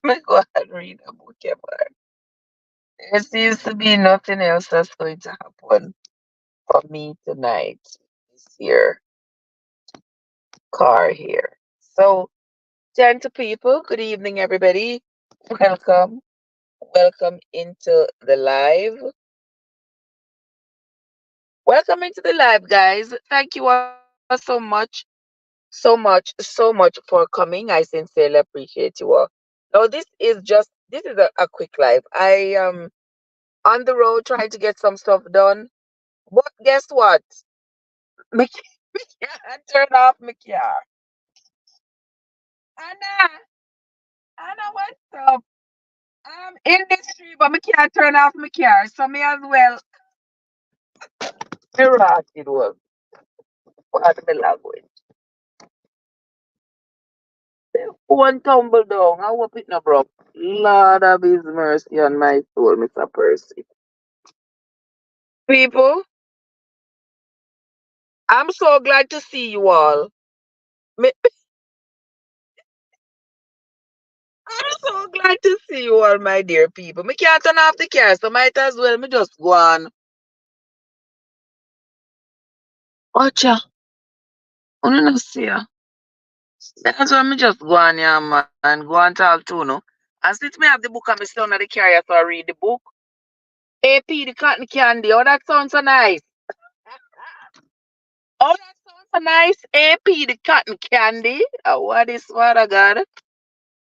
Me go and read a book, yeah, boy. There seems to be nothing else that's going to happen for me tonight. This here car here. So, gentle people, good evening, everybody. Welcome, welcome into the live. Welcome into the live, guys. Thank you all so much for coming. I sincerely appreciate you all. Now, this is a quick live. I on the road trying to get some stuff done. But guess what? Me, me can't turn off my car. Anna, Anna, what's up? I'm in the street, but me can't turn off my car. So me as well. Me rock it was. What the language? One tumble down. I hope it no broke. Lord of His mercy on my soul, Mr. Percy. People, I'm so glad to see you all. Me, I'm so glad to see you all, my dear people. Me can't turn off the car, so might as well me just go on. Ocha, I don't see ya. That's why me just go on here, man. Go on talk to no. And since me have the book and me sit down at the carrier, so I read the book. AP, the cotton candy. Oh, that sounds so nice. Oh, that sounds so nice. AP, the cotton candy. What I got?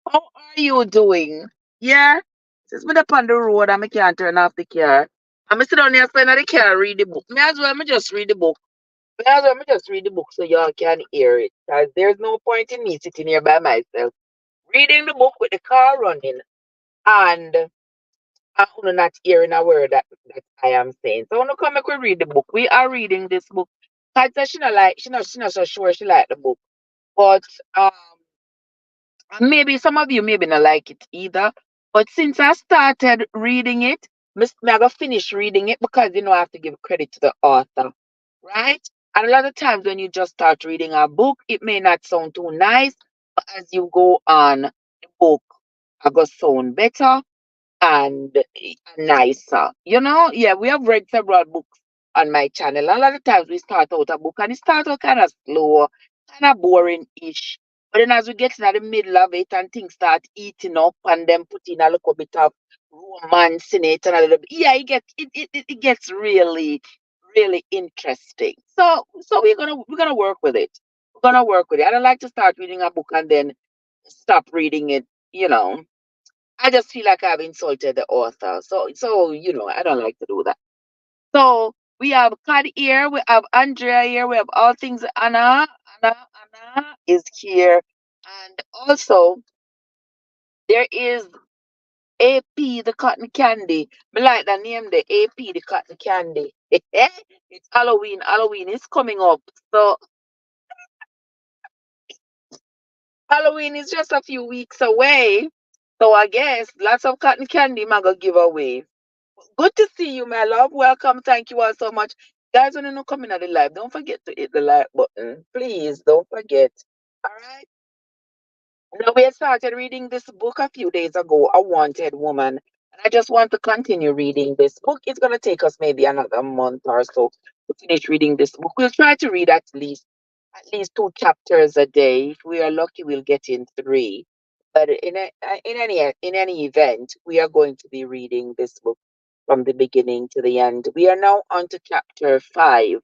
How are you doing? Yeah? Since me up on the road and me can't turn off the car. And me sit down here in the car read the book. Me as well me just read the book. Me as well me just read the book so y'all can hear it. Because there's no point in me sitting here by myself reading the book with the car running and I'm not hearing a word that I am saying. So when you come make we read the book, we are reading this book. Cause she not so sure she like the book. But maybe some of you maybe not like it either. But since I started reading it, me I go finish reading it because I have to give credit to the author. Right? And a lot of times when you just start reading a book, it may not sound too nice, but as you go on, the book I go sound better and nicer. Yeah, we have read several books on my channel. A lot of times we start out a book and it starts out kind of slow, kind of boring-ish. But then as we get into the middle of it and things start eating up and then put in a little bit of romance in it and a little bit, yeah, it gets really, really interesting. So we're gonna work with it. We're gonna work with it. I don't like to start reading a book and then stop reading it, you know. I just feel like I've insulted the author. So I don't like to do that. So we have Cad here, we have Andrea here, we have all things Anna is here. And also there is AP the cotton candy. Me like the name the AP the cotton candy. It's Halloween. Halloween is coming up. So Halloween is just a few weeks away. So I guess lots of cotton candy I'm gonna give away. Good to see you, my love. Welcome. Thank you all so much. Guys, when you come in at the live, don't forget to hit the like button. Please don't forget. All right. Now, we had started reading this book a few days ago, A Wanted Woman. And I just want to continue reading this book. It's going to take us maybe another month or so to finish reading this book. We'll try to read at least 2 chapters a day. If we are lucky, we'll get in 3. But in any event, we are going to be reading this book from the beginning to the end. We are now on to chapter 5.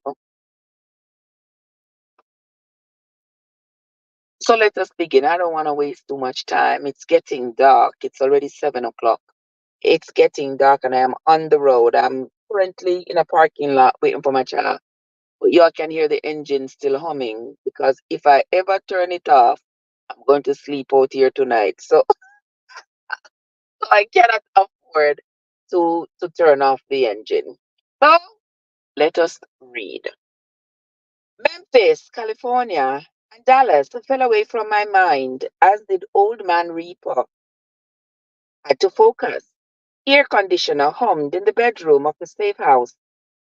So let us begin. I don't want to waste too much time. It's getting dark. It's already 7 o'clock. It's getting dark and I am on the road. I'm currently in a parking lot waiting for my child. But y'all can hear the engine still humming because if I ever turn it off, I'm going to sleep out here tonight. So I cannot afford to turn off the engine. So let us read. Memphis, California, and Dallas fell away from my mind, as did Old Man Reaper. Had to focus. Air conditioner hummed in the bedroom of the safe house.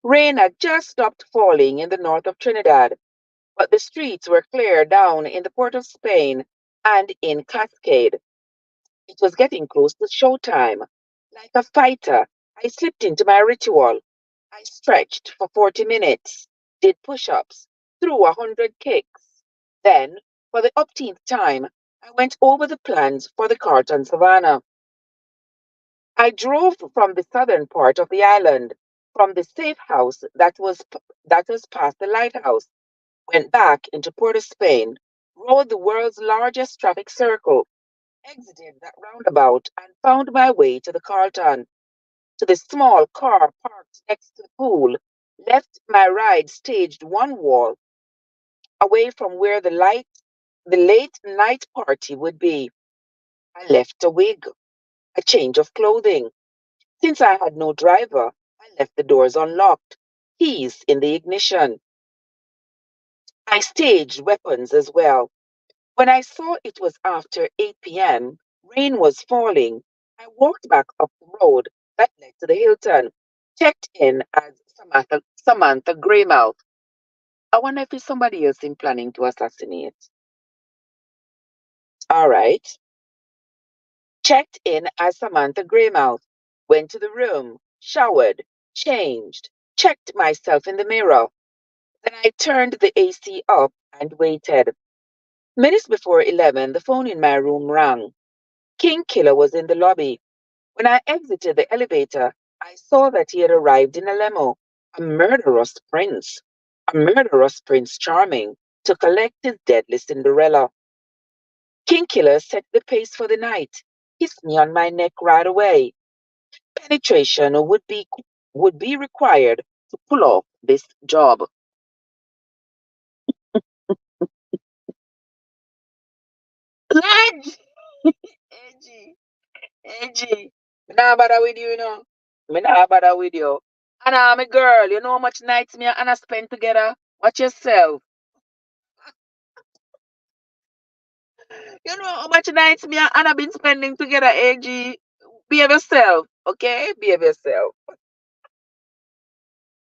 Rain had just stopped falling in the north of Trinidad. but the streets were clear down in the Port of Spain and in Cascade. It was getting close to showtime. Like a fighter, I slipped into my ritual. I stretched for 40 minutes, did push ups, threw 100 kicks. Then, for the upteenth time, I went over the plans for the Carlton Savannah. I drove from the southern part of the island, from the safe house that was past the lighthouse, went back into Port of Spain, rode the world's largest traffic circle, exited that roundabout, and found my way to the Carlton, to the small car parked next to the pool, left my ride staged one wall away from where the late night party would be. I left a wig, a change of clothing. Since I had no driver, I left the doors unlocked, keys in the ignition. I staged weapons as well. When I saw it was after 8 p.m., rain was falling, I walked back up the road that led to the Hilton, checked in as Samantha Greymouth. I wonder if it's somebody else in planning to assassinate. All right. Checked in as Samantha Greymouth, went to the room, showered, changed, checked myself in the mirror. Then I turned the AC up and waited. Minutes before 11, the phone in my room rang. King Killer was in the lobby. When I exited the elevator, I saw that he had arrived in a limo, a murderous Prince Charming, to collect his deadly Cinderella. King Killer set the pace for the night, kissed me on my neck right away. Penetration would be required to pull off this job. Lad! Edgy, edgy. Me nah bother with you, you know. Me nah bother with you. And I'm a girl, you know how much nights me and Anna spend together? Watch yourself. You know how much nights me and Anna been spending together, AG. Behave yourself, okay? Behave yourself.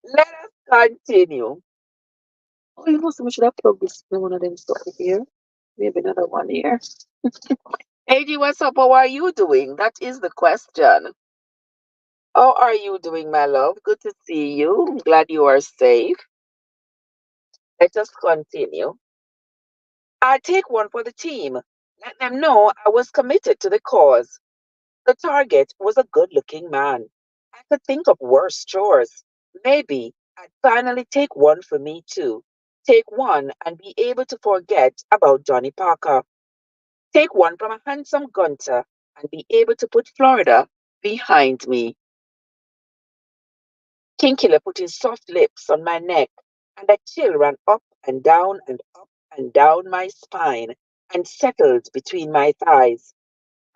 Let us continue. Oh, you know, so we should have plugged this in one of them stuff here. Maybe another one here. AG, what's up? How are you doing? That is the question. How are you doing, my love? Good to see you. I'm glad you are safe. Let us continue. I take one for the team. Let them know I was committed to the cause. The target was a good looking man. I could think of worse chores. Maybe I'd finally take one for me too. Take one and be able to forget about Johnny Parker. Take one from a handsome Gunter and be able to put Florida behind me. King Killer put his soft lips on my neck, and a chill ran up and down my spine and settled between my thighs.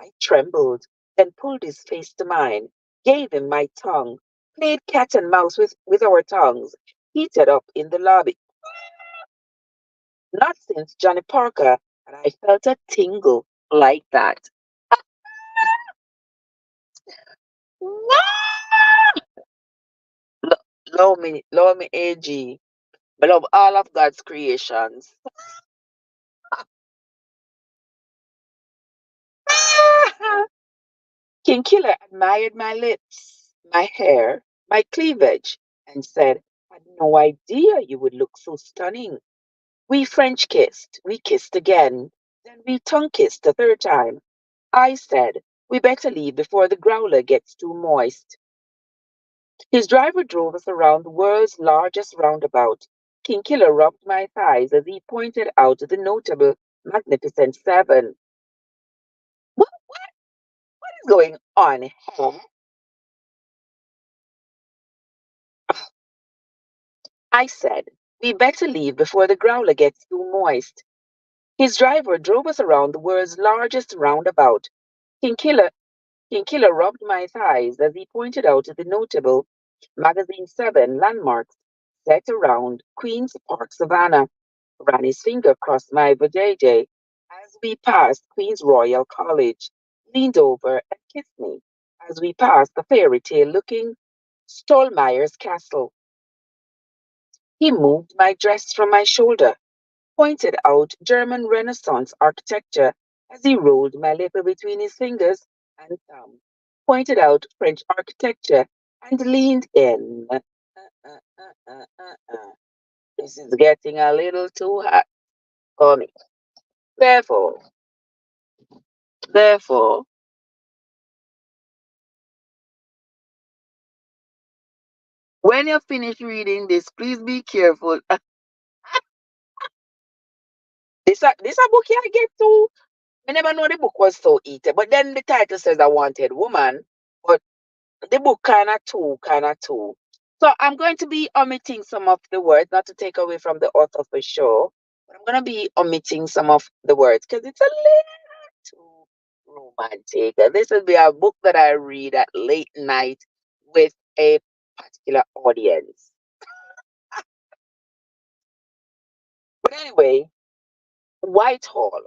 I trembled, then pulled his face to mine, gave him my tongue, played cat and mouse with our tongues, heated up in the lobby. Not since Johnny Parker had I felt a tingle like that. Lo- love me, AG. I love all of God's creations. King Killer admired my lips, my hair, my cleavage, and said, "Had no idea you would look so stunning." We French kissed, we kissed again, then we tongue kissed a third time. I said, "We better leave before the growler gets too moist." His driver drove us around the world's largest roundabout. King Killer rubbed my thighs as he pointed out the notable Magnificent Seven. What is going on here? I said, "We better leave before the growler gets too moist." His driver drove us around the world's largest roundabout. King Killer, King Killer rubbed my thighs as he pointed out the notable Magazine 7 landmarks set around Queen's Park Savannah. Ran his finger across my vajayjay as we passed Queen's Royal College, leaned over and kissed me as we passed the fairy tale looking Stolmeyer's Castle. He moved my dress from my shoulder. pointed out German Renaissance architecture as he rolled my lip between his fingers and thumb, pointed out French architecture, and leaned in. This is getting a little too hot for me. Therefore, therefore, when you finish reading this, please be careful. This a book I get to. I never know the book was so eaten. But then the title says I wanted woman. But the book kind of too. So I'm going to be omitting some of the words, not to take away from the author for sure. But I'm going to be omitting some of the words because it's a little too romantic. And this will be a book that I read at late night with a particular audience. But anyway, Whitehall,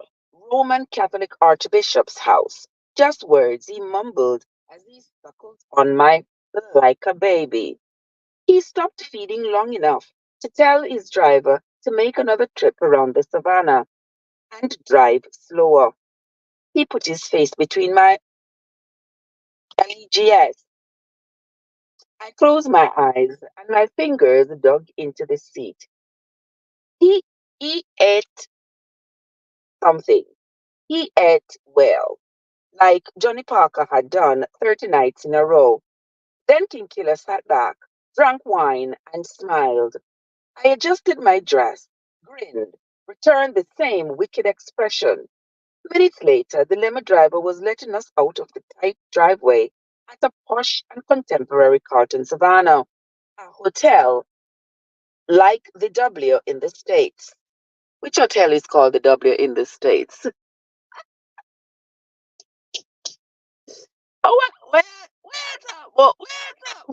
Roman Catholic Archbishop's house. Just words he mumbled as he suckled on my like a baby. He stopped feeding long enough to tell his driver to make another trip around the savannah and drive slower. He put his face between my legs. I closed my eyes and my fingers dug into the seat. He, he ate something. He ate well, like Johnny Parker had done 30 nights in a row. Then King Killer sat back, drank wine, and smiled. I adjusted my dress, grinned, returned the same wicked expression. Minutes later, the limo driver was letting us out of the tight driveway at a posh and contemporary Carlton Savannah, a hotel like the W in the States. Which hotel is called the W in the States? Oh, where's up? Where's up?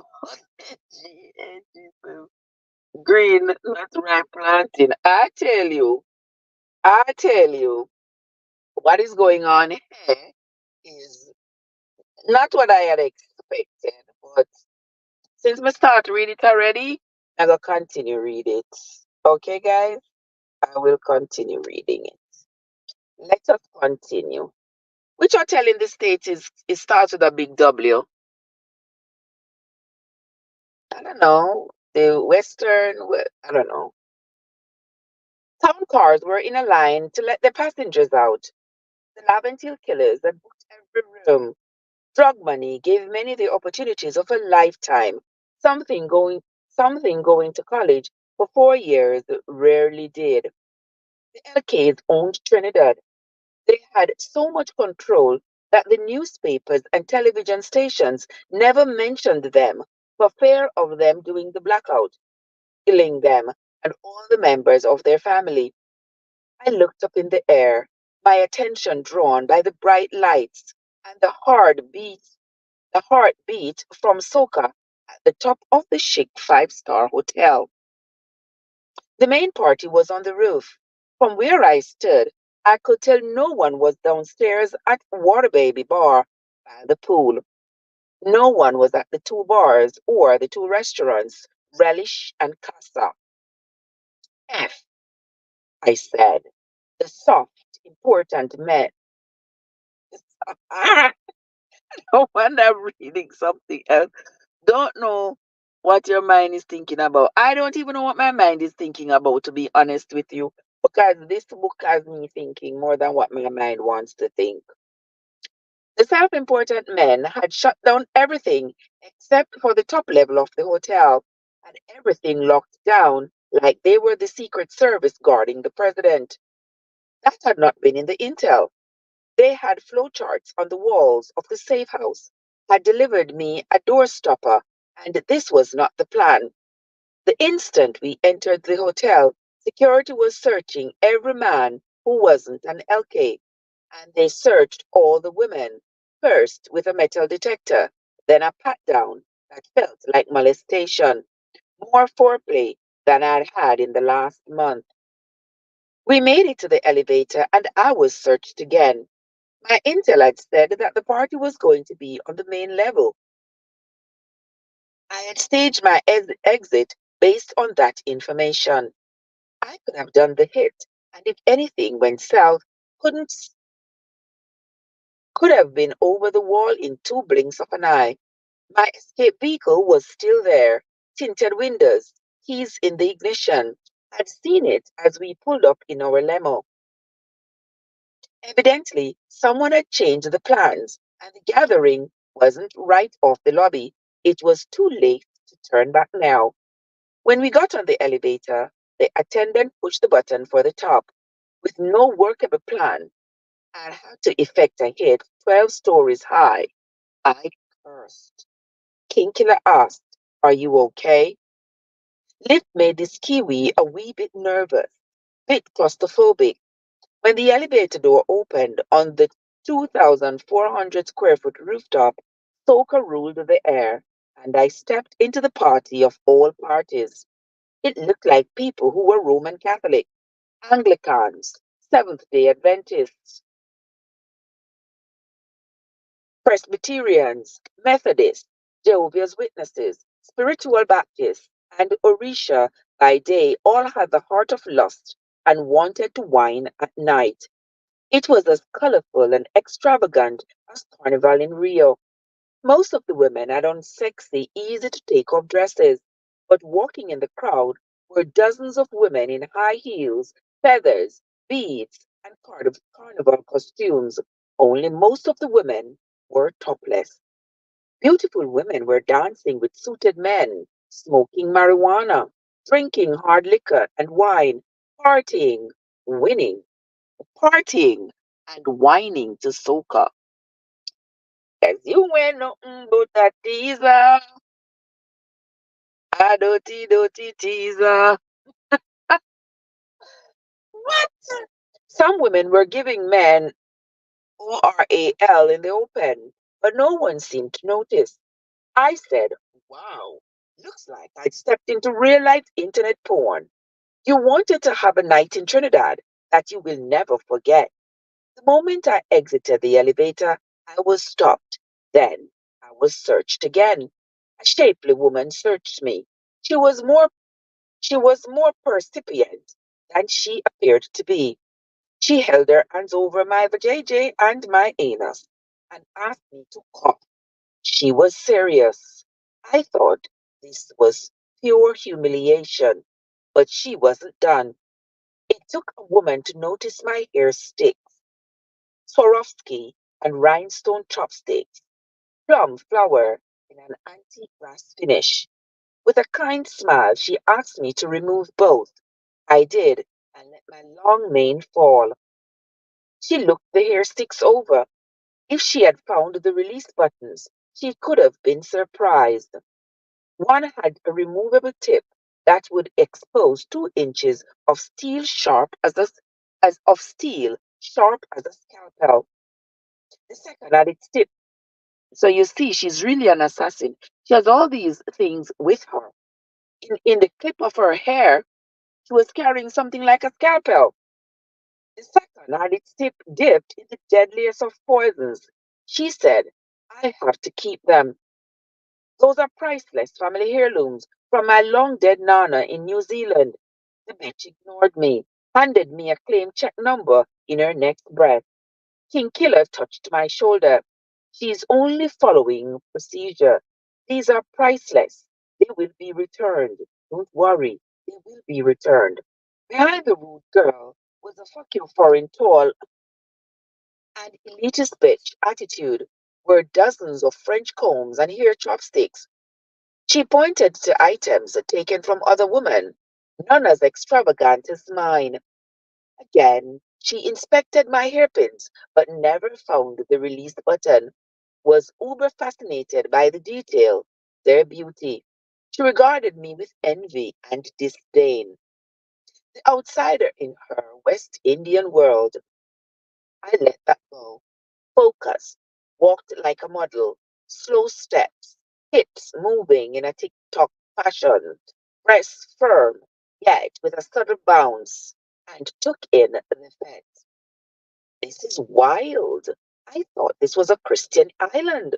Jesus. Green, not right planting. I tell you, what is going on here is not what I had expected, but since we start read it already, I will continue read it. Okay, guys, I will continue reading it. Let us continue. Which hotel in the States is it starts with a big W? I don't know. The Western, I don't know. Town cars were in a line to let the passengers out. The Laventille killers had booked every room. Drug money gave many the opportunities of a lifetime. Something going to college for 4 years rarely did. The LKs owned Trinidad. They had so much control that the newspapers and television stations never mentioned them for fear of them doing the blackout, killing them and all the members of their family. I looked up in the air, my attention drawn by the bright lights and the heartbeat from Soka at the top of the chic five-star hotel. The main party was on the roof. From where I stood, I could tell no one was downstairs at Water Baby Bar by the pool. No one was at the two bars or the two restaurants, Relish and Casa. F, I said. The soft, important men. No wonder I'm reading something else. Don't know what your mind is thinking about. I don't even know what my mind is thinking about, to be honest with you, because this book has me thinking more than what my mind wants to think. The self important men had shut down everything except for the top level of the hotel, and everything locked down like they were the Secret Service guarding the president. That had not been in the intel. They had flowcharts on the walls of the safe house, had delivered me a doorstopper, and this was not the plan. The instant we entered the hotel, security was searching every man who wasn't an LK, and they searched all the women, first with a metal detector, then a pat down that felt like molestation, more foreplay than I'd had in the last month. We made it to the elevator, and I was searched again. My intel had said that the party was going to be on the main level. I had staged my exit based on that information. I could have done the hit And if anything went south, couldn't could have been over the wall in two blinks of an eye. My escape vehicle was still there, tinted windows, keys in the ignition. I'd seen it as we pulled up in our limo. Evidently, someone had changed the plans, and the gathering wasn't right off the lobby. It was too late to turn back now. When we got on the elevator, the attendant pushed the button for the top. With no workable plan, I had to effect a hit 12 stories high. I cursed. King Killer asked, "Are you okay?" Lift made this Kiwi a wee bit nervous, bit claustrophobic. When the elevator door opened on the 2,400 square foot rooftop, soca ruled the air, and I stepped into the party of all parties. It looked like people who were Roman Catholic, Anglicans, Seventh day Adventists, Presbyterians, Methodists, Jehovah's Witnesses, Spiritual Baptists, and Orisha by day all had the heart of lust and wanted to wine at night. It was as colorful and extravagant as Carnival in Rio. Most of the women had on sexy, easy to take off dresses, but walking in the crowd were dozens of women in high heels, feathers, beads, and carnival costumes. Only most of the women were topless. Beautiful women were dancing with suited men, smoking marijuana, drinking hard liquor and wine, partying, winning, partying, and whining to soca. As you went nothing but a teaser, a dirty, dirty teaser. What? Some women were giving men ORAL in the open, but no one seemed to notice. I said, "Wow, looks like I stepped into real life internet porn." You wanted to have a night in Trinidad that you will never forget. The moment I exited the elevator, I was stopped. Then I was searched again. A shapely woman searched me. She was more she was more percipient than she appeared to be. She held her hands over my vajayjay and my anus and asked me to cough. She was serious. I thought this was pure humiliation, but she wasn't done. It took a woman to notice my hair sticks, Swarovski and rhinestone chopsticks, plum flower in an antique brass finish. With a kind smile, she asked me to remove both. I did, and let my long mane fall. She looked the hair sticks over. If she had found the release buttons, she could have been surprised. One had a removable tip that would expose 2 inches of steel sharp as of steel sharp as a scalpel. The second had its tip. So you see, she's really an assassin. She has all these things with her. In the clip of her hair, she was carrying something like a scalpel. The second had its tip dipped in the deadliest of poisons. She said, "I have to keep them. Those are priceless family heirlooms from my long dead Nana in New Zealand." The bitch ignored me, handed me a claim check number in her next breath. King Killer touched my shoulder. "She's only following procedure. These are priceless. They will be returned. Don't worry, they will be returned." Behind the rude girl was a fucking foreign tall and elitist bitch attitude were dozens of French combs and hair chopsticks. She pointed to items taken from other women, none as extravagant as mine. Again, she inspected my hairpins, but never found the release button. Was uber fascinated by the detail, their beauty. She regarded me with envy and disdain. The outsider in her West Indian world. I let that go. Focused, walked like a model, slow steps, hips moving in a tick-tock fashion, breasts firm, yet with a subtle bounce, and took in the fence. This is wild. I thought this was a Christian island.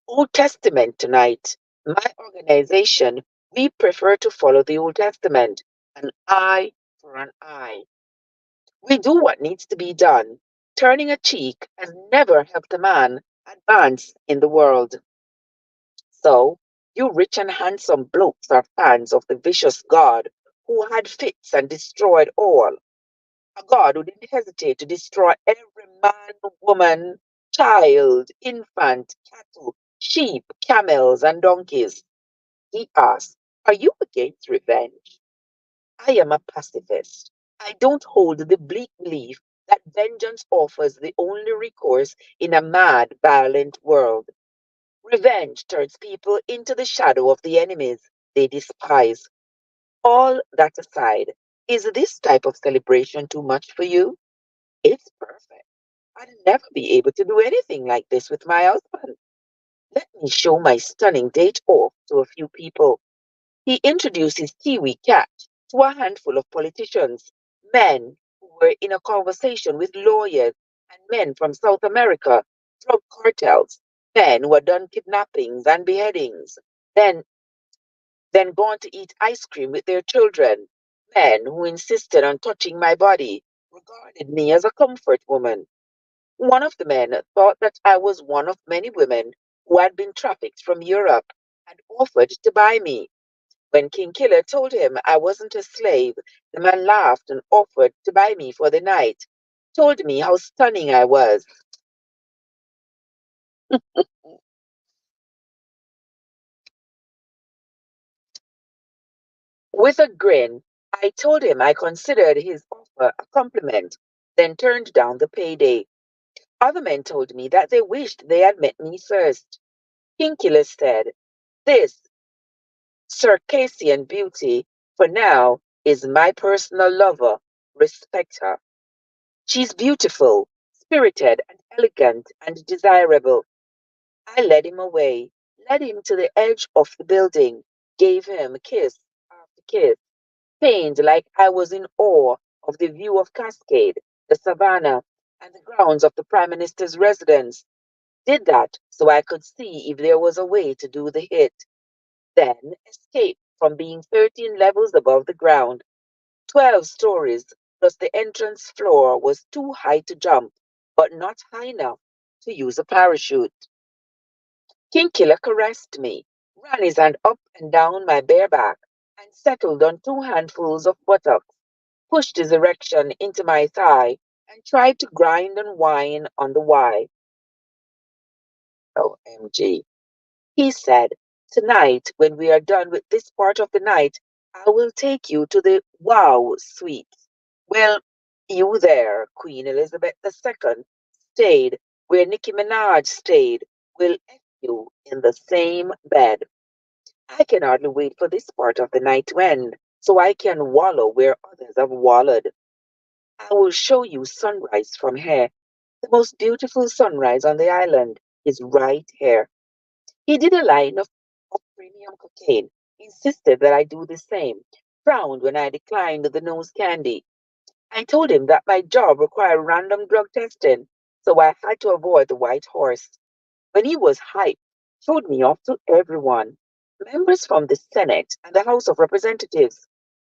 Old Testament tonight. My organization, we prefer to follow the Old Testament. An eye for an eye. We do what needs to be done. Turning a cheek has never helped a man advance in the world. So, you rich and handsome blokes are fans of the vicious God who had fits and destroyed all. A God who didn't hesitate to destroy every man, woman, child, infant, cattle, sheep, camels, and donkeys. He asked, are you against revenge? I am a pacifist. I don't hold the bleak belief that vengeance offers the only recourse in a mad, violent world. Revenge turns people into the shadow of the enemies they despise. All that aside, is this type of celebration too much for you? It's perfect. I'd never be able to do anything like this with my husband. Let me show my stunning date off to a few people. He introduced his Kiwi cat to a handful of politicians, men who were in a conversation with lawyers, and men from South America, drug cartels, men who had done kidnappings and beheadings, then, then gone to eat ice cream with their children, men who insisted on touching my body, regarded me as a comfort woman. One of the men thought that I was one of many women who had been trafficked from Europe and offered to buy me. When King Killer told him I wasn't a slave, the man laughed and offered to buy me for the night, told me how stunning I was. With a grin, I told him I considered his offer a compliment, then turned down the payday. Other men told me that they wished they had met me first. King Killer said, this Circassian beauty, for now, is my personal lover. Respect her. She's beautiful, spirited, and elegant and desirable. I led him away, led him to the edge of the building, gave him kiss after kiss, feigned like I was in awe of the view of Cascade, the savannah, and the grounds of the Prime Minister's residence. Did that so I could see if there was a way to do the hit. Then escaped from being 13 levels above the ground. 12 stories plus the entrance floor was too high to jump, but not high enough to use a parachute. King Killer caressed me, ran his hand up and down my bare back, and settled on two handfuls of buttocks, pushed his erection into my thigh, and tried to grind and whine on the Y. OMG. He said, tonight, when we are done with this part of the night, I will take you to the Wow Suite. Well, you there, Queen Elizabeth II, stayed where Nicki Minaj stayed, will F you in the same bed. I can hardly wait for this part of the night to end, so I can wallow where others have wallowed. I will show you sunrise from here. The most beautiful sunrise on the island is right here. He did a line of premium cocaine, insisted that I do the same, frowned when I declined the nose candy. I told him that my job required random drug testing, so I had to avoid the white horse. When he was hyped, showed me off to everyone. Members from the Senate and the House of Representatives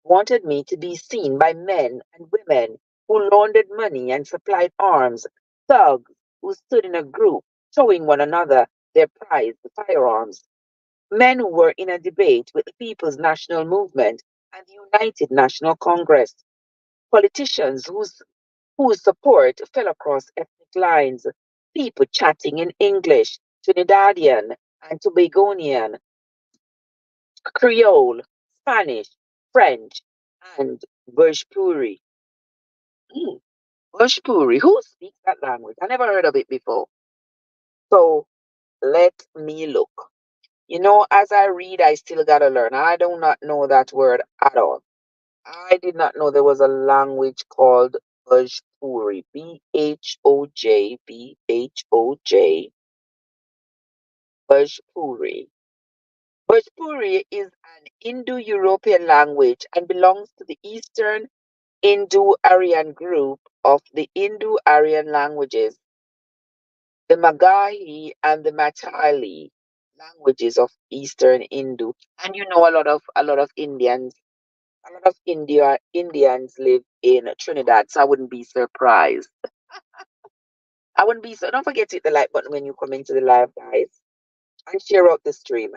wanted me to be seen by men and women who laundered money and supplied arms, thugs who stood in a group showing one another their prized firearms, men who were in a debate with the People's National Movement and the United National Congress, politicians whose support fell across ethnic lines, people chatting in English, Trinidadian and Tobagonian, Creole, Spanish, French, and Bhojpuri. Hmm, Bhojpuri, who speaks that language? I never heard of it before. So let me look. As I read, I still gotta learn. I do not know that word at all. I did not know there was a language called Bhojpuri. Bhojj. Bhojpuri. Bhojpuri is an Indo-European language and belongs to the Eastern Indo-Aryan group of the Indo-Aryan languages, the Magahi and the Maithili languages of Eastern Hindu. And a lot of Indians. A lot of Indians live in Trinidad, so I wouldn't be surprised. I wouldn't be so. Don't forget to hit the like button when you come into the live, guys, and share out the stream.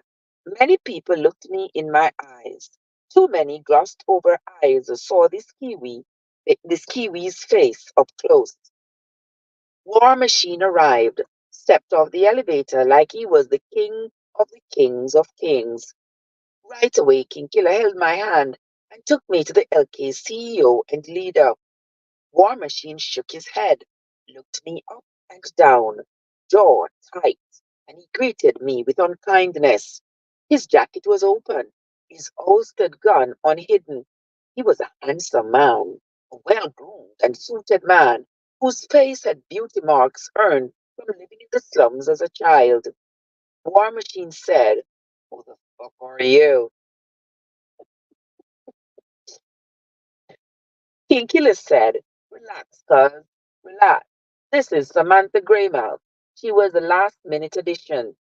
Many people looked me in my eyes. Too many glossed over eyes saw this Kiwi's face up close. War Machine arrived, stepped off the elevator like he was the king of the kings of kings. Right away, King Killer held my hand and took me to the LK's CEO and leader. War Machine shook his head, looked me up and down, jaw tight, and he greeted me with unkindness. His jacket was open, his holstered gun unhidden. He was a handsome man, a well-groomed and suited man, whose face had beauty marks earned from living in the slums as a child. War Machine said, "Who the fuck are you?" King Killer said, "Relax, cuz, relax. This is Samantha Greymouth. She was a last minute addition.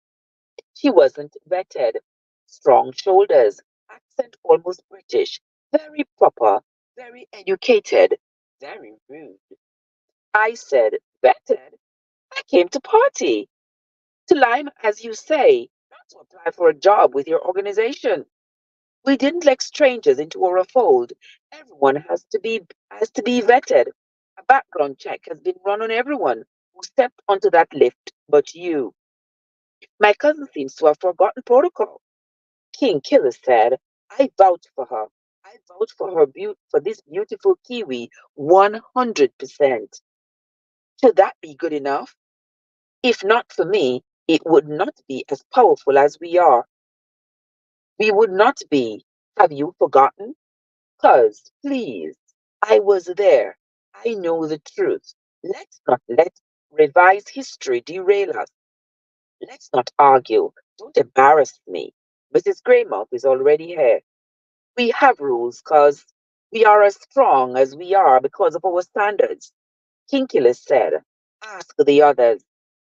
She wasn't vetted. Strong shoulders, accent almost British, very proper, very educated, very rude." I said, "Vetted? I came to party. To Lime, as you say, not to apply for a job with your organization. We didn't let strangers into our fold. Everyone has to be vetted. A background check has been run on everyone who stepped onto that lift but you." My cousin seems to have forgotten protocol. King Killer said, "I vouch for her. I vouch for for this beautiful Kiwi 100%. Should that be good enough? If not for me, it would not be as powerful as we are. We would not be. Have you forgotten? Cuz, please, I was there. I know the truth. Let's not let revised history derail us. Let's not argue. Don't embarrass me. Mrs. Greymouth is already here. We have rules because we are as strong as we are because of our standards." King Killer said, "Ask the others.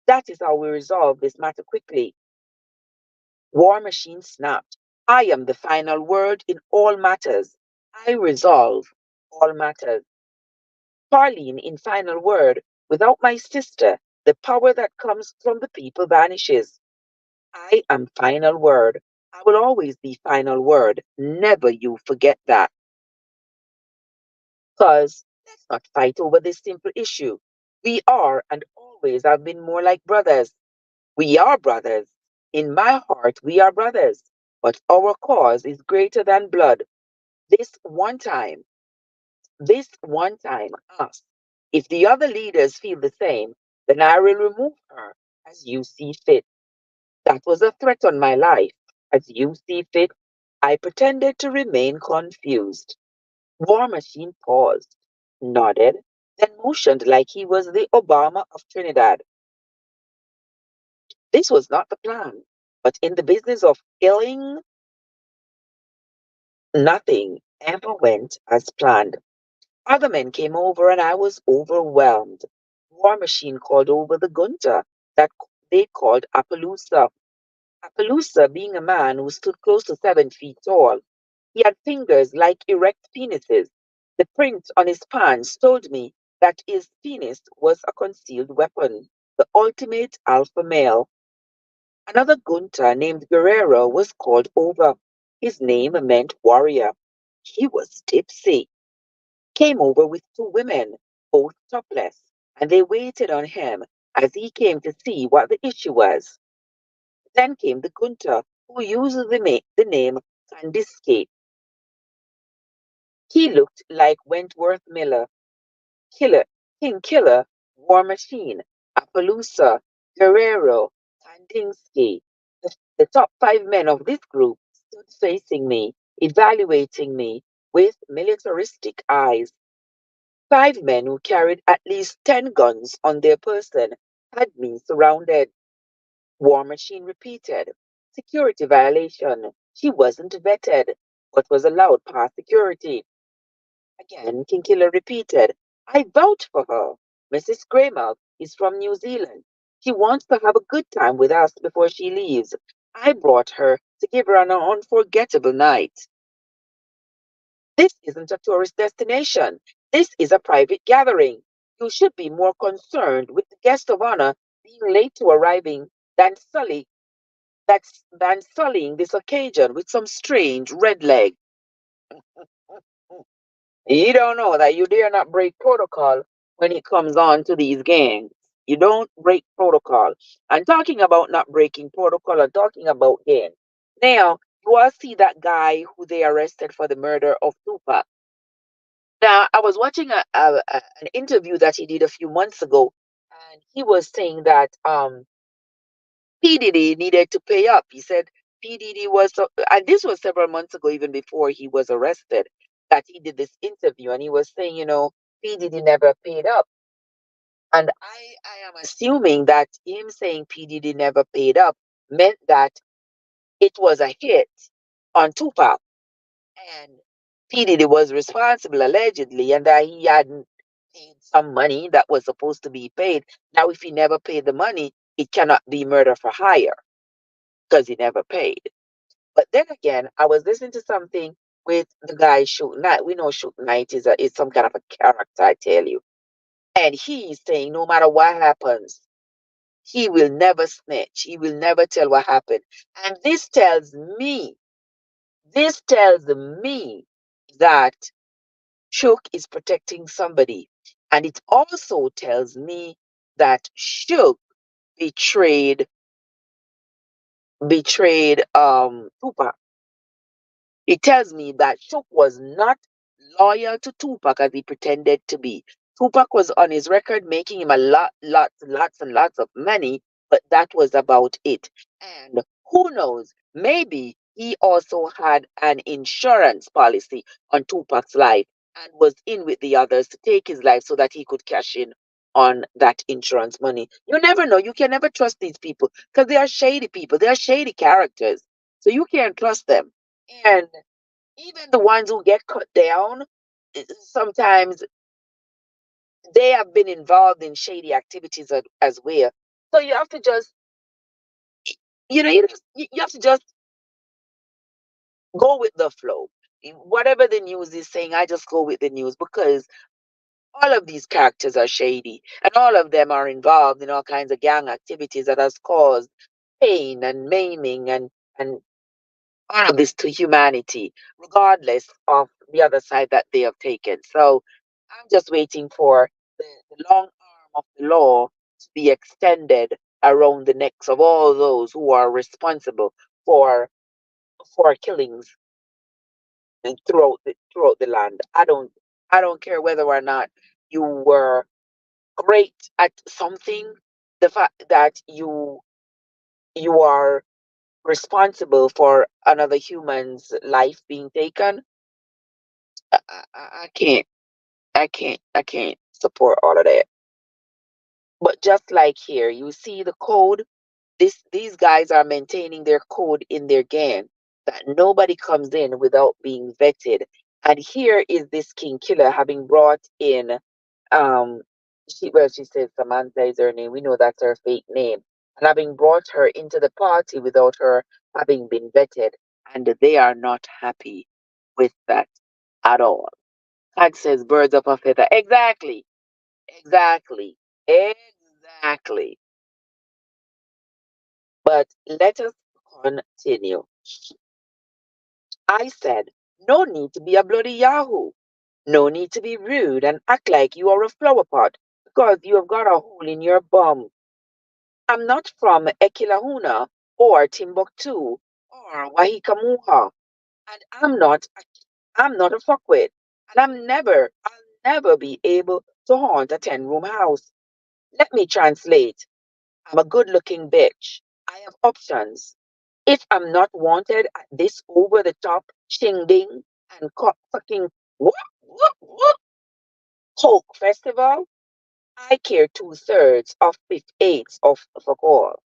That is how we resolve this matter quickly." War Machine snapped, "I am the final word in all matters. I resolve all matters." Parlene in final word, "Without my sister, the power that comes from the people vanishes. I am final word. I will always be final word. Never you forget that. Because let's not fight over this simple issue. We are and always have been more like brothers. We are brothers. In my heart, we are brothers. But our cause is greater than blood. This one time, this one time, us. If the other leaders feel the same, then I will remove her as you see fit. That was a threat on my life. As you see fit." I pretended to remain confused. War Machine paused, nodded, then motioned like he was the Obama of Trinidad. This was not the plan, but in the business of killing, nothing ever went as planned. Other men came over and I was overwhelmed. War Machine called over the Gunta that they called Appaloosa. Appaloosa being a man who stood close to 7 feet tall. He had fingers like erect penises. The print on his pants told me that his penis was a concealed weapon, the ultimate alpha male. Another Gunta named Guerrero was called over. His name meant warrior. He was tipsy. Came over with two women, both topless, and they waited on him as he came to see what the issue was. Then came the Gunta who used the name Candiske. He looked like Wentworth Miller. Killer, King Killer, War Machine, Appaloosa, Guerrero, Kandinsky. The top 5 men of this group stood facing me, evaluating me with militaristic eyes. 5 men who carried at least 10 guns on their person had me surrounded. War Machine repeated, "Security violation. She wasn't vetted, but was allowed past security." Again, King Killer repeated, "I vouch for her. Mrs. Greymouth is from New Zealand. She wants to have a good time with us before she leaves. I brought her to give her an unforgettable night." This isn't a tourist destination. This is a private gathering. You should be more concerned with the guest of honor being late to arriving than sullying this occasion with some strange red leg. You don't know that you dare not break protocol when it comes on to these gangs. You don't break protocol. I'm talking about not breaking protocol. I'm talking about gangs. Now, you all see that guy who they arrested for the murder of Tupac. Now, I was watching an interview that he did a few months ago, and he was saying that P. Diddy needed to pay up. He said P. Diddy was, and this was several months ago, even before he was arrested, that he did this interview, and he was saying, P. Diddy never paid up. And I am assuming that him saying P. Diddy never paid up meant that it was a hit on Tupac. And P. Diddy was responsible, allegedly, and that he hadn't paid some money that was supposed to be paid. Now, if he never paid the money, it cannot be murder for hire because he never paid. But then again, I was listening to something with the guy Shoot Knight. We know Shoot Knight is some kind of a character, I tell you. And he's saying no matter what happens, he will never snitch. He will never tell what happened. And this tells me that Shook is protecting somebody. And it also tells me that Shook betrayed Tupac. It tells me that Shook was not loyal to Tupac as he pretended to be. Tupac was on his record making him a lots and lots of money, but that was about it. And who knows, maybe he also had an insurance policy on Tupac's life and was in with the others to take his life so that he could cash in on that insurance money. You never know. You can never trust these people because they are shady people. They are shady characters. So you can't trust them. And even the ones who get cut down, sometimes they have been involved in shady activities as well. So you have to just, you have to just go with the flow. Whatever the news is saying, I just go with the news because all of these characters are shady and all of them are involved in all kinds of gang activities that has caused pain and maiming and all of this to humanity, regardless of the other side that they have taken. So I'm just waiting for the long arm of the law to be extended around the necks of all those who are responsible for killings throughout the land. I don't care whether or not you were great at something. The fact that you are responsible for another human's life being taken, I can't. I can't support all of that. But just like here, you see the code. These guys are maintaining their code in their gang that nobody comes in without being vetted. And here is this king killer having brought in um she says Samantha is her name. We know that's her fake name. And having brought her into the party without her having been vetted. And they are not happy with that at all. God says birds of a feather. Exactly. Exactly. Exactly. But let us continue. I said, no need to be a bloody Yahoo. No need to be rude and act like you are a flower pot because you have got a hole in your bum. I'm not from Ekilahuna or Timbuktu or Wahikamuha, and I'm not a fuckwit, and I'll never be able to haunt a 10-room house. Let me translate. I'm a good looking bitch. I have options. If I'm not wanted at this over the top shing ding and fucking whoop, whoop, whoop, Coke festival, I care 2/3 of 5/8 of fuck all.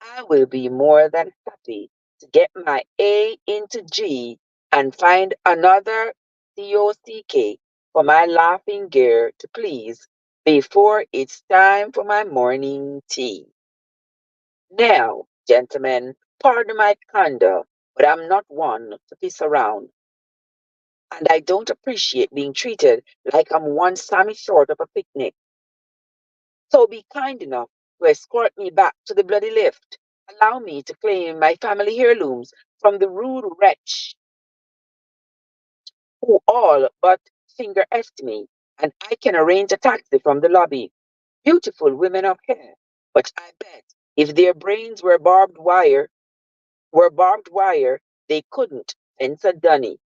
I will be more than happy to get my A into G and find another COCK for my laughing gear to please before it's time for my morning tea. Now, gentlemen, pardon my candor, but I'm not one to piss around. and I don't appreciate being treated like I'm one Sammy short of a picnic. So be kind enough to escort me back to the bloody lift. Allow me to claim my family heirlooms from the rude wretch who all but finger effed me, and I can arrange a taxi from the lobby. Beautiful women of hair, but I bet if their brains were barbed wire, they couldn't fence a dunny.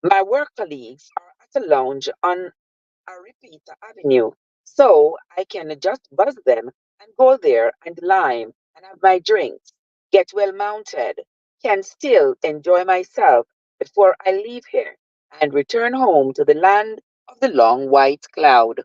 My work colleagues are at a lounge on Aripita Avenue, so I can just buzz them and go there and lime and have my drinks, get well mounted, can still enjoy myself before I leave here and return home to the land of the long white cloud.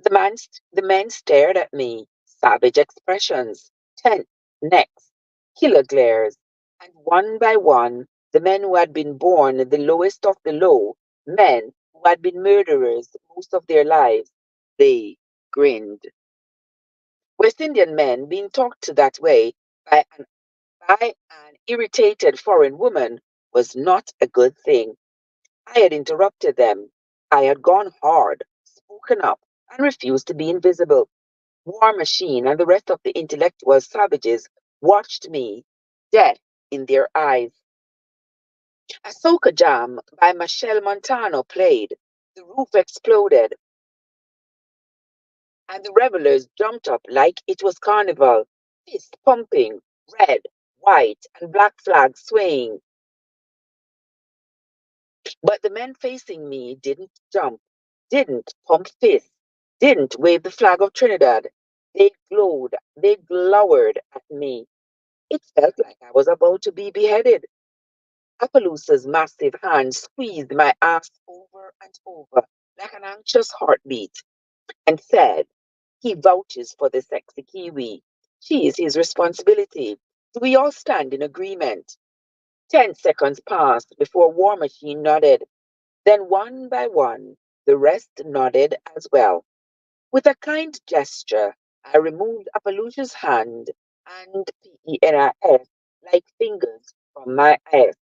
The men stared at me, savage expressions, tense necks, killer glares, and one by one, the men who had been born the lowest of the low, men who had been murderers most of their lives, they grinned. West Indian men being talked to that way by an irritated foreign woman was not a good thing. I had interrupted them. I had gone hard, spoken up, and refused to be invisible. War Machine and the rest of the intellectual savages watched me, death in their eyes. A soca jam by Michelle Montano played. The roof exploded, and the revelers jumped up like it was carnival, fists pumping, red, white, and black flags swaying. But the men facing me didn't jump, didn't pump fists, didn't wave the flag of Trinidad. They glowered at me. It felt like I was about to be beheaded. Appaloosa's massive hand squeezed my ass over and over like an anxious heartbeat and said, he vouches for the sexy Kiwi. She is his responsibility. Do we all stand in agreement? 10 seconds passed before War Machine nodded. Then one by one, the rest nodded as well. With a kind gesture, I removed Appaloosa's hand and PENIF like fingers from my ass.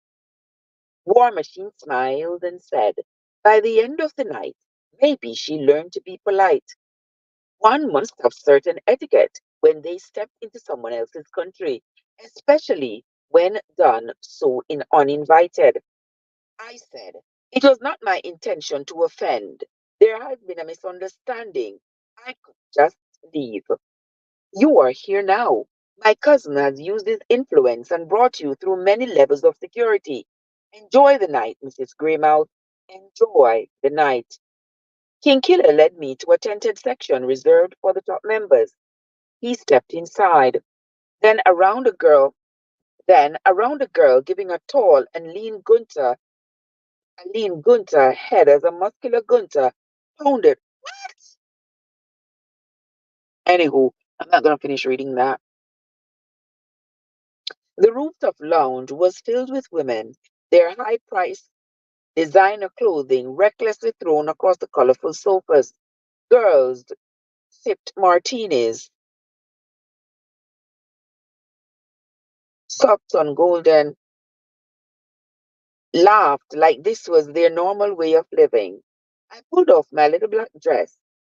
War Machine smiled and said, by the end of the night, maybe she learned to be polite. One must have certain etiquette when they step into someone else's country, especially when done so uninvited. I said, it was not my intention to offend. There has been a misunderstanding. I could just leave. You are here now. My cousin has used his influence and brought you through many levels of security. Enjoy the night, Mrs. Greymouth. Enjoy the night. King Killer led me to a tented section reserved for the top members. He stepped inside. Then around a girl, then around a girl giving a lean Gunter head as a muscular Gunter pounded. Anywho, I'm not gonna finish reading that. The rooftop lounge was filled with women, their high-priced designer clothing recklessly thrown across the colorful sofas. Girls sipped martinis, sucked on golden, laughed like this was their normal way of living. I pulled off my little black dress,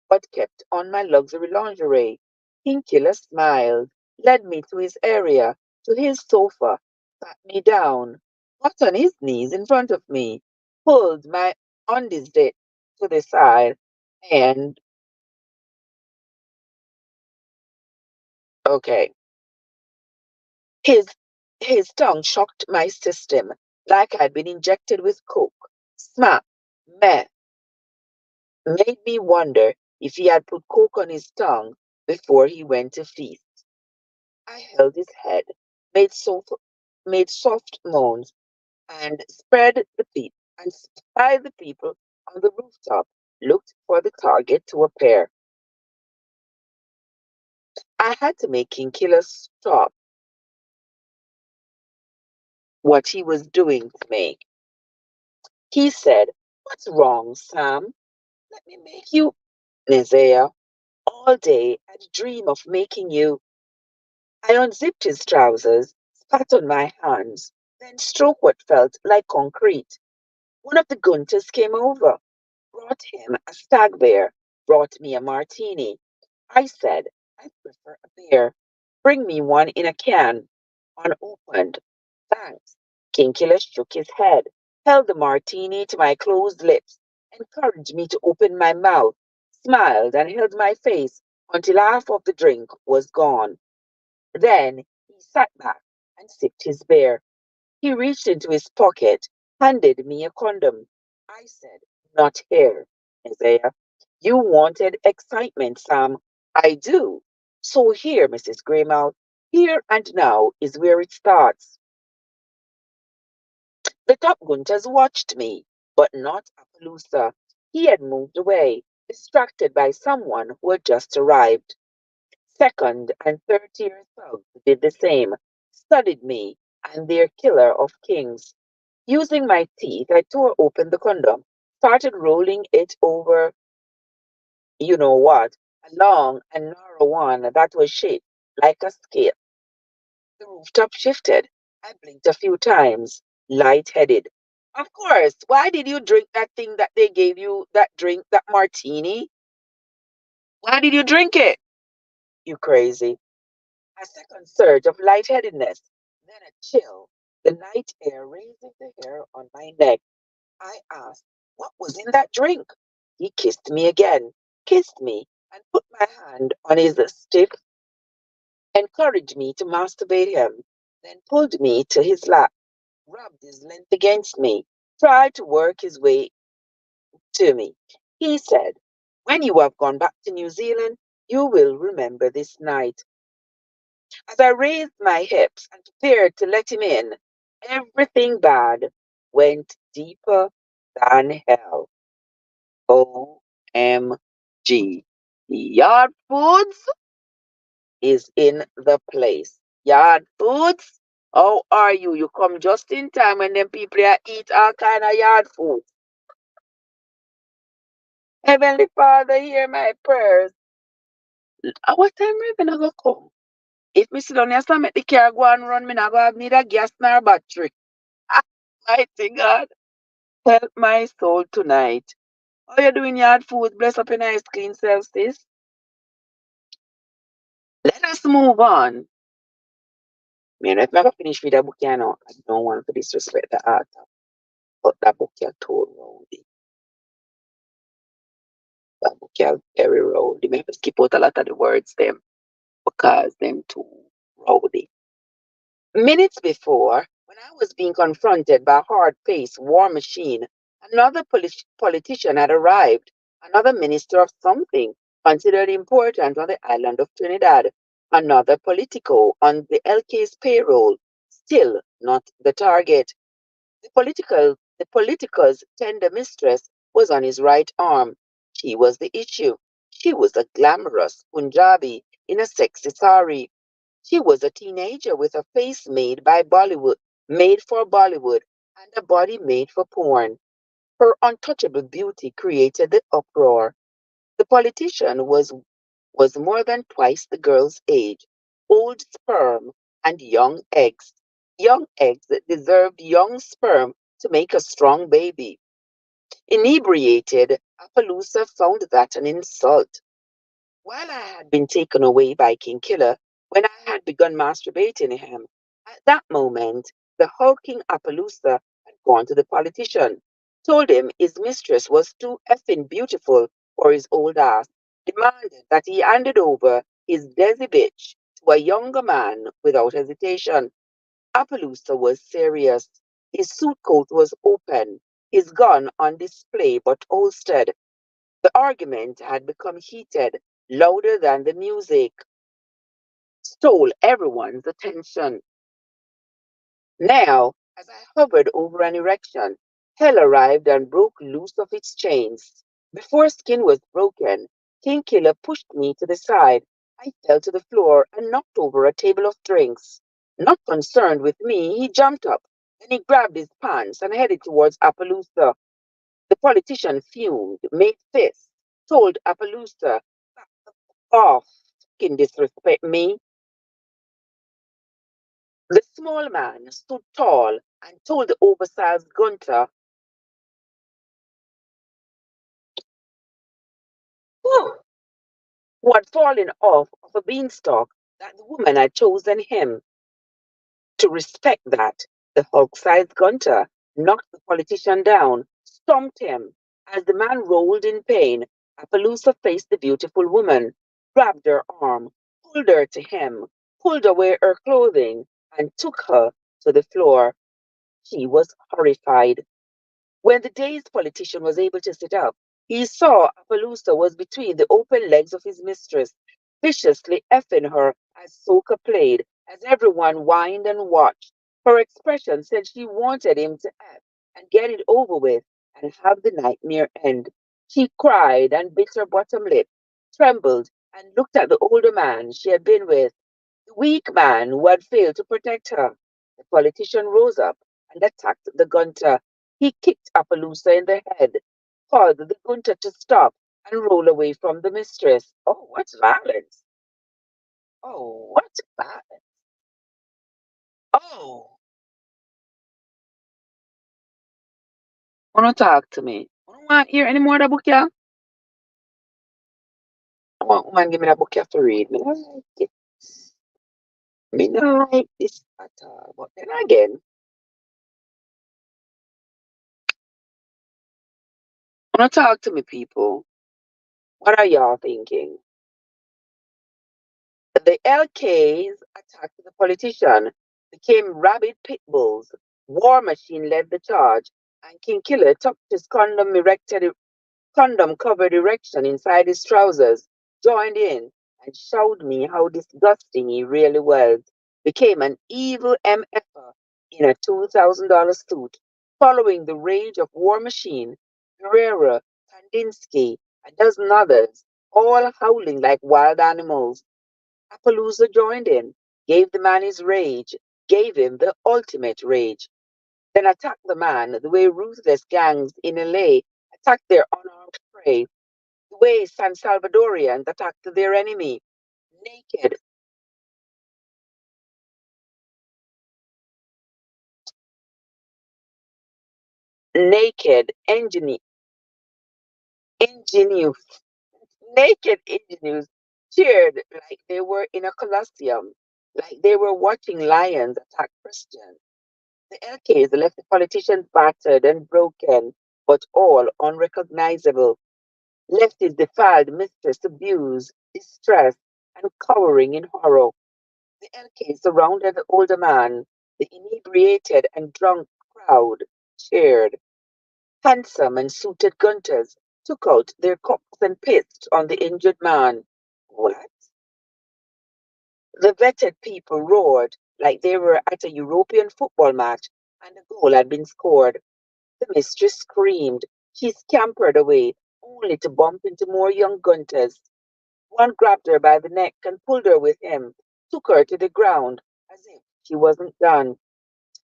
but kept on my luxury lingerie. King Killer smiled, led me to his area, to his sofa, sat me down, got on his knees in front of me, pulled my undies to the side, and okay. His his tongue shocked my system like I'd been injected with coke. Smack, meh, made me wonder if he had put coke on his tongue before he went to feast. I held his head, made soft, made soft moans, and spread the people and spied the people on the rooftop, looked for the target to appear. I had to make King Killer stop what he was doing to me. He said, what's wrong, Sam? Let me make you, Nizea. All day I'd dream of making you. I unzipped his trousers, spat on my hands, then struck what felt like concrete. One of the Gunters came over, brought him a stag bear, brought me a martini. I said, I prefer a beer. Bring me one in a can, unopened. Thanks. Kinkiller shook his head, held the martini to my closed lips, encouraged me to open my mouth, smiled, and held my face until half of the drink was gone. Then he sat back and sipped his beer. He reached into his pocket, handed me a condom. I said, not here, Isaiah. You wanted excitement, Sam. I do. So here, Mrs. Greymouth, here and now is where it starts. The top Gunters watched me, but not Appaloosa. He had moved away, distracted by someone who had just arrived. Second and third tier thugs did the same, studied me and their killer of kings. Using my teeth, I tore open the condom, started rolling it over, you know what, a long and narrow one that was shaped like a scale. The rooftop shifted. I blinked a few times, lightheaded. Of course, why did you drink that thing that they gave you, that drink, that martini? Why did you drink it? You crazy. A second surge of lightheadedness, then a chill, the night air raising the hair on my neck. I asked, what was in that drink? He kissed me again, kissed me, and put my hand on his stiff, encouraged me to masturbate him, then pulled me to his lap, rubbed his length against me, tried to work his way to me. He said, when you have gone back to New Zealand, you will remember this night. As I raised my hips and prepared to let him in, everything bad went deeper than hell. OMG. Yard Foods is in the place. Yard Foods, how are you? You come just in time when them people are eat all kind of yard food. Heavenly Father, hear my prayers. What time we gonna go come? If me sit down here, so make the car go and run, me not go have neither gas nor battery. Mighty God, help my soul tonight. How you doing, Yard Foods? Bless up your nice clean self, sis. Let us move on. Man, if I go finish with that book, you know, I don't want to disrespect the author. But that book you told rowdy. That book you very rowdy. Maybe skip out a lot of the words them because them too rowdy. Minutes before, when I was being confronted by a hard-paced war machine, another politician had arrived, another minister of something considered important on the island of Trinidad, another politico on the LK's payroll, still not the target. The politico's tender mistress was on his right arm. She was the issue. She was a glamorous Punjabi in a sexy sari. She was a teenager with a face made for Bollywood, and a body made for porn. Her untouchable beauty created the uproar. The politician was more than twice the girl's age, old sperm and young eggs. Young eggs that deserved young sperm to make a strong baby. Inebriated, Appaloosa found that an insult. While I had been taken away by King Killer, when I had begun masturbating him, at that moment, the hulking Appaloosa had gone to the politician, told him his mistress was too effing beautiful for his old ass, demanded that he handed over his desi bitch to a younger man without hesitation. Appaloosa was serious. His suit coat was open, his gun on display but holstered. The argument had become heated, louder than the music, stole everyone's attention. Now, as I hovered over an erection, hell arrived and broke loose of its chains. Before skin was broken, King Killer pushed me to the side. I fell to the floor and knocked over a table of drinks. Not concerned with me, he jumped up. Then he grabbed his pants and headed towards Appaloosa. The politician fumed, made fists, told Appaloosa, "Back the fuck off, fucking disrespect me." The small man stood tall and told the oversized Gunter, who had fallen off of a beanstalk, that the woman had chosen him to respect that. The hog-sized Gunter knocked the politician down, stomped him. As the man rolled in pain, Appaloosa faced the beautiful woman, grabbed her arm, pulled her to him, pulled away her clothing, and took her to the floor. She was horrified. When the dazed politician was able to sit up, he saw Appaloosa was between the open legs of his mistress, viciously effing her as Soka played, as everyone whined and watched. Her expression said she wanted him to F and get it over with and have the nightmare end. She cried and bit her bottom lip, trembled, and looked at the older man she had been with, the weak man who had failed to protect her. The politician rose up and attacked the gunter. He kicked Appaloosa in the head, caused the gunter to stop and roll away from the mistress. Oh, what's violence? Oh, what's violence? Oh, wanna talk to me? I don't want to hear any more of the book, yeah? I want woman give me that book you have to read. Me not like it. Me not like this at all. But then again, wanna talk to me, people. What are y'all thinking? The LKs attacked the politician, became rabid pit bulls. War Machine led the charge, and King Killer tucked his condom covered erection inside his trousers, joined in, and showed me how disgusting he really was. Became an evil MFer in a $2,000 suit, following the rage of War Machine, Guerrero, Kandinsky, a dozen others, all howling like wild animals. Appaloosa joined in, gave the man his rage, gave him the ultimate rage, then attacked the man the way ruthless gangs in LA attack their unarmed prey, the way San Salvadorians attacked their enemy. Naked, naked, ingenuous, naked ingenuous cheered like they were in a colosseum, like they were watching lions attack Christians. The LKs left the politicians battered and broken, but all unrecognizable, left his defiled mistress abused, distressed, and cowering in horror. The LKs surrounded the older man. The inebriated and drunk crowd cheered. Handsome and suited gunters took out their cups and pissed on the injured man. What? The vetted people roared like they were at a European football match and a goal had been scored. The mistress screamed. She scampered away, only to bump into more young gunters. One grabbed her by the neck and pulled her with him, took her to the ground, as if she wasn't done.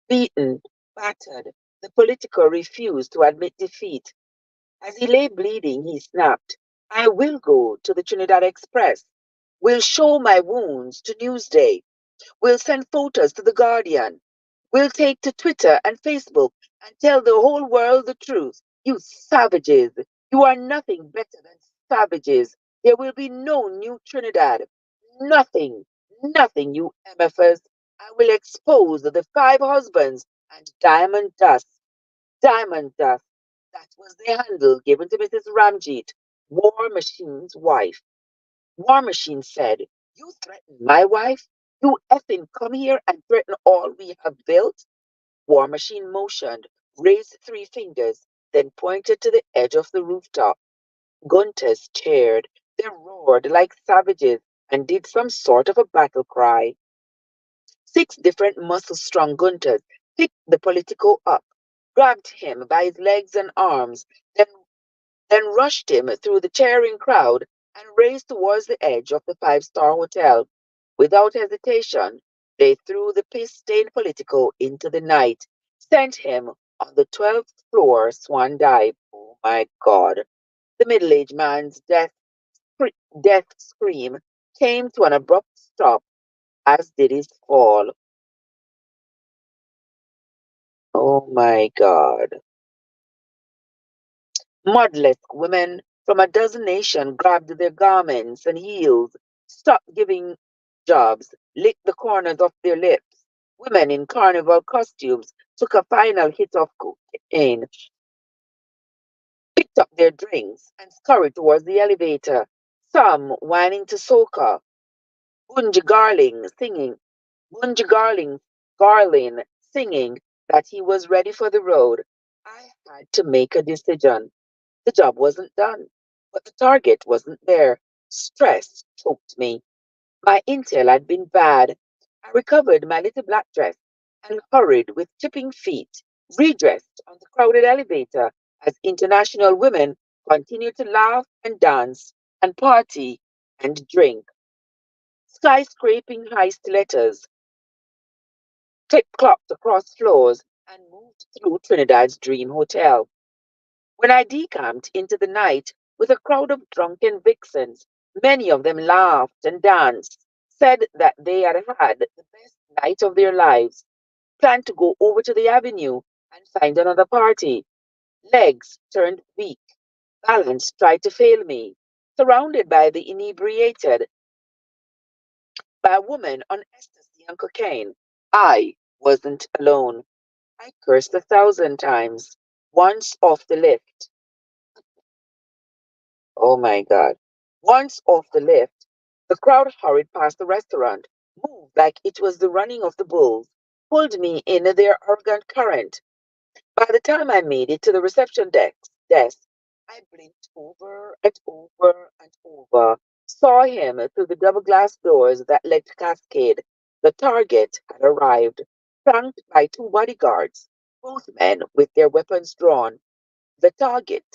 Beaten, battered, the political refused to admit defeat. As he lay bleeding, he snapped, I will go to the Trinidad Express. Will show my wounds to Newsday. Will send photos to The Guardian. Will take to Twitter and Facebook and tell the whole world the truth. You savages, you are nothing better than savages. There will be no new Trinidad. Nothing, nothing, you MFers. I will expose the five husbands and diamond dust. Diamond dust. That was the handle given to Mrs. Ramjeet, War Machine's wife. War Machine said, You threaten my wife? You effing come here and threaten all we have built? War Machine motioned, raised three fingers, then pointed to the edge of the rooftop. Gunters cheered. They roared like savages and did some sort of a battle cry. Six different muscle-strong Gunters picked the politico up, grabbed him by his legs and arms, then rushed him through the cheering crowd and raced towards the edge of the five-star hotel. Without hesitation, they threw the piss-stained politico into the night, sent him on the 12th floor swan dive. Oh my God. The middle-aged man's death scream came to an abrupt stop, as did his fall. Oh my God. Mudless women from a dozen nations grabbed their garments and heels, stopped giving jobs, licked the corners of their lips. Women in carnival costumes took a final hit of cocaine, picked up their drinks, and scurried towards the elevator. Some whining to soca, Bunji Garling singing, Bunji Garling singing that he was ready for the road. I had to make a decision. The job wasn't done, but the target wasn't there. Stress choked me. My intel had been bad. I recovered my little black dress and hurried with tipping feet, redressed on the crowded elevator as international women continued to laugh and dance and party and drink. Skyscraping high stilettos clip-clopped across floors and moved through Trinidad's dream hotel. When I decamped into the night with a crowd of drunken vixens, many of them laughed and danced, said that they had had the best night of their lives, planned to go over to the avenue and find another party. Legs turned weak, balance tried to fail me. Surrounded by the inebriated, by a woman on ecstasy and cocaine, I wasn't alone. I cursed 1,000 times. Once off the lift, oh my God. Once off the lift, the crowd hurried past the restaurant, moved like it was the running of the bulls, pulled me in their arrogant current. By the time I made it to the reception desk, I blinked over and over and over, saw him through the double glass doors that led to Cascade. The target had arrived, flanked by two bodyguards, both men with their weapons drawn. The target,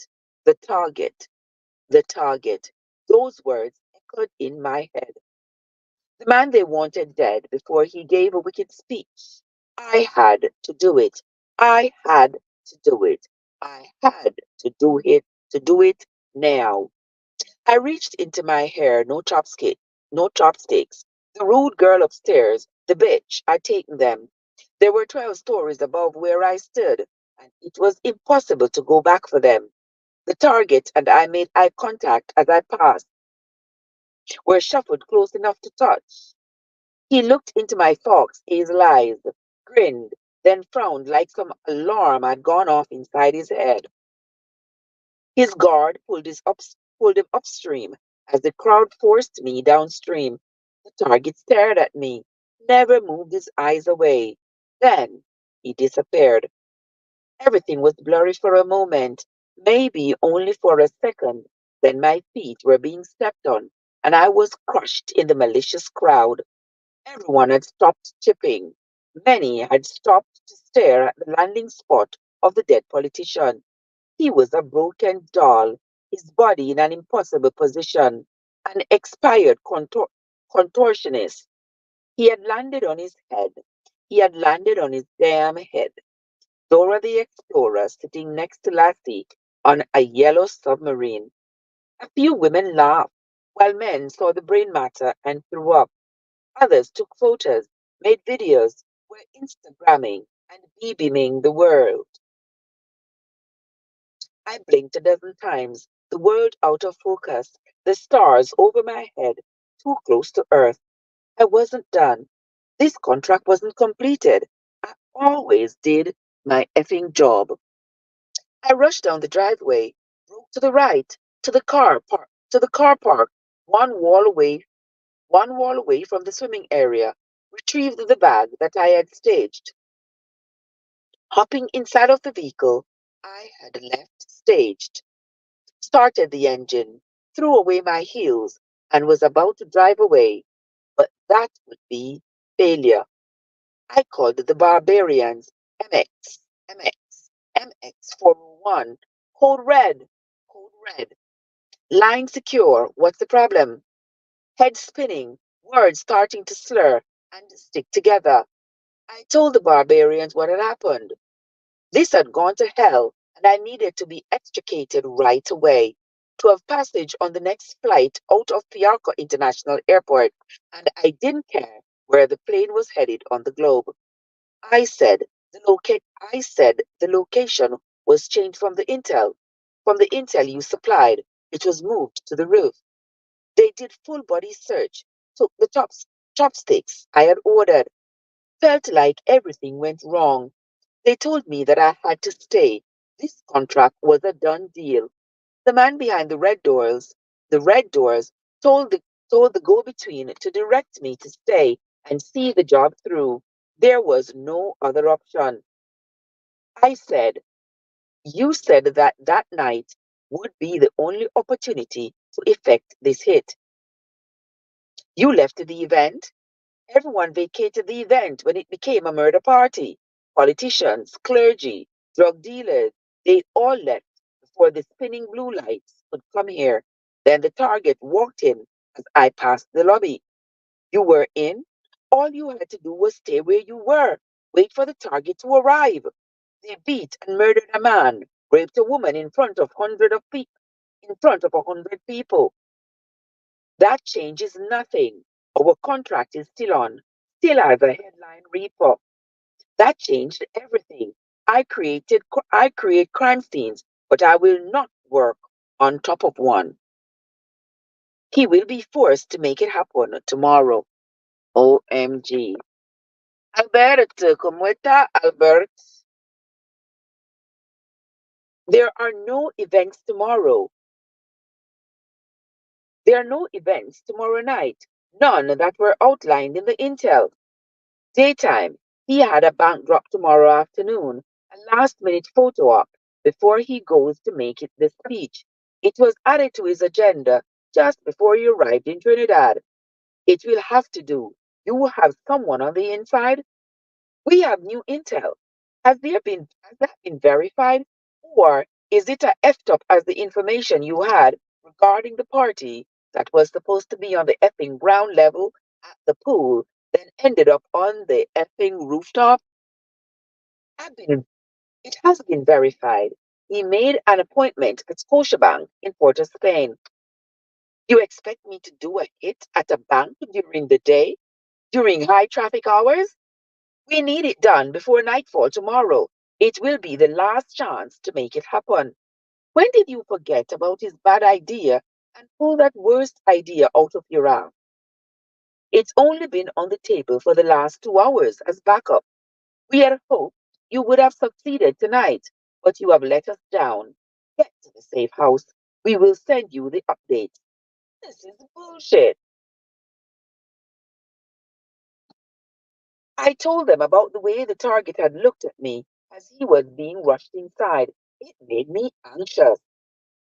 the target, the target. Those words echoed in my head. The man they wanted dead before he gave a wicked speech. I had to do it. I had to do it. I had to do it now. I reached into my hair, no chopsticks. The rude girl upstairs, the bitch, I'd taken them. There were 12 stories above where I stood, and it was impossible to go back for them. The target and I made eye contact as I passed, were shuffled close enough to touch. He looked into my fox hazel eyes, grinned, then frowned like some alarm had gone off inside his head. His guard pulled him upstream as the crowd forced me downstream. The target stared at me, never moved his eyes away. Then he disappeared. Everything was blurry for a moment, maybe only for a second. Then my feet were being stepped on, and I was crushed in the malicious crowd. Everyone had stopped chipping. Many had stopped to stare at the landing spot of the dead politician. He was a broken doll, his body in an impossible position, an expired contortionist. He had landed on his head. He had landed on his damn head. Dora the Explorer sitting next to Lassie on a yellow submarine. A few women laughed, while men saw the brain matter and threw up. Others took photos, made videos, were Instagramming and beaming the world. I blinked a dozen times, the world out of focus, the stars over my head, too close to Earth. I wasn't done. This contract wasn't completed. I always did my effing job. I rushed down the driveway, broke to the right, to the car park, one wall away from the swimming area, retrieved the bag that I had staged. Hopping inside of the vehicle I had left staged, started the engine, threw away my heels, and was about to drive away, but that would be failure. I called the barbarians MX, MX, MX 401, code red, code red. Line secure, what's the problem? Head spinning, words starting to slur and stick together. I told the barbarians what had happened. This had gone to hell, and I needed to be extricated right away, to have passage on the next flight out of Piarco International Airport, and I didn't care where the plane was headed on the globe. I said, I said the location was changed from the intel. From the intel you supplied, it was moved to the roof. They did full body search, took the chopsticks I had ordered. Felt like everything went wrong. They told me that I had to stay. This contract was a done deal. The man behind the red doors, told the go-between to direct me to stay and see the job through. There was no other option. I said, you said that that night would be the only opportunity to effect this hit. You left the event. Everyone vacated the event when it became a murder party. Politicians, clergy, drug dealers, they all left before the spinning blue lights could come here. Then the target walked in as I passed the lobby. You were in. All you had to do was stay where you were, wait for the target to arrive. They beat and murdered a man, raped a woman in front of 100 people. That changes nothing. Our contract is still on. Still has a headline repo. That changed everything. I create crime scenes, but I will not work on top of one. He will be forced to make it happen tomorrow. OMG. Albert, ¿cómo está, Albert? There are no events tomorrow. There are no events tomorrow night. None that were outlined in the intel. Daytime, he had a bank drop tomorrow afternoon, a last-minute photo op before he goes to make the speech. It was added to his agenda just before he arrived in Trinidad. It will have to do. You have someone on the inside? We have new intel. Has that been verified? Or is it a effed up as the information you had regarding the party that was supposed to be on the effing ground level at the pool, then ended up on the effing rooftop? I've been, it has been verified. He made an appointment at Scotiabank in Port of Spain. You expect me to do a hit at a bank during the day? During high traffic hours? We need it done before nightfall tomorrow. It will be the last chance to make it happen. When did you forget about his bad idea and pull that worst idea out of your ass? It's only been on the table for the last 2 hours as backup. We had hoped you would have succeeded tonight, but you have let us down. Get to the safe house. We will send you the updates. This is bullshit. I told them about the way the target had looked at me as he was being rushed inside. It made me anxious.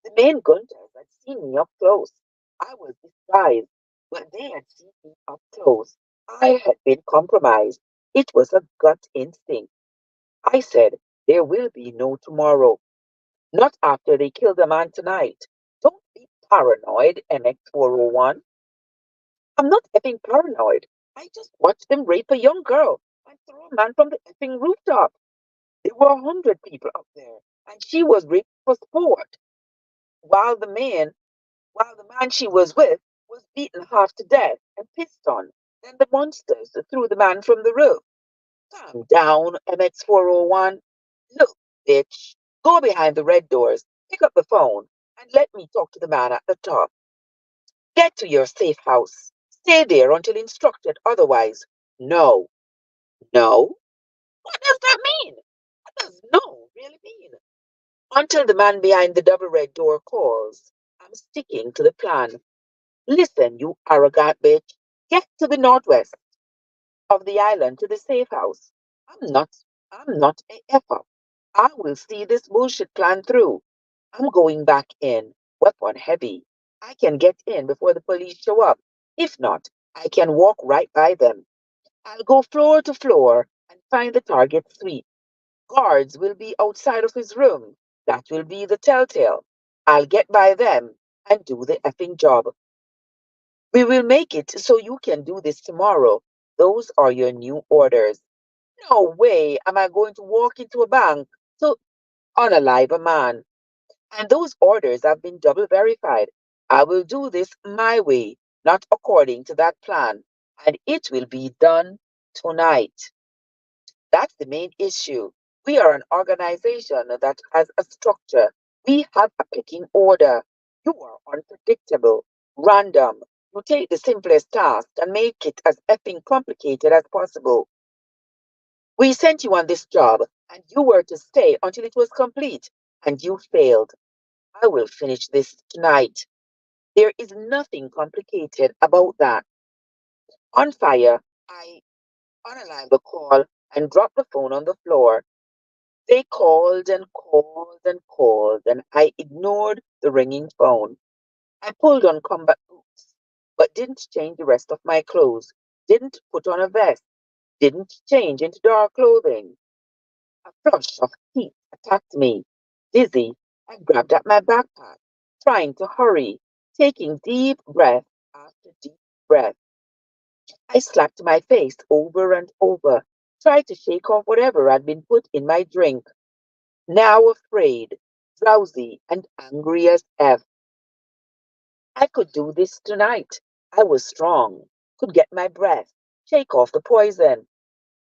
The main gunters had seen me up close. I was disguised, but they had seen me up close. I had been compromised. It was a gut instinct. I said, there will be no tomorrow. Not after they kill the man tonight. Don't be paranoid, MX401. I'm not effing paranoid. I just watched them rape a young girl and throw a man from the effing rooftop. There were 100 people up there, and she was raped for sport, while the man, while the man she was with was beaten half to death and pissed on. Then the monsters threw the man from the roof. Calm down, MX401. Look, bitch, go behind the red doors, pick up the phone, and let me talk to the man at the top. Get to your safe house. Stay there until instructed otherwise. No. No? What does that mean? What does no really mean? Until the man behind the double red door calls. I'm sticking to the plan. Listen, you arrogant bitch. Get to the northwest of the island to the safe house. I'm not I'm not a effer. I will see this bullshit plan through. I'm going back in, weapon heavy. I can get in before the police show up. If not, I can walk right by them. I'll go floor to floor and find the target suite. Guards will be outside of his room. That will be the telltale. I'll get by them and do the effing job. We will make it so you can do this tomorrow. Those are your new orders. No way am I going to walk into a bank to unalive a man. And those orders have been double verified. I will do this my way, not according to that plan. And it will be done tonight. That's the main issue. We are an organization that has a structure. We have a picking order. You are unpredictable, random. You take the simplest task and make it as effing complicated as possible. We sent you on this job, and you were to stay until it was complete, and you failed. I will finish this tonight. There is nothing complicated about that. On fire, I unaligned the call and dropped the phone on the floor. They called and called and called, and I ignored the ringing phone. I pulled on combat boots, but didn't change the rest of my clothes, didn't put on a vest, didn't change into dark clothing. A flush of heat attacked me. Dizzy, I grabbed at my backpack, trying to hurry, taking deep breath after deep breath. I slapped my face over and over, tried to shake off whatever had been put in my drink. Now afraid, drowsy, and angry as F. I could do this tonight. I was strong, could get my breath, shake off the poison.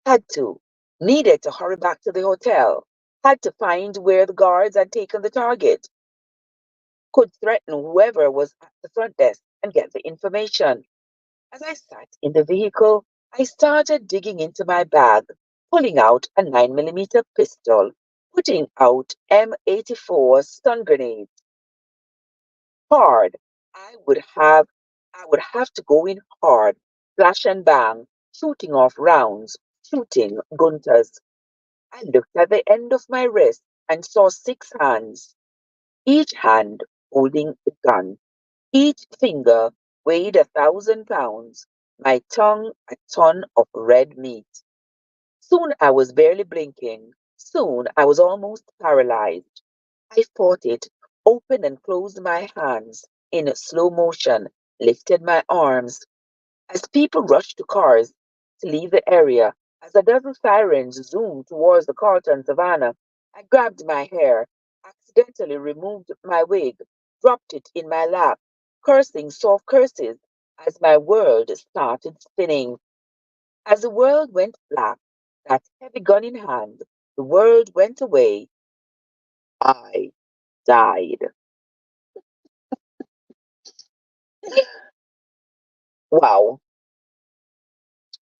Had to. Needed to hurry back to the hotel. Had to find where the guards had taken the target. Could threaten whoever was at the front desk and get the information. As I sat in the vehicle, I started digging into my bag, pulling out a 9mm pistol, putting out M84 stun grenades. Hard. I would have I would have to go in hard, flash and bang, shooting off rounds, shooting gunters. I looked at the end of my wrist and saw 6 hands, each hand holding a gun. Each finger weighed 1,000 pounds, my tongue a ton of red meat. Soon I was barely blinking. Soon I was almost paralyzed. I fought it, opened and closed my hands in slow motion, lifted my arms. As people rushed to cars to leave the area, as a dozen sirens zoomed towards the Carlton Savannah, I grabbed my hair, accidentally removed my wig, dropped it in my lap, cursing soft curses as my world started spinning. As the world went black, that heavy gun in hand, the world went away. I died. Wow.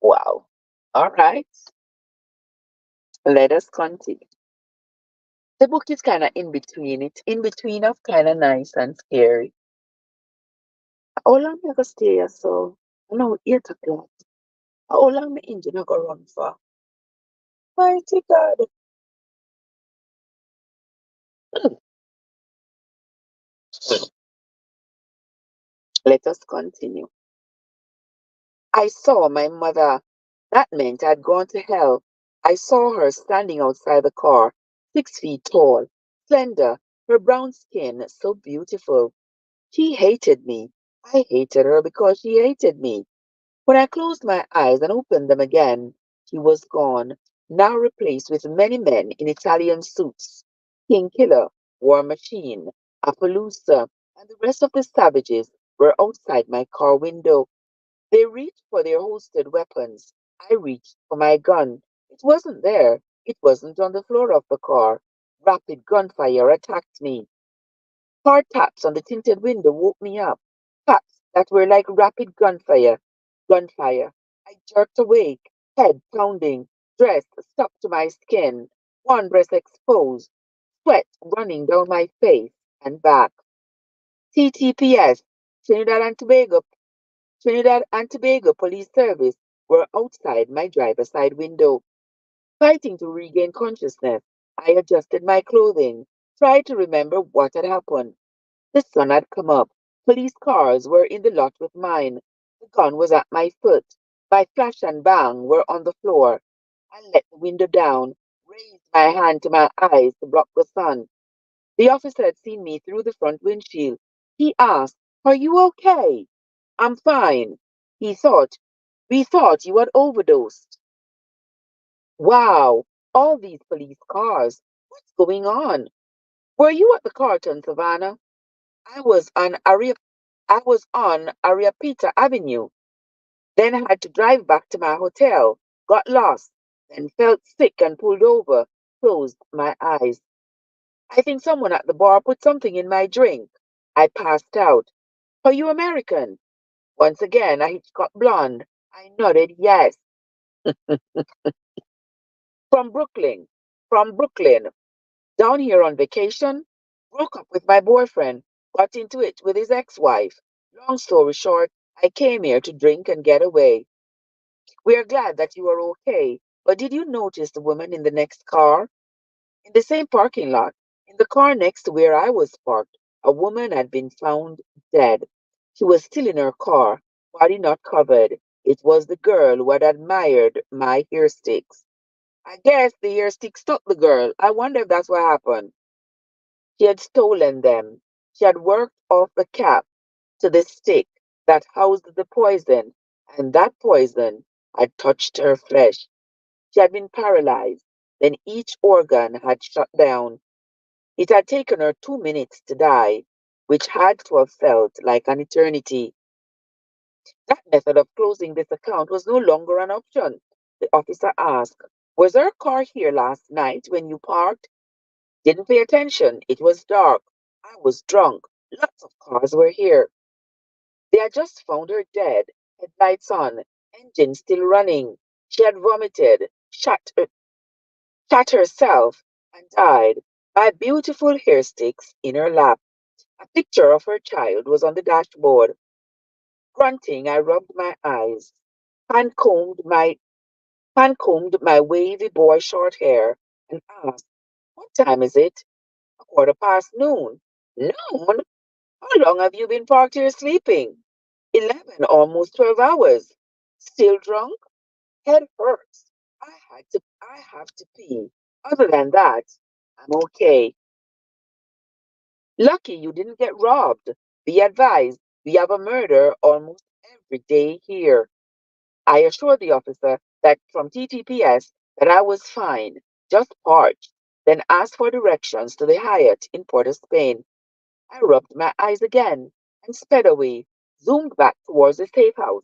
Wow. All right. Let us continue. The book is kind of in between. It's in between of kind of nice and scary. How long me go stay here so? No, 8 o'clock. How long my engine I go run for? Mighty God. Let us continue. I saw my mother. That meant I'd gone to hell. I saw her standing outside the car, 6 feet tall, slender, her brown skin so beautiful. She hated me. I hated her because she hated me. When I closed my eyes and opened them again, she was gone, now replaced with many men in Italian suits. King Killer, War Machine, Appaloosa, and the rest of the savages were outside my car window. They reached for their holstered weapons. I reached for my gun. It wasn't there. It wasn't on the floor of the car. Rapid gunfire attacked me. Hard taps on the tinted window woke me up. Taps that were like rapid gunfire. Gunfire. I jerked awake, head pounding, dress stuck to my skin, one breast exposed, sweat running down my face and back. TTPS, Trinidad and Tobago, Trinidad and Tobago Police Service were outside my driver's side window. Fighting to regain consciousness, I adjusted my clothing, tried to remember what had happened. The sun had come up. Police cars were in the lot with mine. The gun was at my foot. My flash and bang were on the floor. I let the window down, raised my hand to my eyes to block the sun. The officer had seen me through the front windshield. He asked, "Are you okay?" "I'm fine." He thought, "We thought you had overdosed." Wow, all these police cars. What's going on? Were you at the Carlton, Savannah? I was on Aria I was on Ariapita Avenue. Then I had to drive back to my hotel. Got lost. then felt sick and pulled over, closed my eyes. I think someone at the bar put something in my drink. I passed out. Are you American? Once again, I got blonde. I nodded yes. From Brooklyn. From Brooklyn. Down here on vacation. Broke up with my boyfriend. Got into it with his ex-wife. Long story short, I came here to drink and get away. We are glad that you are okay. But did you notice the woman in the next car? In the same parking lot, in the car next to where I was parked, a woman had been found dead. She was still in her car, body not covered. It was the girl who had admired my hair sticks. I guess the hair sticks took the girl. I wonder if that's what happened. She had stolen them. She had worked off the cap to the stick that housed the poison, and that poison had touched her flesh. She had been paralyzed. Then each organ had shut down. It had taken her 2 minutes to die, which had to have felt like an eternity. That method of closing this account was no longer an option. The officer asked, was her car here last night when you parked? Didn't pay attention. It was dark. I was drunk. Lots of cars were here. They had just found her dead, headlights on, engine still running. She had vomited, shot herself, and died by beautiful hair sticks in her lap. A picture of her child was on the dashboard. Grunting, I rubbed my eyes, hand combed my hand combed my wavy boy short hair, and asked, what time is it? 1:15 noon. Noon? How long have you been parked here sleeping? 11, almost 12 hours. Still drunk? Head hurts. I have to pee. Other than that, I'm okay. Lucky you didn't get robbed. Be advised, we have a murder almost every day here. I assured the officer that from TTPS that I was fine, just parched, then asked for directions to the Hyatt in Port of Spain. I rubbed my eyes again and sped away, zoomed back towards the safe house.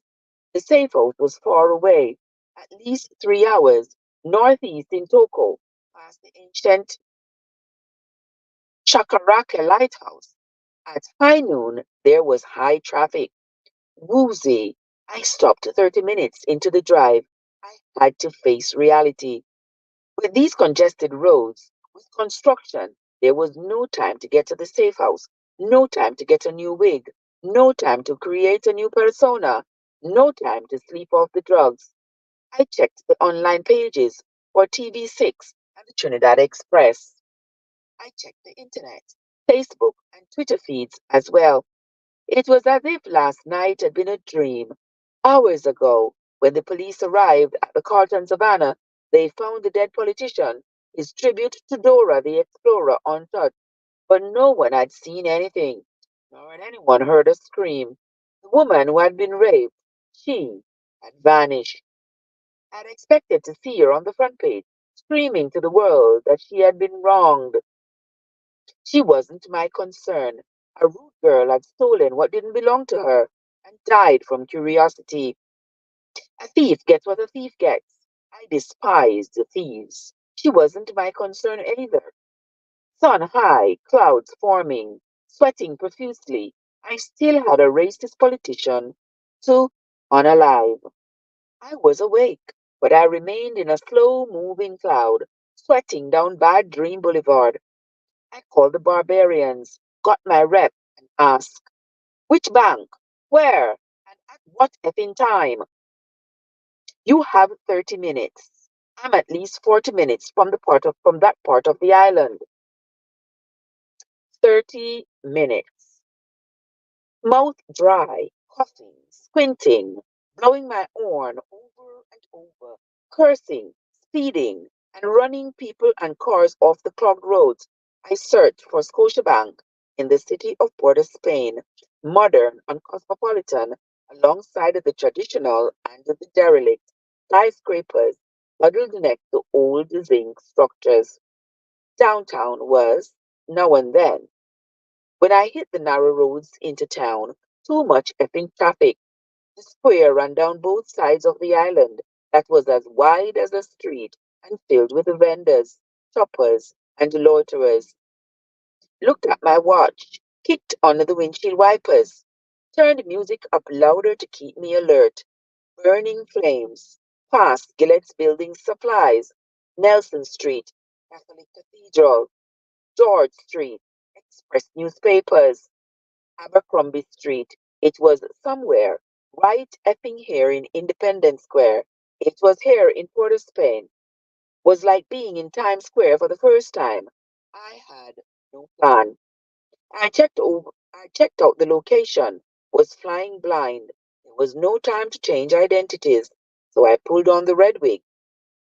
The safe house was far away, at least 3 hours, northeast in Toko, past the ancient Chakaraka lighthouse. At high noon, there was high traffic. Woozy. I stopped 30 minutes into the drive. I had to face reality. With these congested roads, with construction, there was no time to get to the safe house, no time to get a new wig, no time to create a new persona, no time to sleep off the drugs. I checked the online pages for TV6 and the Trinidad Express. I checked the internet, Facebook, and Twitter feeds as well. It was as if last night had been a dream. Hours ago, when the police arrived at the Carlton Savannah, they found the dead politician, his tribute to Dora the Explorer untouched, but no one had seen anything, nor had anyone heard a scream. The woman who had been raped, she had vanished. I'd expected to see her on the front page, screaming to the world that she had been wronged. She wasn't my concern. A rude girl had stolen what didn't belong to her and died from curiosity. A thief gets what a thief gets. I despised the thieves. She wasn't my concern either. Sun high, clouds forming, sweating profusely, I still had a racist politician to unalive. I was awake, but I remained in a slow moving cloud, sweating down Bad Dream Boulevard. I called the barbarians, got my rep, and asked, which bank? Where? And at what effing time? You have 30 minutes. I'm at least 40 minutes from that part of the island. 30 minutes. Mouth dry, coughing, squinting, blowing my horn over and over, cursing, speeding, and running people and cars off the clogged roads. I searched for Scotiabank in the city of Port of Spain, modern and cosmopolitan, alongside of the traditional and the derelict skyscrapers huddled next to old zinc structures. Downtown was, now and then, when I hit the narrow roads into town, too much effing traffic. The square ran down both sides of the island, that was as wide as the street and filled with vendors, shoppers, and loiterers. Looked at my watch, kicked under the windshield wipers, turned music up louder to keep me alert. Burning flames, past Gillette's Building Supplies, Nelson Street, Catholic Cathedral, George Street, Express Newspapers, Abercrombie Street. It was somewhere, right effing here in Independence Square. It was here in Port of Spain. Was like being in Times Square for the first time. I had no plan. I checked out the location, was flying blind. There was no time to change identities, so I pulled on the red wig,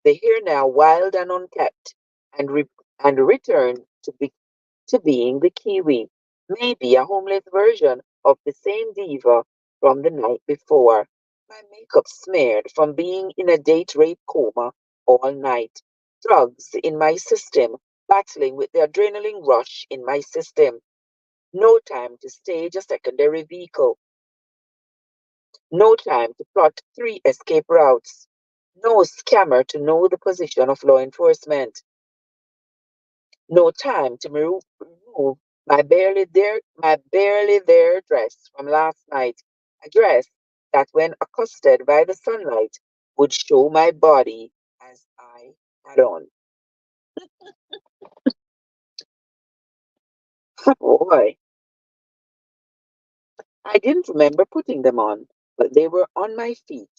the hair now wild and unkept, and returned to being the Kiwi, maybe a homeless version of the same diva from the night before. My makeup smeared from being in a date rape coma all night, drugs in my system, battling with the adrenaline rush in my system. No time to stage a secondary vehicle. No time to plot three escape routes. No scammer to know the position of law enforcement. No time to remove my barely there dress from last night. A dress that when accosted by the sunlight would show my body as I had on. Boy, I didn't remember putting them on, but they were on my feet,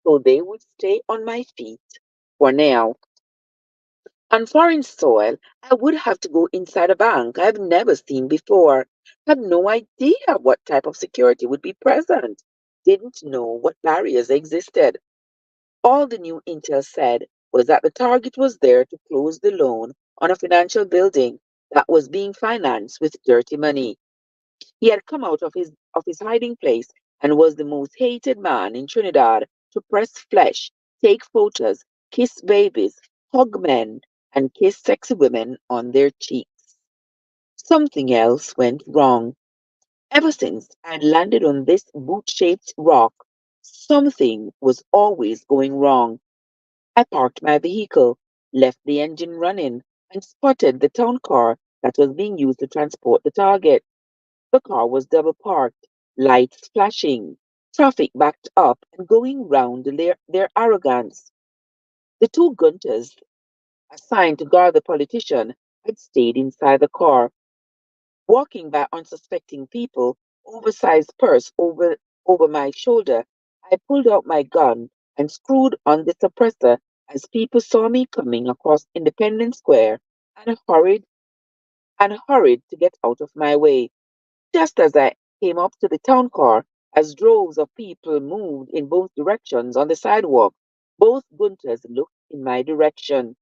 so they would stay on my feet for now. On foreign soil, I would have to go inside a bank I've never seen before. Had no idea what type of security would be present. Didn't know what barriers existed. All the new intel said was that the target was there to close the loan on a financial building that was being financed with dirty money. He had come out of his hiding place and was the most hated man in Trinidad to press flesh, take photos, kiss babies, hug men, and kiss sexy women on their cheeks. Something else went wrong. Ever since I'd landed on this boot-shaped rock, something was always going wrong. I parked my vehicle, left the engine running, and spotted the town car that was being used to transport the target. The car was double parked, lights flashing, traffic backed up and going round their arrogance. The two gunters assigned to guard the politician had stayed inside the car, walking by unsuspecting people, oversized purse over my shoulder. I pulled out my gun and screwed on the suppressor as people saw me coming across Independence Square and hurried to get out of my way. Just as I came up to the town car, as droves of people moved in both directions on the sidewalk, both Gunters looked in my direction.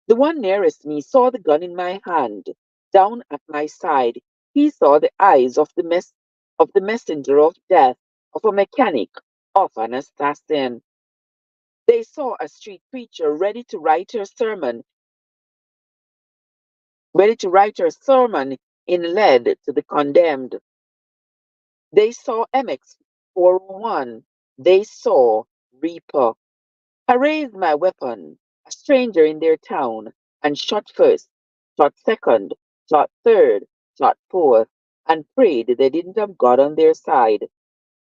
The one nearest me saw the gun in my hand, down at my side. He saw the eyes of the messenger of death, of a mechanic, of an assassin. They saw a street preacher ready to write her sermon in lead to the condemned. They saw MX 401. They saw Reaper. I raised my weapon, a stranger in their town, and shot first, shot second, shot third, shot fourth, and prayed they didn't have God on their side.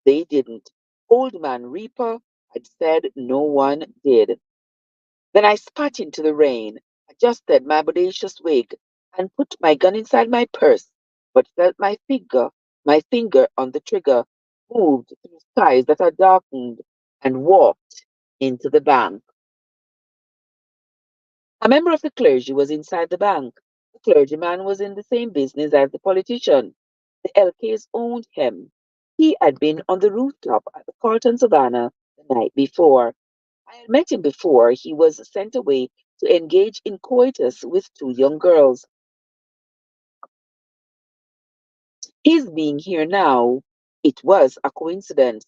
They didn't. Old Man Reaper had said no one did. Then I spat into the rain, adjusted my bodacious wig, and put my gun inside my purse, but felt my finger on the trigger, moved through skies that are darkened, and walked into the bank. A member of the clergy was inside the bank. The clergyman was in the same business as the politician. The LKs owned him. He had been on the rooftop at the Carlton Savannah the night before. I had met him before he was sent away to engage in coitus with two young girls. His being here now, it was a coincidence.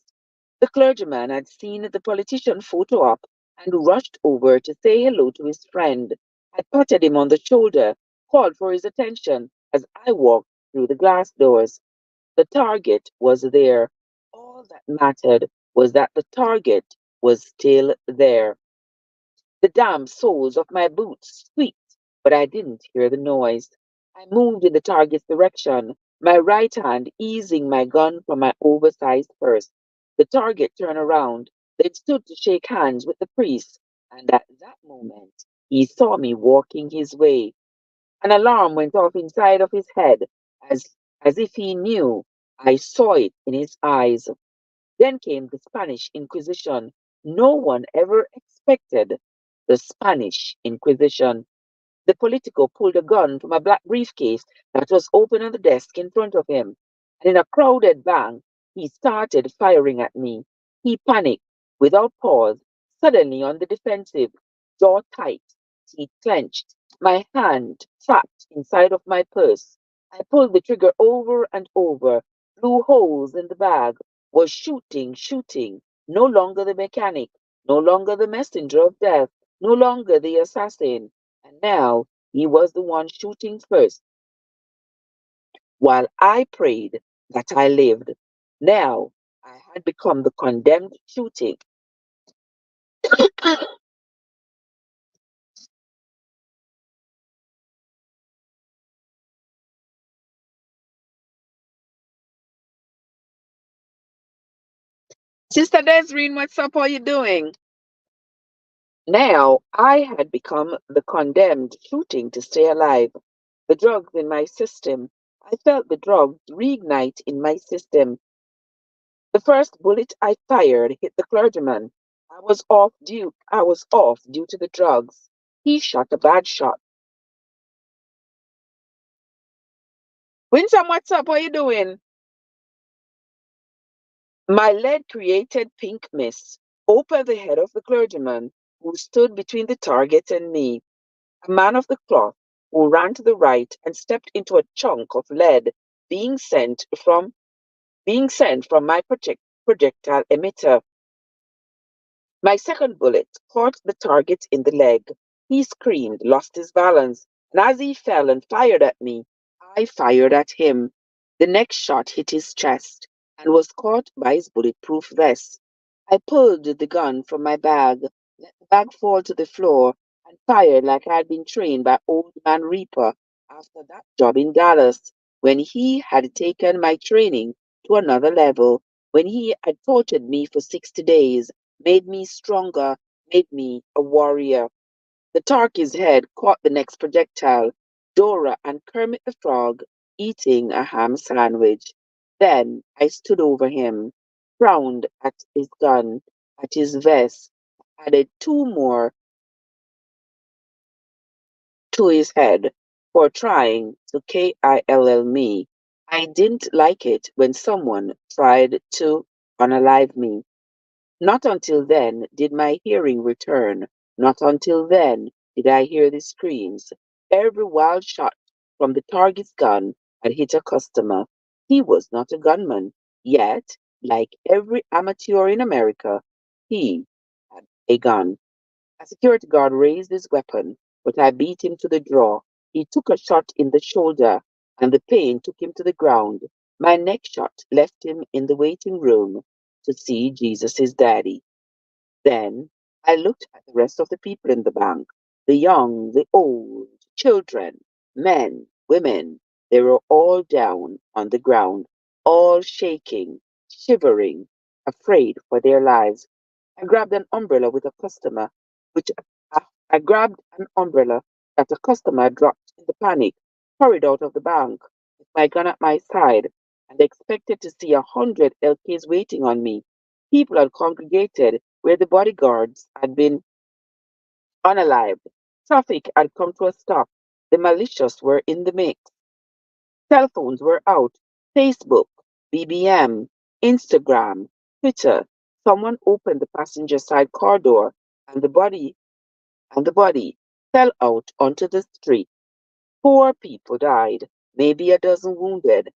The clergyman had seen the politician photo op and rushed over to say hello to his friend, had patted him on the shoulder, called for his attention as I walked through the glass doors. The target was there. All that mattered was that the target was still there. The damn soles of my boots squeaked, but I didn't hear the noise. I moved in the target's direction, my right hand easing my gun from my oversized purse. The target turned around, then stood to shake hands with the priest, and at that moment he saw me walking his way. An alarm went off inside of his head, as if he knew. I saw it in his eyes. Then came the Spanish Inquisition. No one ever expected the Spanish Inquisition. The politico pulled a gun from a black briefcase that was open on the desk in front of him, and in a crowded bank, he started firing at me. He panicked, without pause, suddenly on the defensive, jaw tight, teeth clenched, my hand trapped inside of my purse. I pulled the trigger over and over, blew holes in the bag, was shooting, no longer the mechanic, no longer the messenger of death, no longer the assassin. And now he was the one shooting first, while I prayed that I lived. Now I had become the condemned shooting. Sister Desreen, what's up? How are you doing? Now I had become the condemned shooting to stay alive. The drugs in my system. I felt the drugs reignite in my system. The first bullet I fired hit the clergyman. I was off due to the drugs. He shot a bad shot. Winsome, what's up? What are you doing? My lead created pink mist over the head of the clergyman who stood between the target and me. A man of the cloth who ran to the right and stepped into a chunk of lead being sent from my projectile emitter. My second bullet caught the target in the leg. He screamed, lost his balance, and as he fell and fired at me, I fired at him. The next shot hit his chest and was caught by his bulletproof vest. I pulled the gun from my bag, let the bag fall to the floor, and fired like I had been trained by Old Man Reaper after that job in Dallas, when he had taken my training to another level, when he had tortured me for 60 days, made me stronger, made me a warrior. The turkey's head caught the next projectile, Dora and Kermit the Frog eating a ham sandwich. Then I stood over him, frowned at his gun, at his vest, added two more to his head for trying to kill me. I didn't like it when someone tried to unalive me. Not until then did my hearing return. Not until then did I hear the screams. Every wild shot from the target's gun had hit a customer. He was not a gunman, yet, like every amateur in America, he had a gun. A security guard raised his weapon, but I beat him to the draw. He took a shot in the shoulder, and the pain took him to the ground. My next shot left him in the waiting room to see Jesus' daddy. Then I looked at the rest of the people in the bank, the young, the old, children, men, women. They were all down on the ground, all shaking, shivering, afraid for their lives. I grabbed an umbrella with a customer, which I grabbed an umbrella that a customer dropped in the panic, hurried out of the bank with my gun at my side, and expected to see 100 LKs waiting on me. People had congregated where the bodyguards had been unalived. Traffic had come to a stop. The malicious were in the mix. Cell phones were out. Facebook, BBM, Instagram, Twitter. Someone opened the passenger side car door, and the body fell out onto the street. Four people died, maybe a dozen wounded.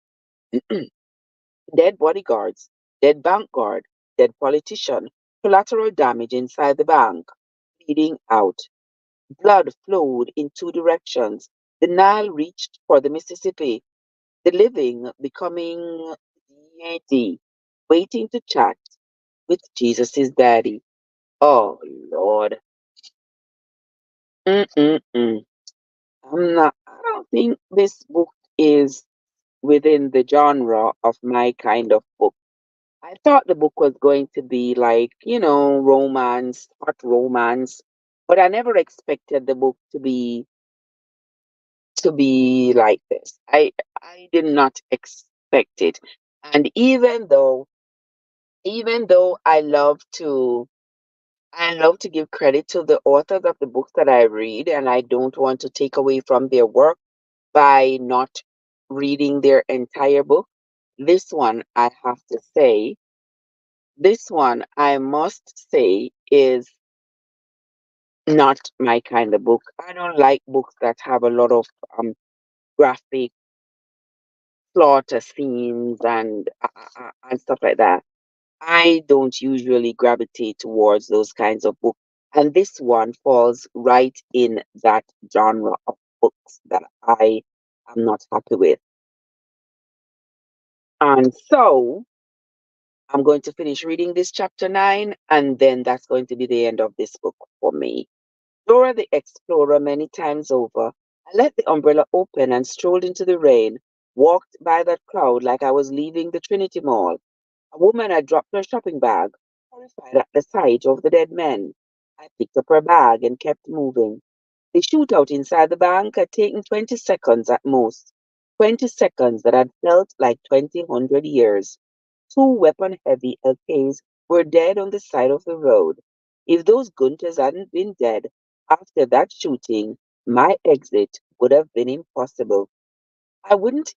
Dead bodyguards, dead bank guard, dead politician, collateral damage inside the bank, bleeding out. Blood flowed in two directions. The Nile reached for the Mississippi, the living becoming dead, waiting to chat with Jesus' daddy. Oh Lord. Mm-mm-mm. I don't think this book is within the genre of my kind of book. I thought the book was going to be like, romance, hot romance, but I never expected the book to be like this. I did not expect it. And even though I love to give credit to the authors of the books that I read, and I don't want to take away from their work by not reading their entire book. This one, I have to say, this one, I must say, is not my kind of book. I don't like books that have a lot of graphic slaughter scenes and stuff like that. I don't usually gravitate towards those kinds of books. And this one falls right in that genre of books that I am not happy with. And so I'm going to finish reading this chapter 9, and then that's going to be the end of this book for me. Dora the Explorer, many times over, I let the umbrella open and strolled into the rain, walked by that crowd like I was leaving the Trinity Mall. A woman had dropped her shopping bag, horrified at the sight of the dead men. I picked up her bag and kept moving. The shootout inside the bank had taken 20 seconds at most. 20 seconds that had felt like 20 years. Two weapon-heavy LKs were dead on the side of the road. If those Gunters hadn't been dead after that shooting, my exit would have been impossible. I wouldn't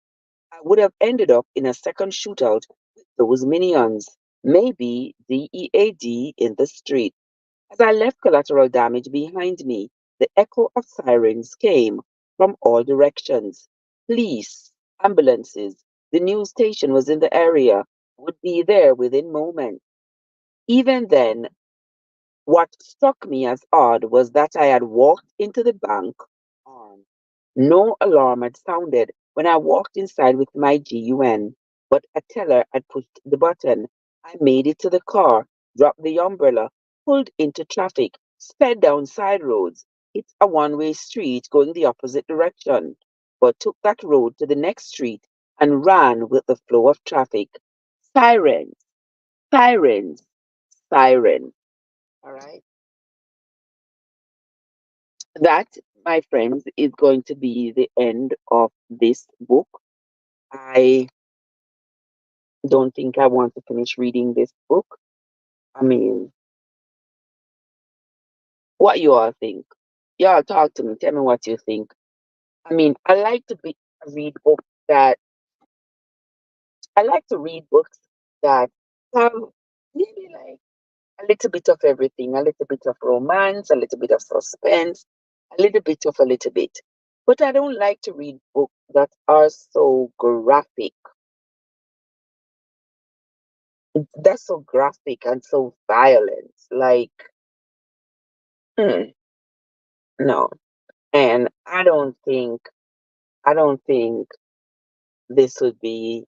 I would have ended up in a second shootout with those minions, maybe DEAD in the street. As I left collateral damage behind me, the echo of sirens came from all directions. Police, ambulances, the news station was in the area, would be there within moments. Even then, what struck me as odd was that I had walked into the bank armed. No alarm had sounded when I walked inside with my GUN, but a teller had pushed the button. I made it to the car, dropped the umbrella, pulled into traffic, sped down side roads. It's a one-way street going the opposite direction, but took that road to the next street and ran with the flow of traffic. Sirens, sirens, sirens. All right. That, my friends, is going to be the end of this book. I don't think I want to finish reading this book. I mean, what you all think? Y'all talk to me. Tell me what you think. I mean, read books that I like to read books that have maybe like a little bit of everything, a little bit of romance, a little bit of suspense, a little bit of a little bit. But I don't like to read books that are so graphic. That's so graphic and so violent. Like, hmm, no. And I don't think this would be,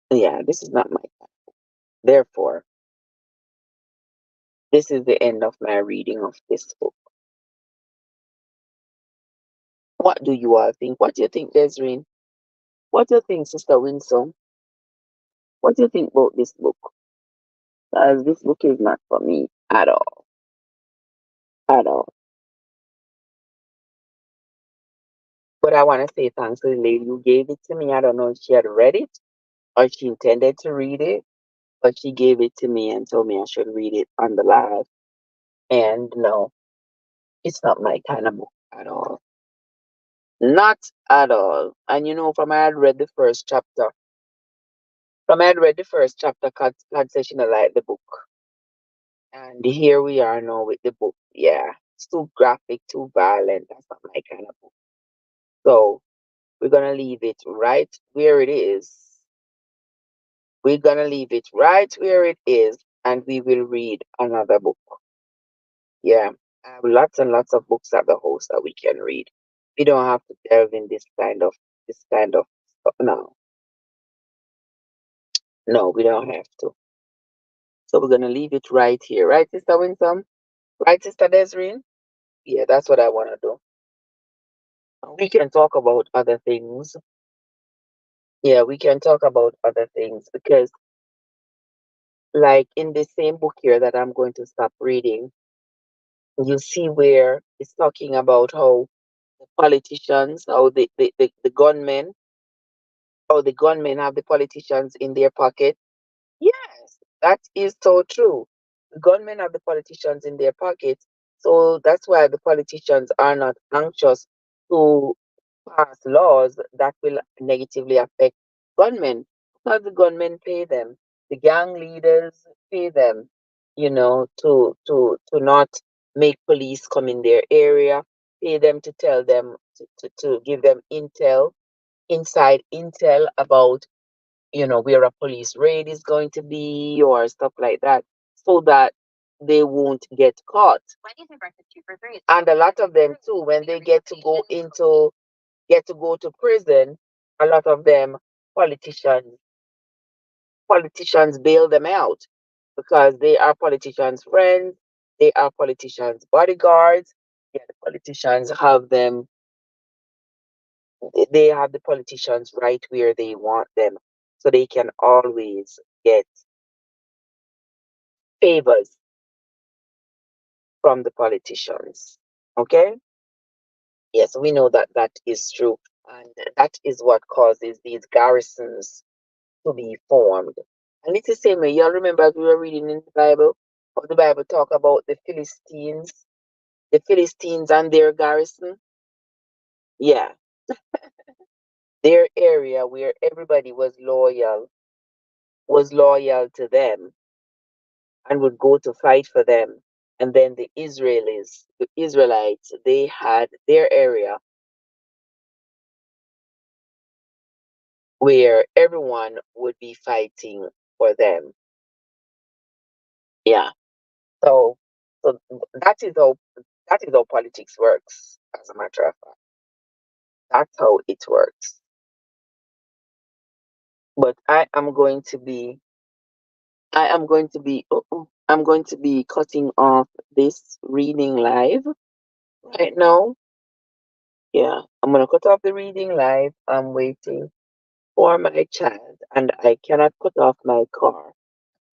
yeah, this is not my, therefore, this is the end of my reading of this book. What do you all think? What do you think, Desiree? What do you think, Sister Winsome? What do you think about this book? Because this book is not for me at all. At all. But I want to say thanks to the lady who gave it to me. I don't know if she had read it or she intended to read it, but she gave it to me and told me I should read it on the live. And no, it's not my kind of book at all. Not at all. And from I had read the first chapter, God said she not like the book. And here we are now with the book. Yeah, it's too graphic, too violent. That's not my kind of book. So we're gonna leave it right where it is. We're gonna leave it right where it is, and we will read another book. Yeah, I have lots and lots of books at the house that we can read. We don't have to delve in this kind of stuff. No, no, we don't have to. So we're gonna leave it right here, right, Sister Winsome? Right, Sister Desiree? Yeah, that's what I want to do. We can talk about other things. Yeah, we can talk about other things because, like in the same book here that I'm going to stop reading, you see where it's talking about how the politicians, how the gunmen, how the gunmen have the politicians in their pocket. Yes, that is so true. The gunmen have the politicians in their pockets, so that's why the politicians are not anxious to pass laws that will negatively affect gunmen because the gunmen pay them. The gang leaders pay them, to not make police come in their area, pay them to tell them to give them inside intel about where a police raid is going to be or stuff like that, so that they won't get caught. And a lot of them too, when they get to go to prison, a lot of them politicians politicians bail them out because they are politicians' friends, they are politicians' bodyguards. Yeah, the politicians have them. They have the politicians right where they want them, so they can always get favors from the politicians. Okay? Yes, we know that that is true. And that is what causes these garrisons to be formed. And it's the same way. Y'all remember as we were reading in the Bible, how the Bible talk about the Philistines and their garrison? Yeah, their area where everybody was loyal to them and would go to fight for them. And then the Israelites, they had their area where everyone would be fighting for them. Yeah. So, so that is how politics works. As a matter of fact, that's how it works. But I'm going to be cutting off this reading live right now. Yeah, I'm gonna cut off the reading live. I'm waiting for my child, and I cannot cut off my car.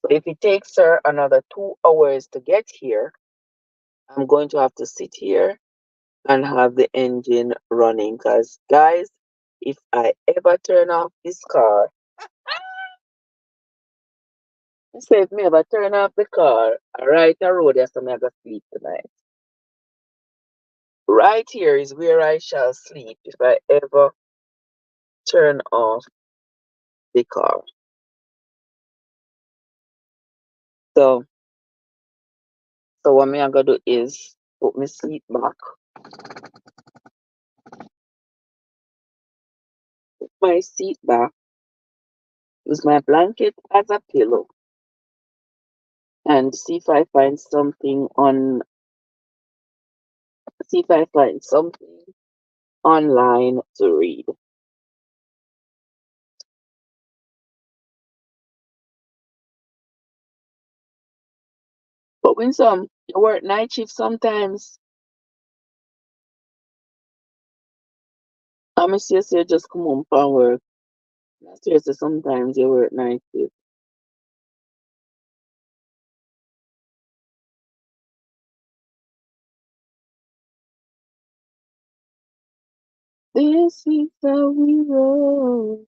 So if it takes her another 2 hours to get here, I'm going to have to sit here and have the engine running. Because, guys, if I ever turn off this car, say if me ever turn off the car, right a road, yes, I'm going to sleep tonight. Right here is where I shall sleep if I ever turn off the car. So, so what I'm going to do is put my seat back, my seat back, use my blanket as a pillow, and see if I find something online to read. But when you work night shift sometimes, I'm seriously just come home from work. Seriously, sometimes you work night shift. This is how we roll.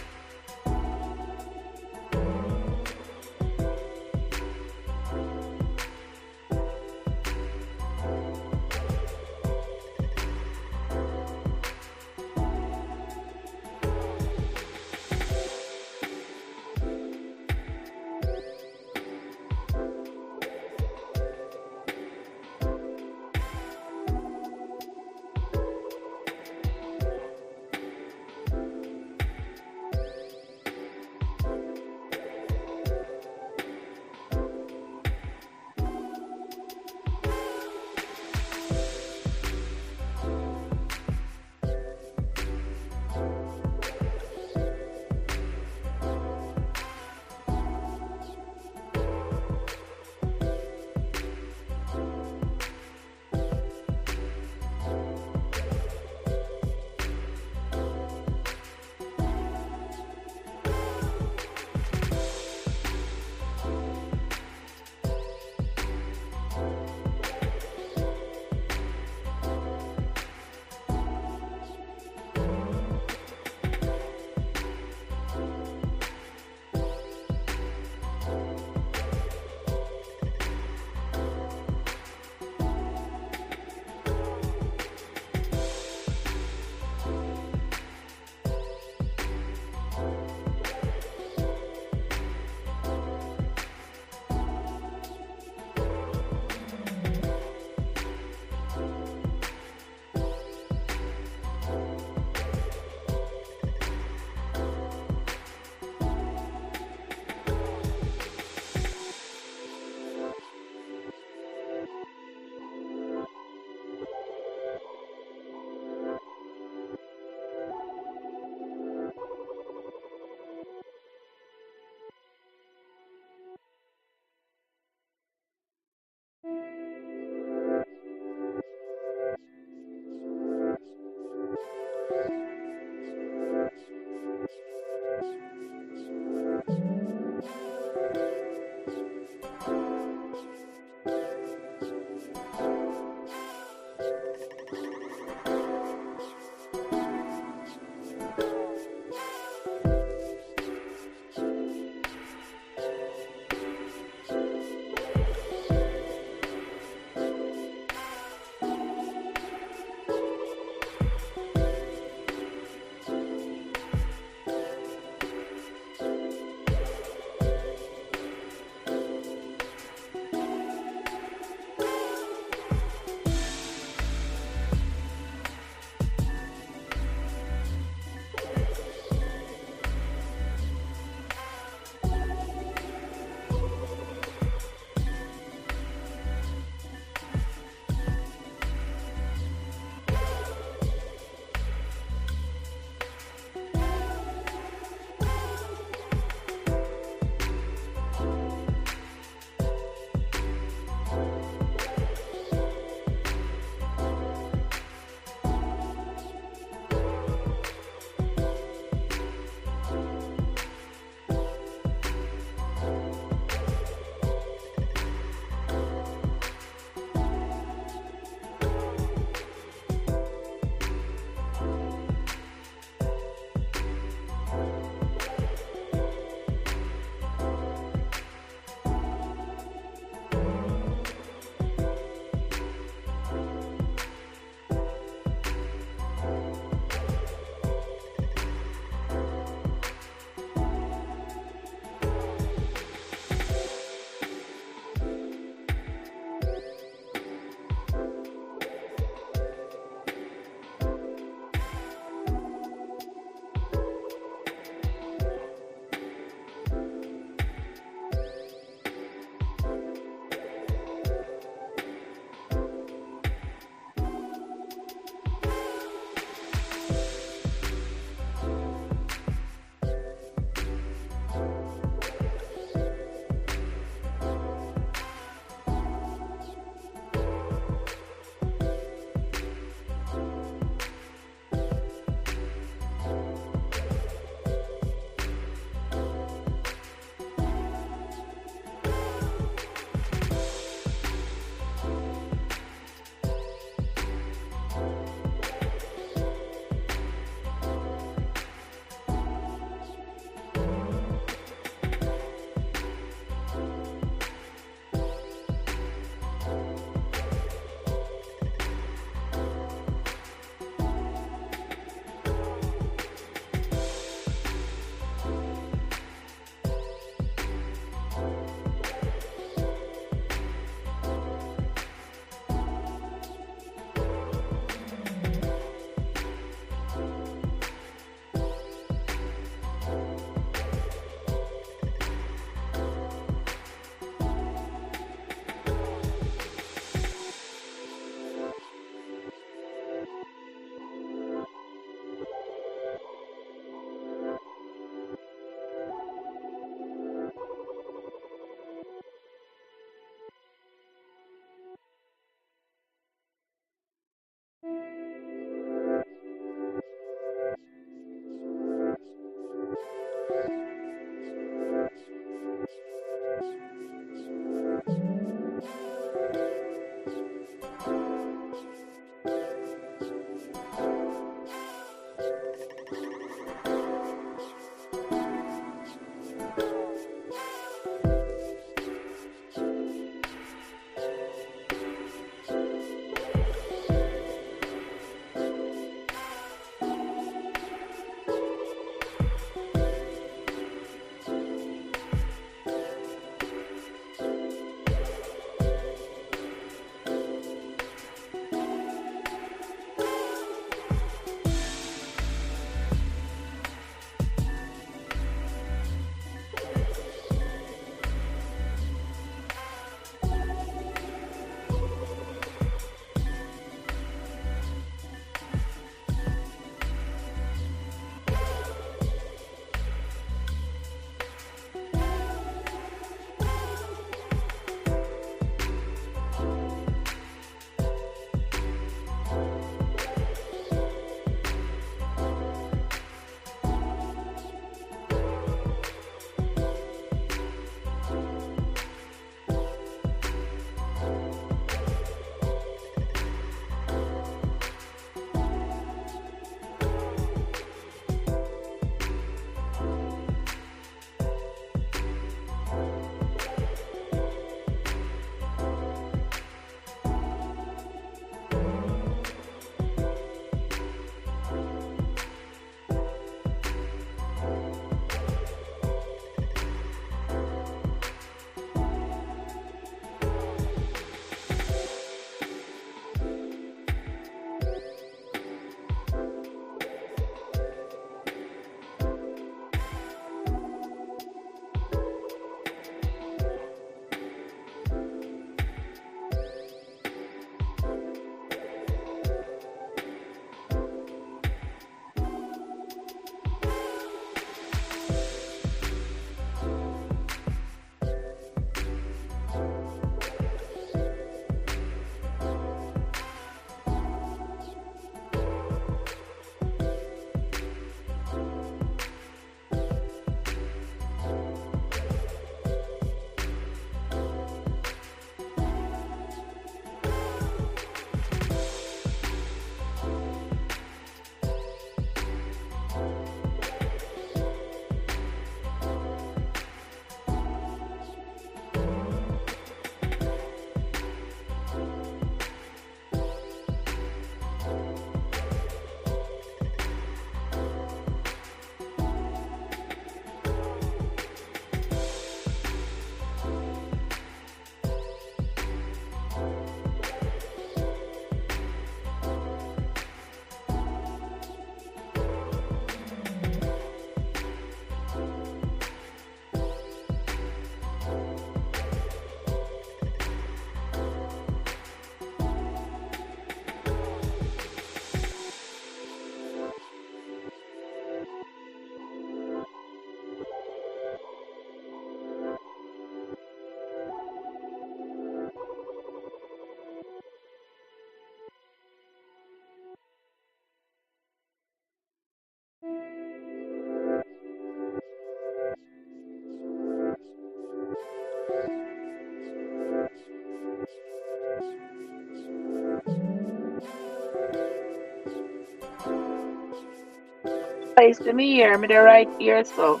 Place to me here, me the right ear so.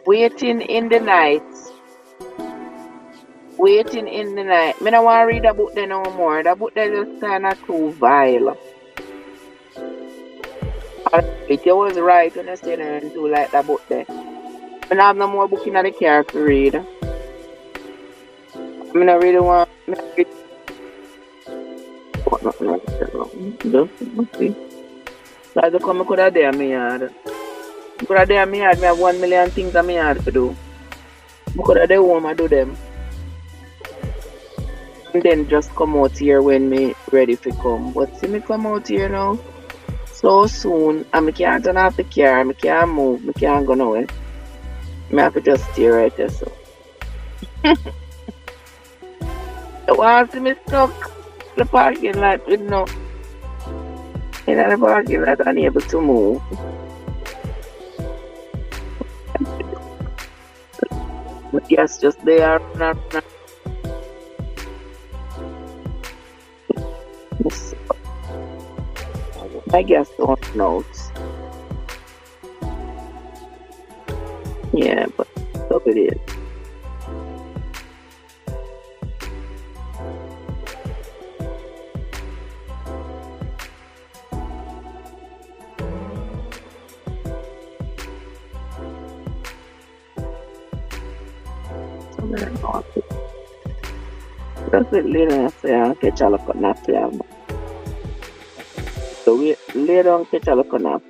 Waiting in the night. Waiting in the night. Me don't want to read a book there no more. That book there just kind of too vile. It you was right when you said and do like that book there. I don't have no more book in the car to read. I don't really want to read. What nothing like that. Just see. That's the come I could have there in my yard. I could have there in my yard. I have 1,000,000 things in my yard to do. I could have there home and do them. And then just come out here when me ready to come. But see me come out here now so soon and I can't turn off the car, I can't move, I can't go nowhere. I have to just stay right there so. You want to see me stuck in the parking lot with no in the parking lot unable to move. My gas just there. I guess don't know. Yeah, but so it is. That's it later. I catch a look on that. So we later on catch a look on that.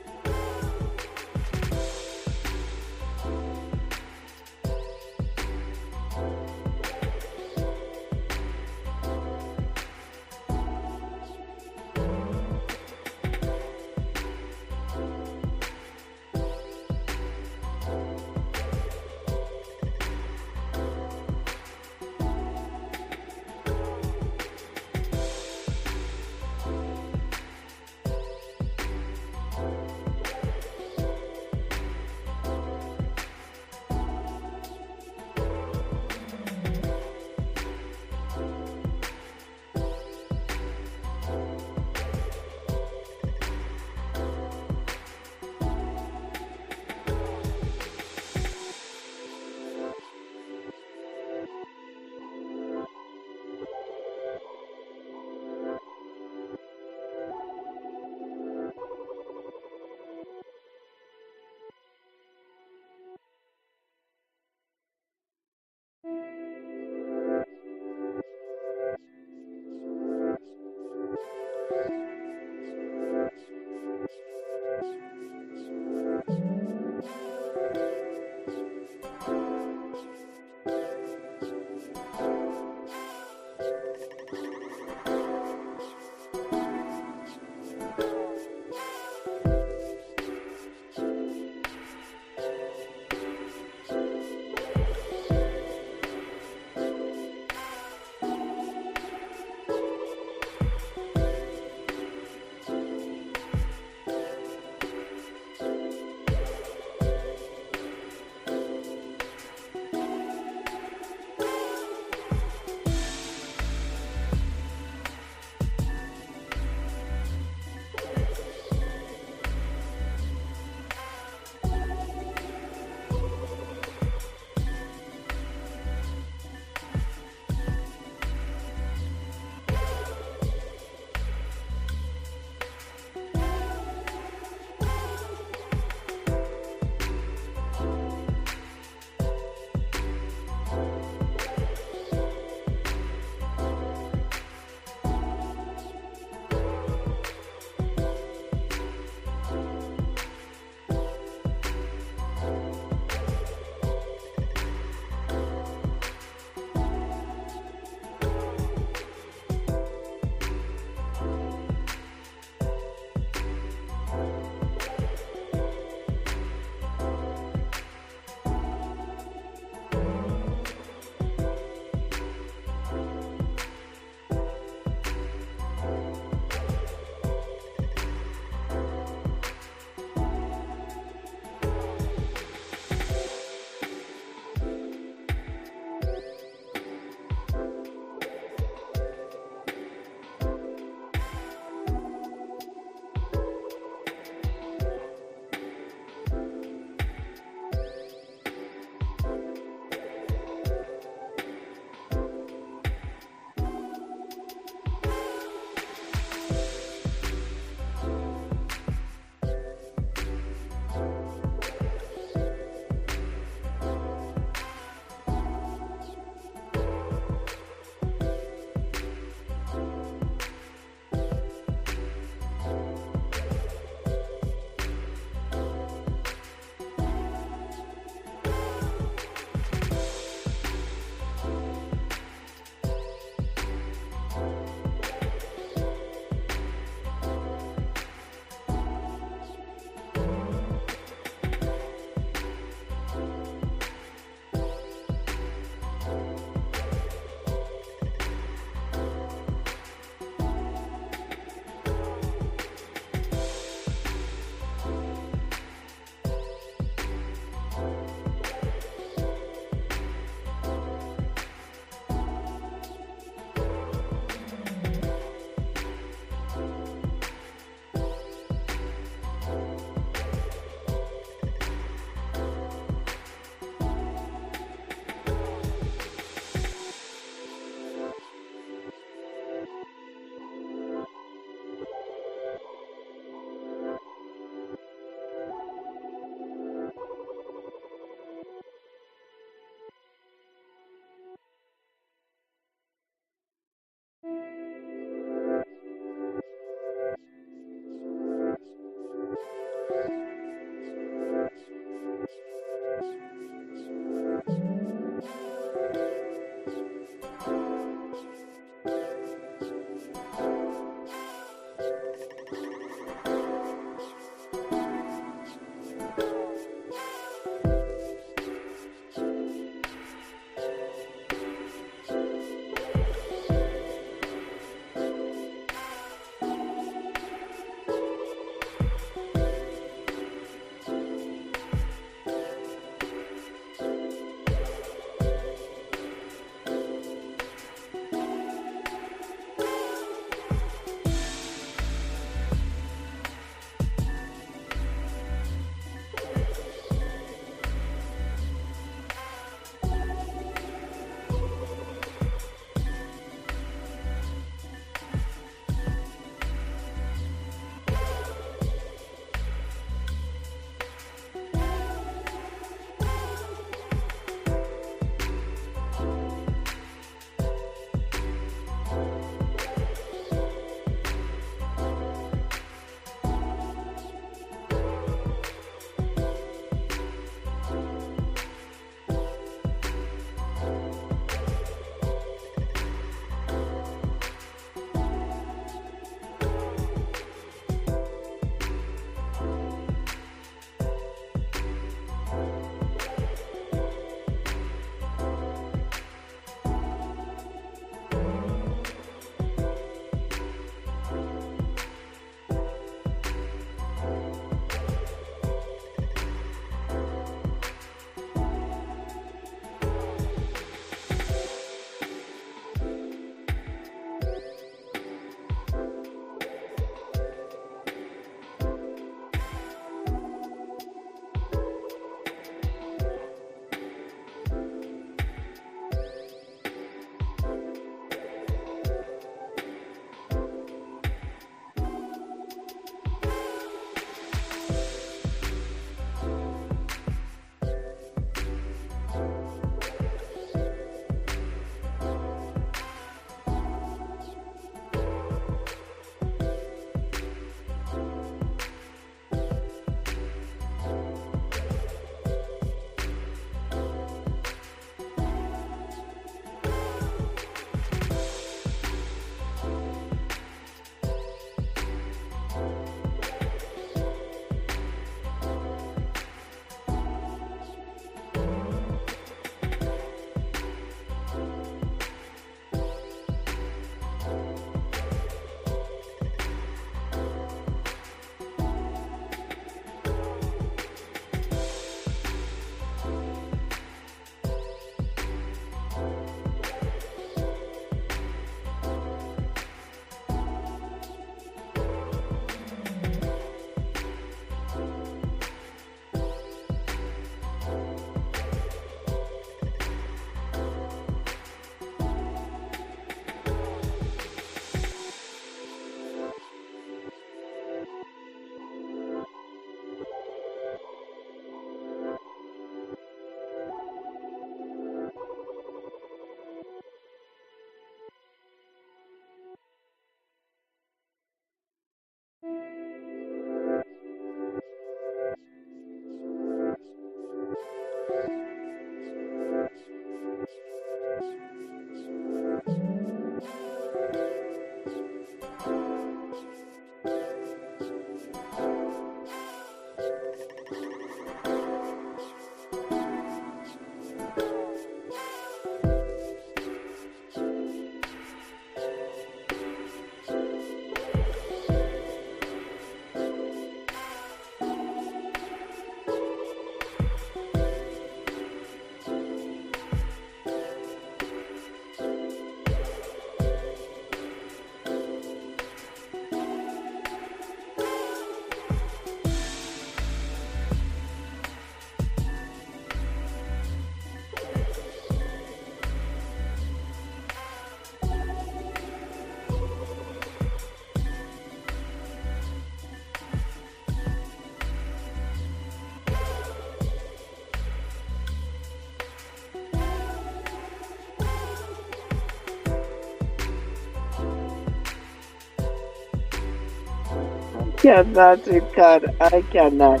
Cannot with God. I cannot.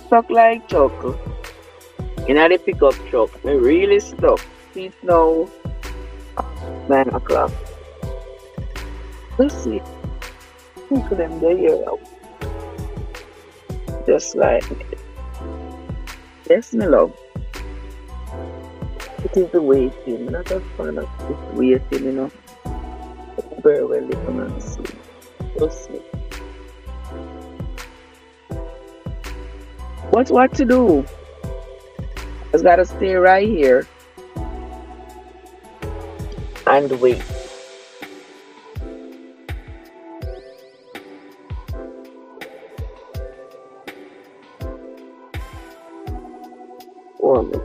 Stuck like chocolate. In a pickup truck. Me really stuck. It's now 9 o'clock. Let's see. Look at them there. Just like, yes, my love. It is the waiting. I'm not a fan of this waiting, you know. Very well, you can see. Just see. What to do? Just gotta stay right here and wait. For me.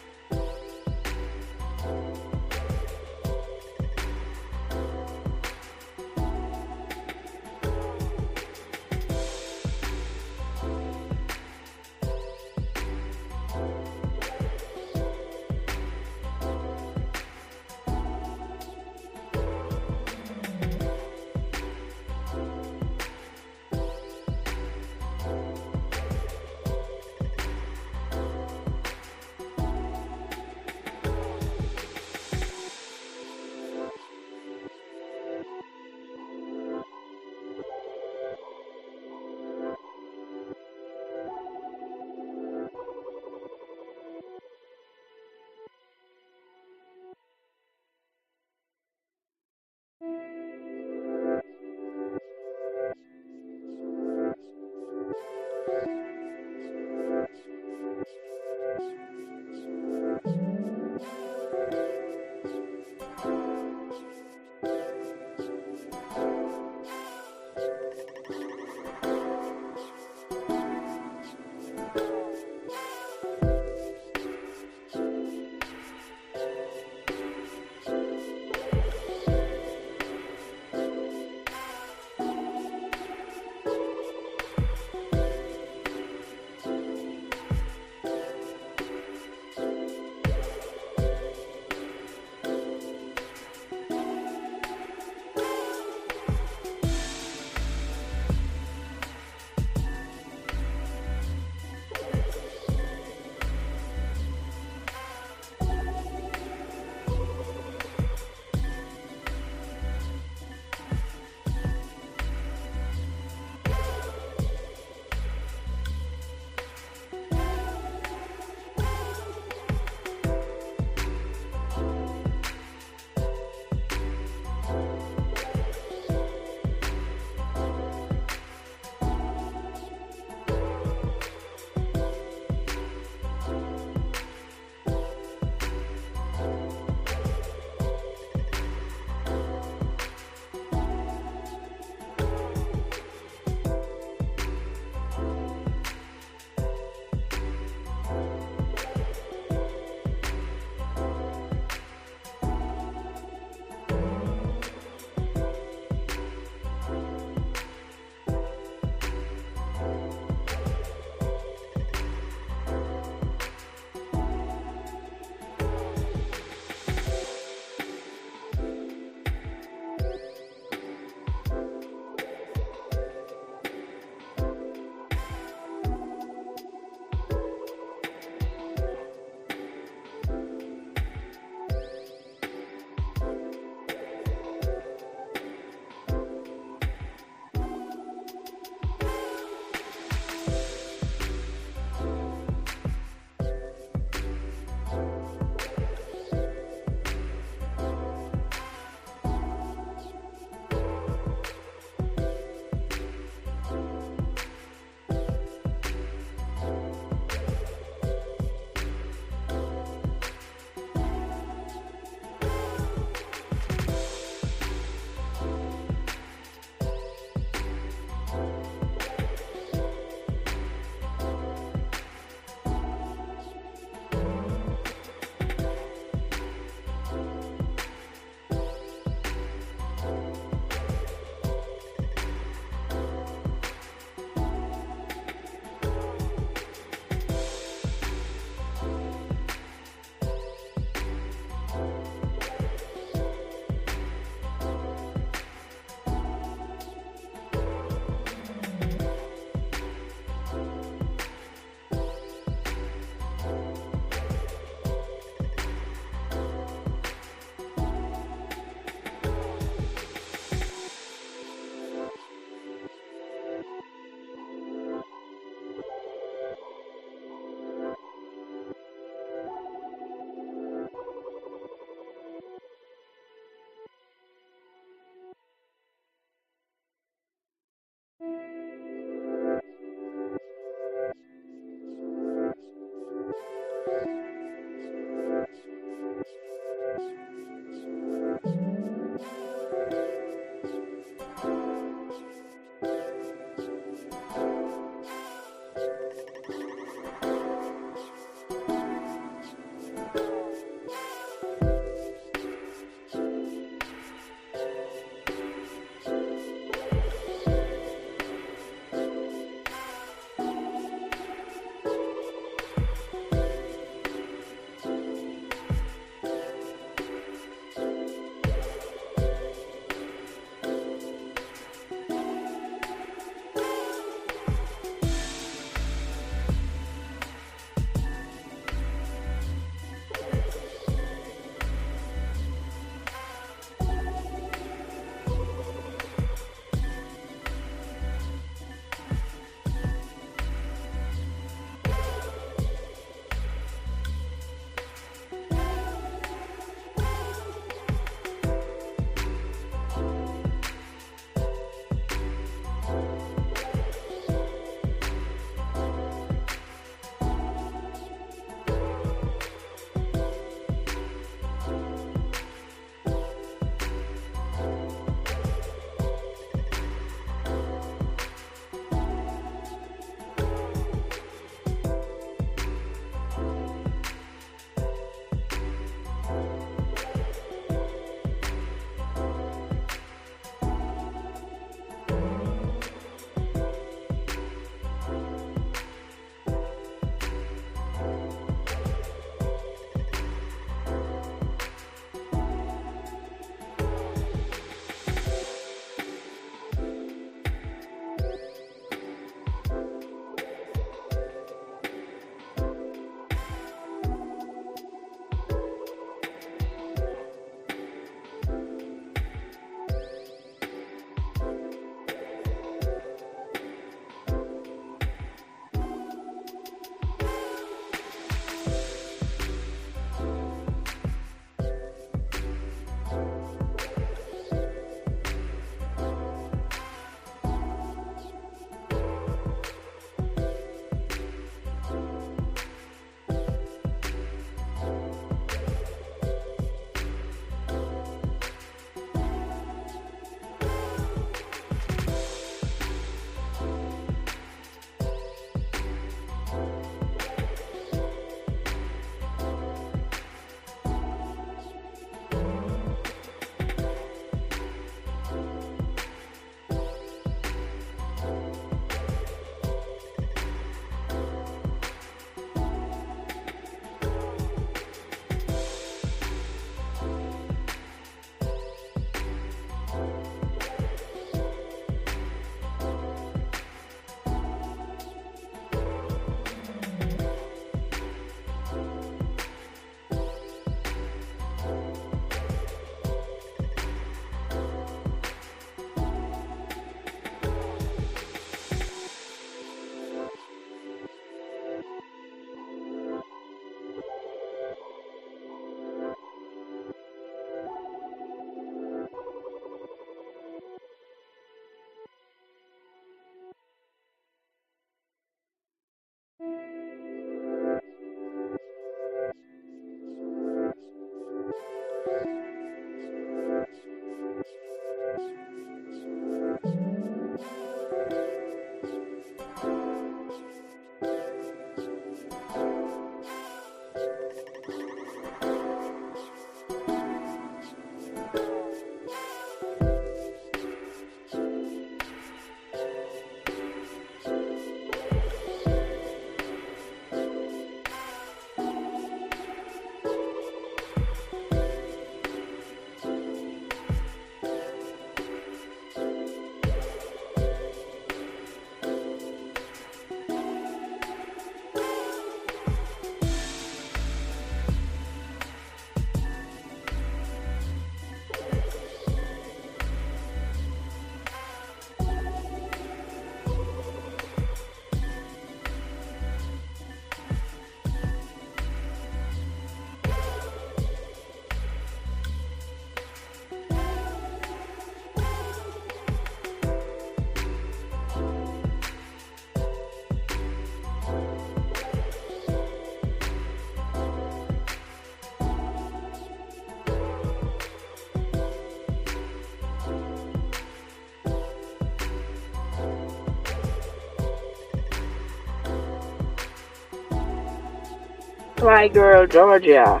Fly girl Georgia.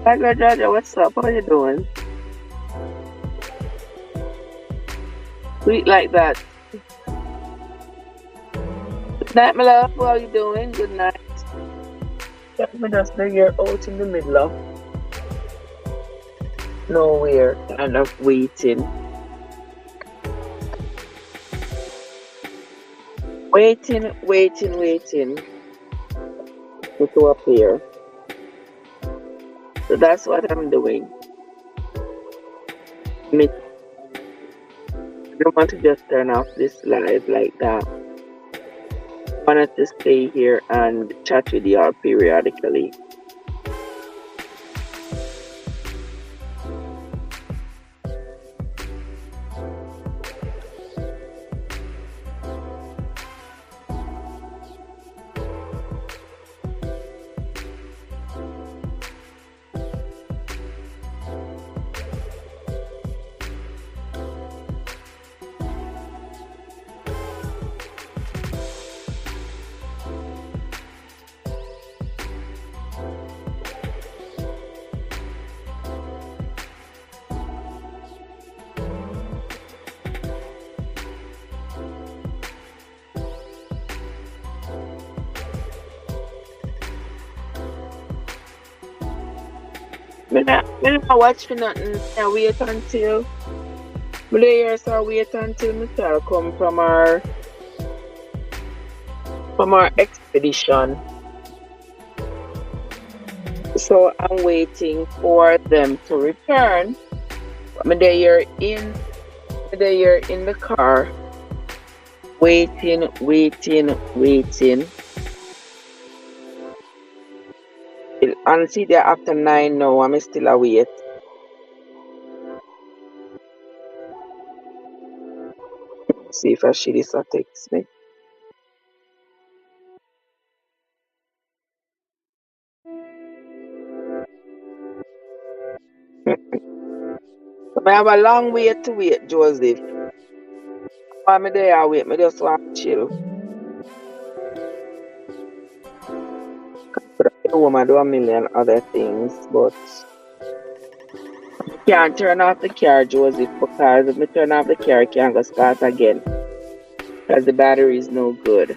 Fly girl Georgia, what's up? How are you doing? Sweet like that. Good night, my love. How are you doing? Good night. Let me just bring you out in the middle of nowhere, kind of waiting. Waiting to go up here. So that's what I'm doing. I don't want to just turn off this live like that. I wanted to stay here and chat with y'all periodically. Me not watch for nothing. I wait until my layers are wait until my car come from our expedition. So I'm waiting for them to return. I'm there in the car, waiting. Honestly, they're after 9 now. I'm still awake. See if I see this or text me. I have a long way to wait, Joseph. While I'm there, I wait. I just want to chill. But at home, I do a million other things, but I can't turn off the car, Joseph, because if I turn off the car, I can't go start again because the battery is no good.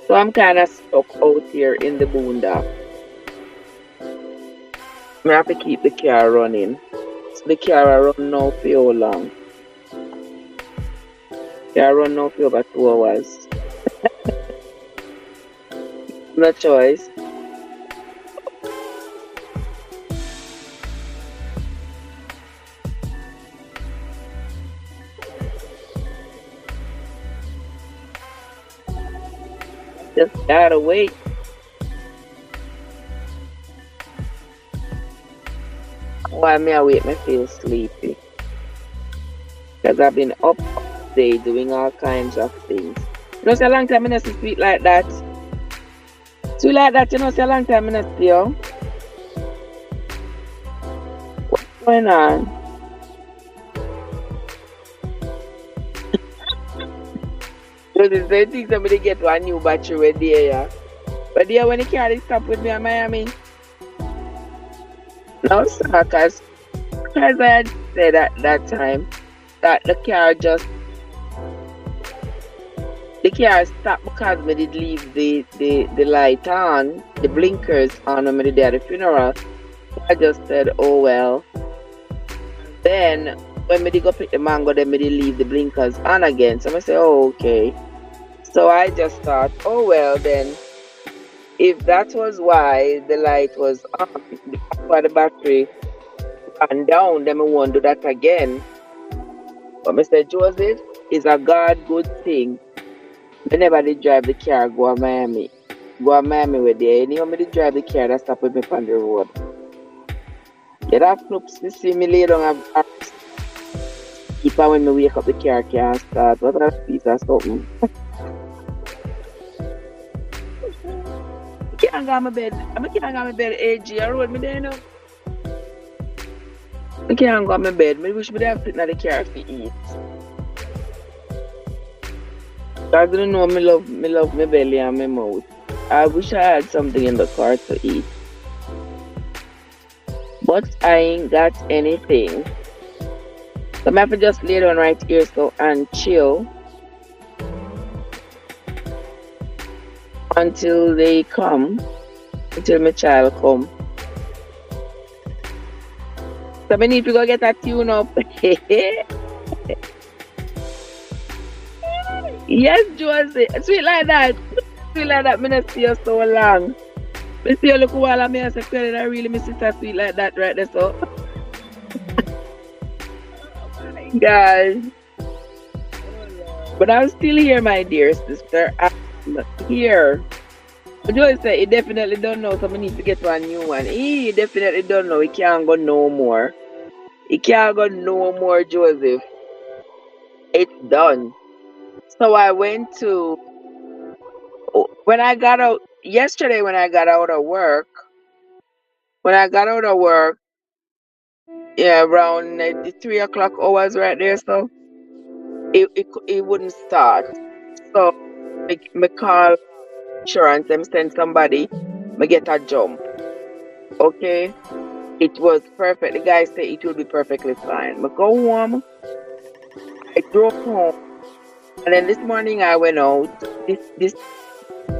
So I'm kind of stuck out here in the boondock. I have to keep the car running. So the car will run now for how long? Car run now for about 2 hours. No choice. Just gotta wait. While me I wait, me feel sleepy. Because I've been up all day doing all kinds of things. You know, it's a long time I not sleep like that. Sleep like that, you know, it's a long time I not see you. What's going on? So this is the thing somebody get one new battery with there, yeah. But there when the car is stop with me in Miami. No, sir, because I had said at that time that the car stopped because we did leave the light on, the blinkers on when we did at the funeral. So I just said, oh well. Then when we did go pick the mango, then we did leave the blinkers on again. So I said, oh okay. So I just thought, oh well then, if that was why the light was on, why the battery ran down, then I won't do that again. But Mr. Joseph, is a God good thing. I never did drive the car go to Miami. Go to Miami with there. You know me did drive the car that stop with me on the road. Get that flips to see me lay down and keep on when me wake up the car can't start. What a piece of something. I can't go to my bed. I can't go to my bed AG. I road me there now. I can't go to my bed. I wish me have sitting in the car to eat. I don't know, me love my belly and my mouth. I wish I had something in the car to eat, but I ain't got anything. So I have to just lay down right here so and chill until they come, until my child come. So I need to go get a tune up. Yes, Josie. Sweet like that. Sweet like that. Me not see you so long. Me see you look while I'm here. Say, I really miss sister sweet like that right there. So, guys. But I'm still here, my dear sister. I'm here. Joy said he definitely don't know, so we need to get one new one. He definitely don't know. He can't go no more. He can't go no more, Joseph. It's done. So I went to when I got out yesterday when I got out of work. When I got out of work, yeah, around the 3 o'clock hours right there, so it wouldn't start. So me call insurance, them send somebody, me get a jump. Okay. It was perfect. The guy said it will be perfectly fine. But go home. I drove home, and then this morning I went out. This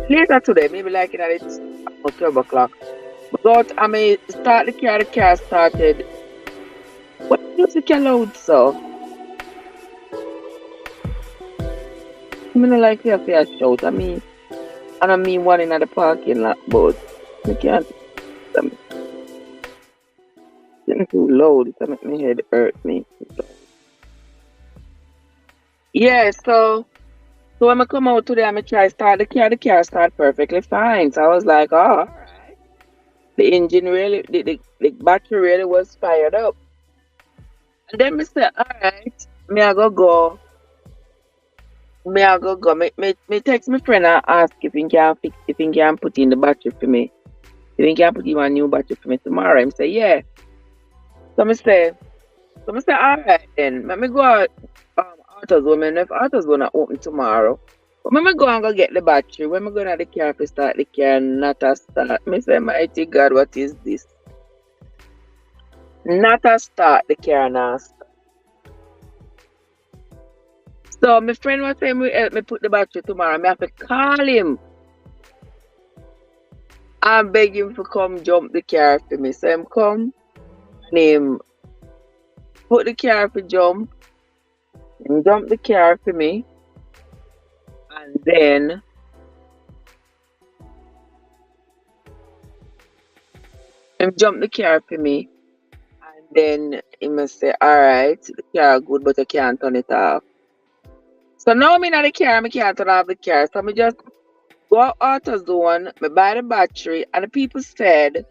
later today, maybe like at it's 12 o'clock. But go out, I may start the car. The car started. What music allowed so? I mean, like you say a shout. I mean one in the parking lot, but I can't. I'm getting too loud. It's make my head hurt me. Yeah, so when I come out today, I'm try start the car start perfectly fine. So I was like, oh, the engine really, the battery really was fired up. And then me say, all right, me I go. Me text my friend and ask if he can fix, if he can put in the battery for me. If he can put in a new battery for me tomorrow. Him say, yeah. So me say, all right then. Let me go out, AutoZone. Me know if AutoZone not open tomorrow. But when I go and go get the battery, when I go to the car to start the car, not a start. Me say, mighty God, what is this? Not a start, the car not start. So my friend was saying, we help me put the battery tomorrow. I have to call him and beg him to come jump the car for me. So him come and him put the car for jump, him jump the car for me, and then him jump the car for me. And then he must say, all right, the car good, but I can't turn it off. So now I'm in the car, I can't turn off the car. So I just go AutoZone, I buy the battery, and the people said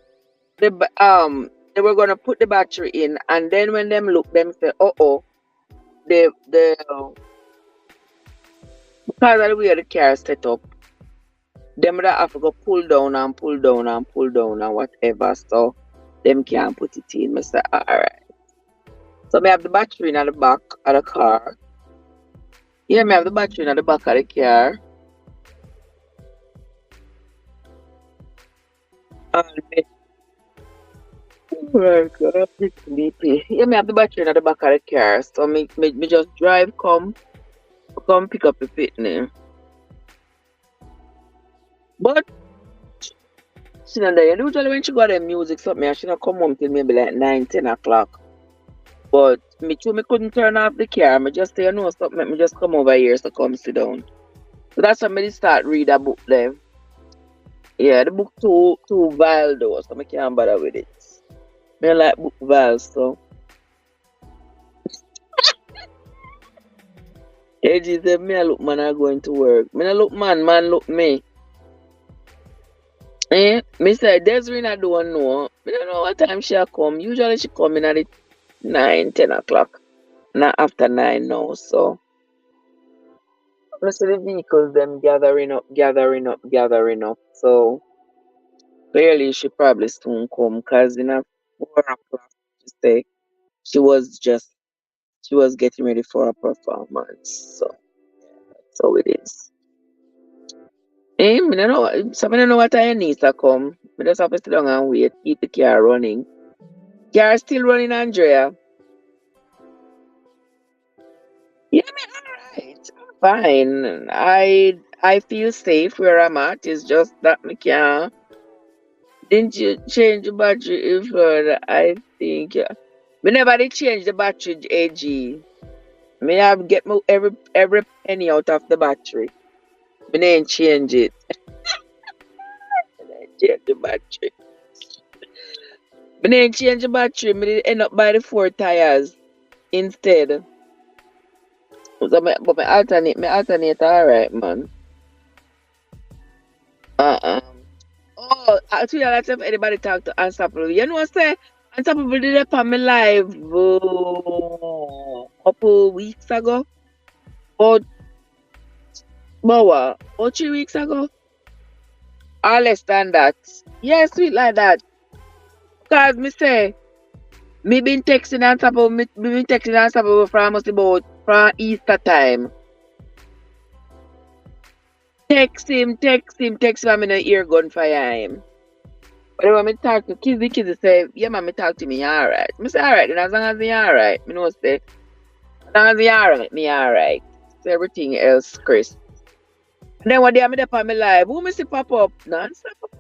they were gonna put the battery in, and then when them look, them say, the because of the way the car set up, them would have to go pull down and pull down and pull down and whatever, so them can't put it in. I say, all right. So I have the battery in the back of the car. Yeah, I have the battery in the back of the car. And oh God, it's sleepy. Yeah, I have the battery in the back of the car. So me just drive, come pick up the pitney. But she not there. Usually when she got the music something, she not come home till maybe like 9, 10 o'clock. But me couldn't turn off the car. Me just say, you know something, make me just come over here so come sit down. So that's when me start read a book there. Yeah, the book too vile though, so I can't bother with it. Me like book vile, so AJ said me I look man I going to work. Me I look man look me. Me say Desiree I don't know. Me don't know what time she come. Usually she come in at it 9, 10 o'clock. Not after 9 now, so I see the vehicles them gathering up. So clearly she probably soon come because in a 4 o'clock she say she was just she was getting ready for a performance. So that's how it is. Me no know. Some don't know what I need to come. Me just have to sit down and wait. Keep the car running. Car still running, Andrea. Yeah, me alright. I'm fine. I feel safe where I'm at. It's just that me can't. Didn't you change the battery further? I think. Me never did change the battery, AG. Me have get my every penny out of the battery. Me ain't change it. Me ain't change the battery. Me ain't change the battery. Me did end up by the four tires instead. So but my alternate alright, man. Uh-uh. Oh, actually, I like if anybody talk to Unstoppable. You know what I say? Unstoppable did it on me live couple weeks ago. Or, or 3 weeks ago. Or less than that. Yeah, sweet like that. Because me say, me been texting Unstoppable, me been texting Unstoppable for almost about from Easter time. Text him, I'm in a ear gun fire him. But when me talk to Kizzy say, yeah man, me talk to me, alright. Me say alright, then as long as me alright, me know say, as long as me alright, me alright. So everything else, Chris. And then one day I'm up on my live, who me see pop up? Non-stop.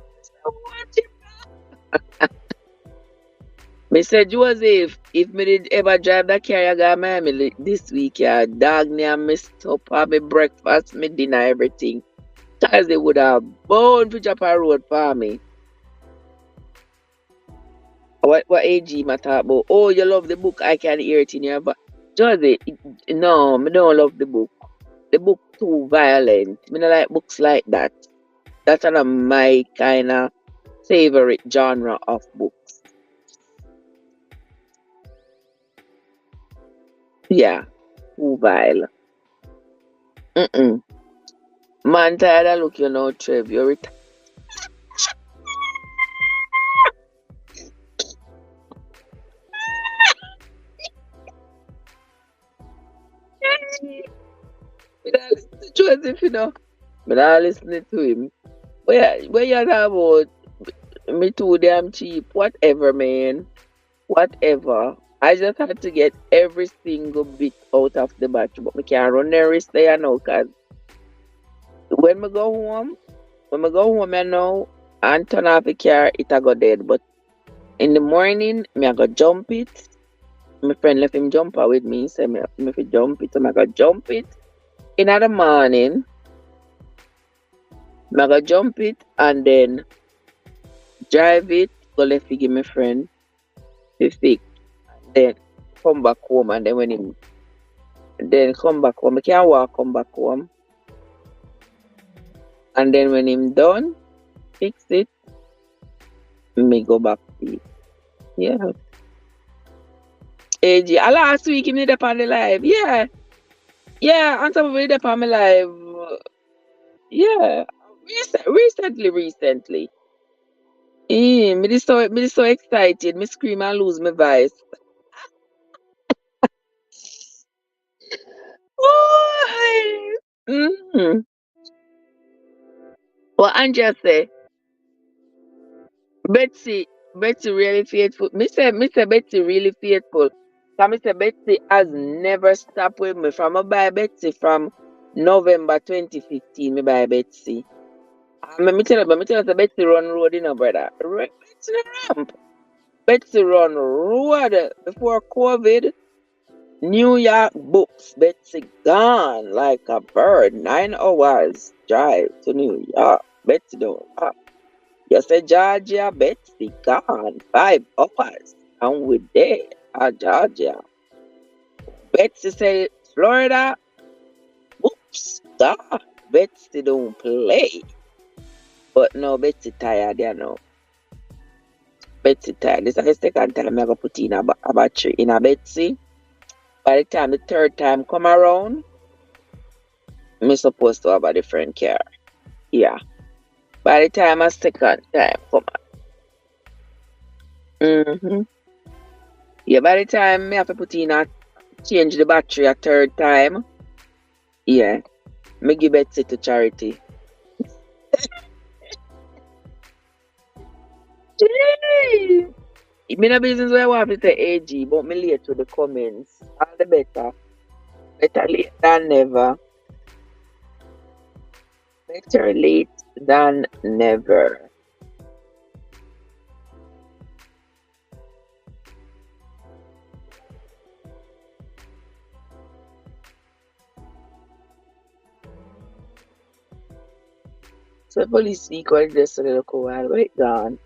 Me say, Joseph, if me did ever drive that car, I got Miami this week, yeah, dog me and me stop have me breakfast, me dinner, everything. Cause they would have born to drop a road for me. What AG ma talk about? Oh, you love the book, I can hear it in your but Josie, no, me don't love the book. The book too violent. Me don't like books like that. That's not my kind of favorite genre of books. Yeah, too vile. Mm-mm. Man, tired of look, you know, Trev. You're Me not listen to Joseph, you know. Me not listening to him. Where you talk about me too damn cheap. Whatever, man. Whatever. I just had to get every single bit out of the battery, but me can't run the risk there now, cause when me go home, I know and turn off the car, it a go dead. But in the morning, me I go jump it. My friend left him jumper with me, so me fi jump it, so I go jump it. In the morning, I go jump it and then drive it, go left to give my friend to fix. Then come back home and then when him then come back home. I can't walk come back home. And then when him done, fix it, me go back to it. Yeah. AG, last week him did up on the live. Yeah. Yeah, and some of it up on my live. Yeah. Recently. Me is so excited. Me scream and lose my voice. Oh, mm-hmm. Well, Andrea say, Betsy really faithful. Me say Betsy really faithful. So me say Betsy has never stopped with me. From I buy Betsy from November 2015, me buy Betsy. Me tell you, say Betsy run road, you know, brother. Betsy no ramp. Betsy run road before COVID. New York books. Betsy gone like a bird. 9 hours drive to New York. Betsy don't. You say Georgia, Betsy gone 5 hours. And we there at Georgia. Betsy say Florida, oops, gone. Betsy don't play. But no, Betsy tired, you know. Betsy tired. This is the second time I'm going to put in a battery in a Betsy. By the time the third time come around, I'm supposed to have a different car. Yeah. By the time a second time come on. Yeah, by the time I have to put in a change the battery a third time, yeah, me give Betsy to charity. Jeez. Me no business where I want to say AG, but me late to the comments. All the better. Better late than never. Better late than never. So police speak all this a little while, but it gone.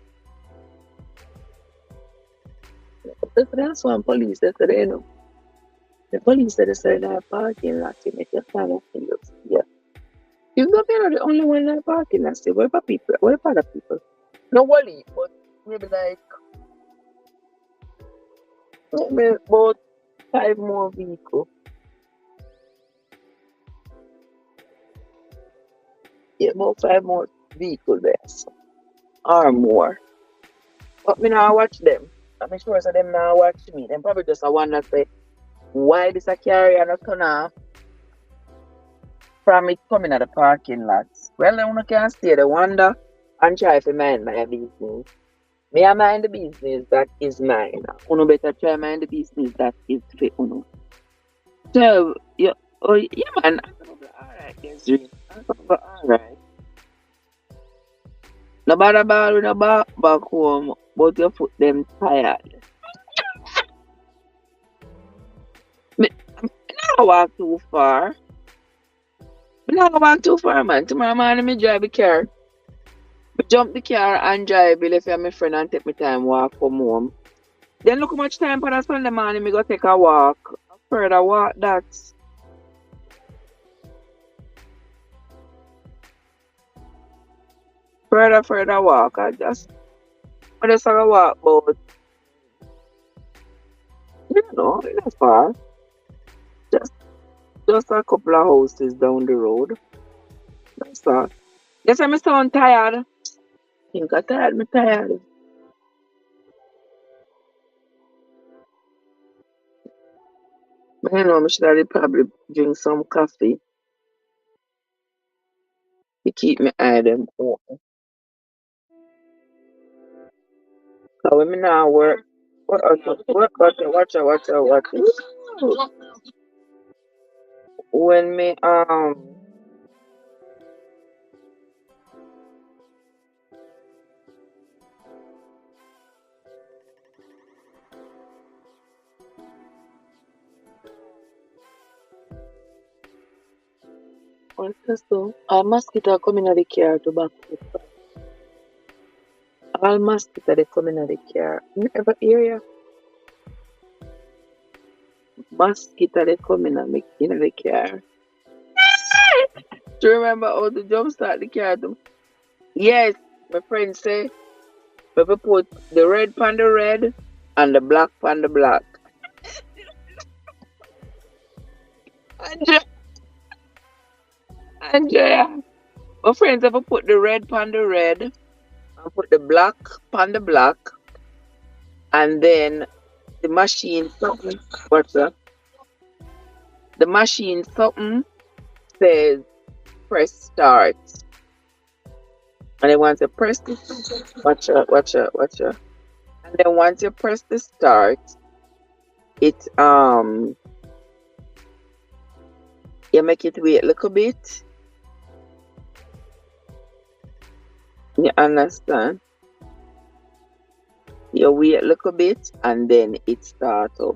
That's one police that they know. The police said they said that parking lot to make your kind of thing. Yeah. You know they're not the only one in the parking lot. What about people? What about other people? No worry, but maybe like maybe about 5 more vehicles. Yeah, about 5 more vehicles there. So, or more. But me now watch them. I'm sure so them now watch me. Them probably just a wonder say why this a carrier not turn off from it coming at the parking lot. Well, they can stay the wonder and try to mind my business. Me I mind the business that is mine. Uno better try mind the business that is for uno. So yeah, oh yeah man, alright, yes, dream. Alright. No bother ball with no back home, but your foot them tired. Me, I not walk too far. Me not walk too far, man. Tomorrow morning me drive the car. Me jump the car and drive. Be left with my friend and take my time walk come home. Then look how much time for that Sunday morning me go take a walk. A further walk that. Further walk. I just have a walk but you know, it's not far. Just just a couple of houses down the road. That's all. Yes, I'm sound tired. Think I tired, me tired. But you know, I should have probably drink some coffee to keep my eye them open. So when me now work, watch out. When me what's this so? A mosquito coming out the car to back up. All mosquito they coming out the car. You ever hear ya? Mosquito they coming out in the car. Do you remember how to jump start the car? Yes, my friend say we put the red pan the red and the black pan the black. Andrea, Andrea. My friends ever put the red pan the red and put the black pan the black and then the machine something what's that? The machine something says press start. And then once you press this watch out. And then once you press the start, it you make it wait a little bit. You understand? You wait a little bit and then it starts up.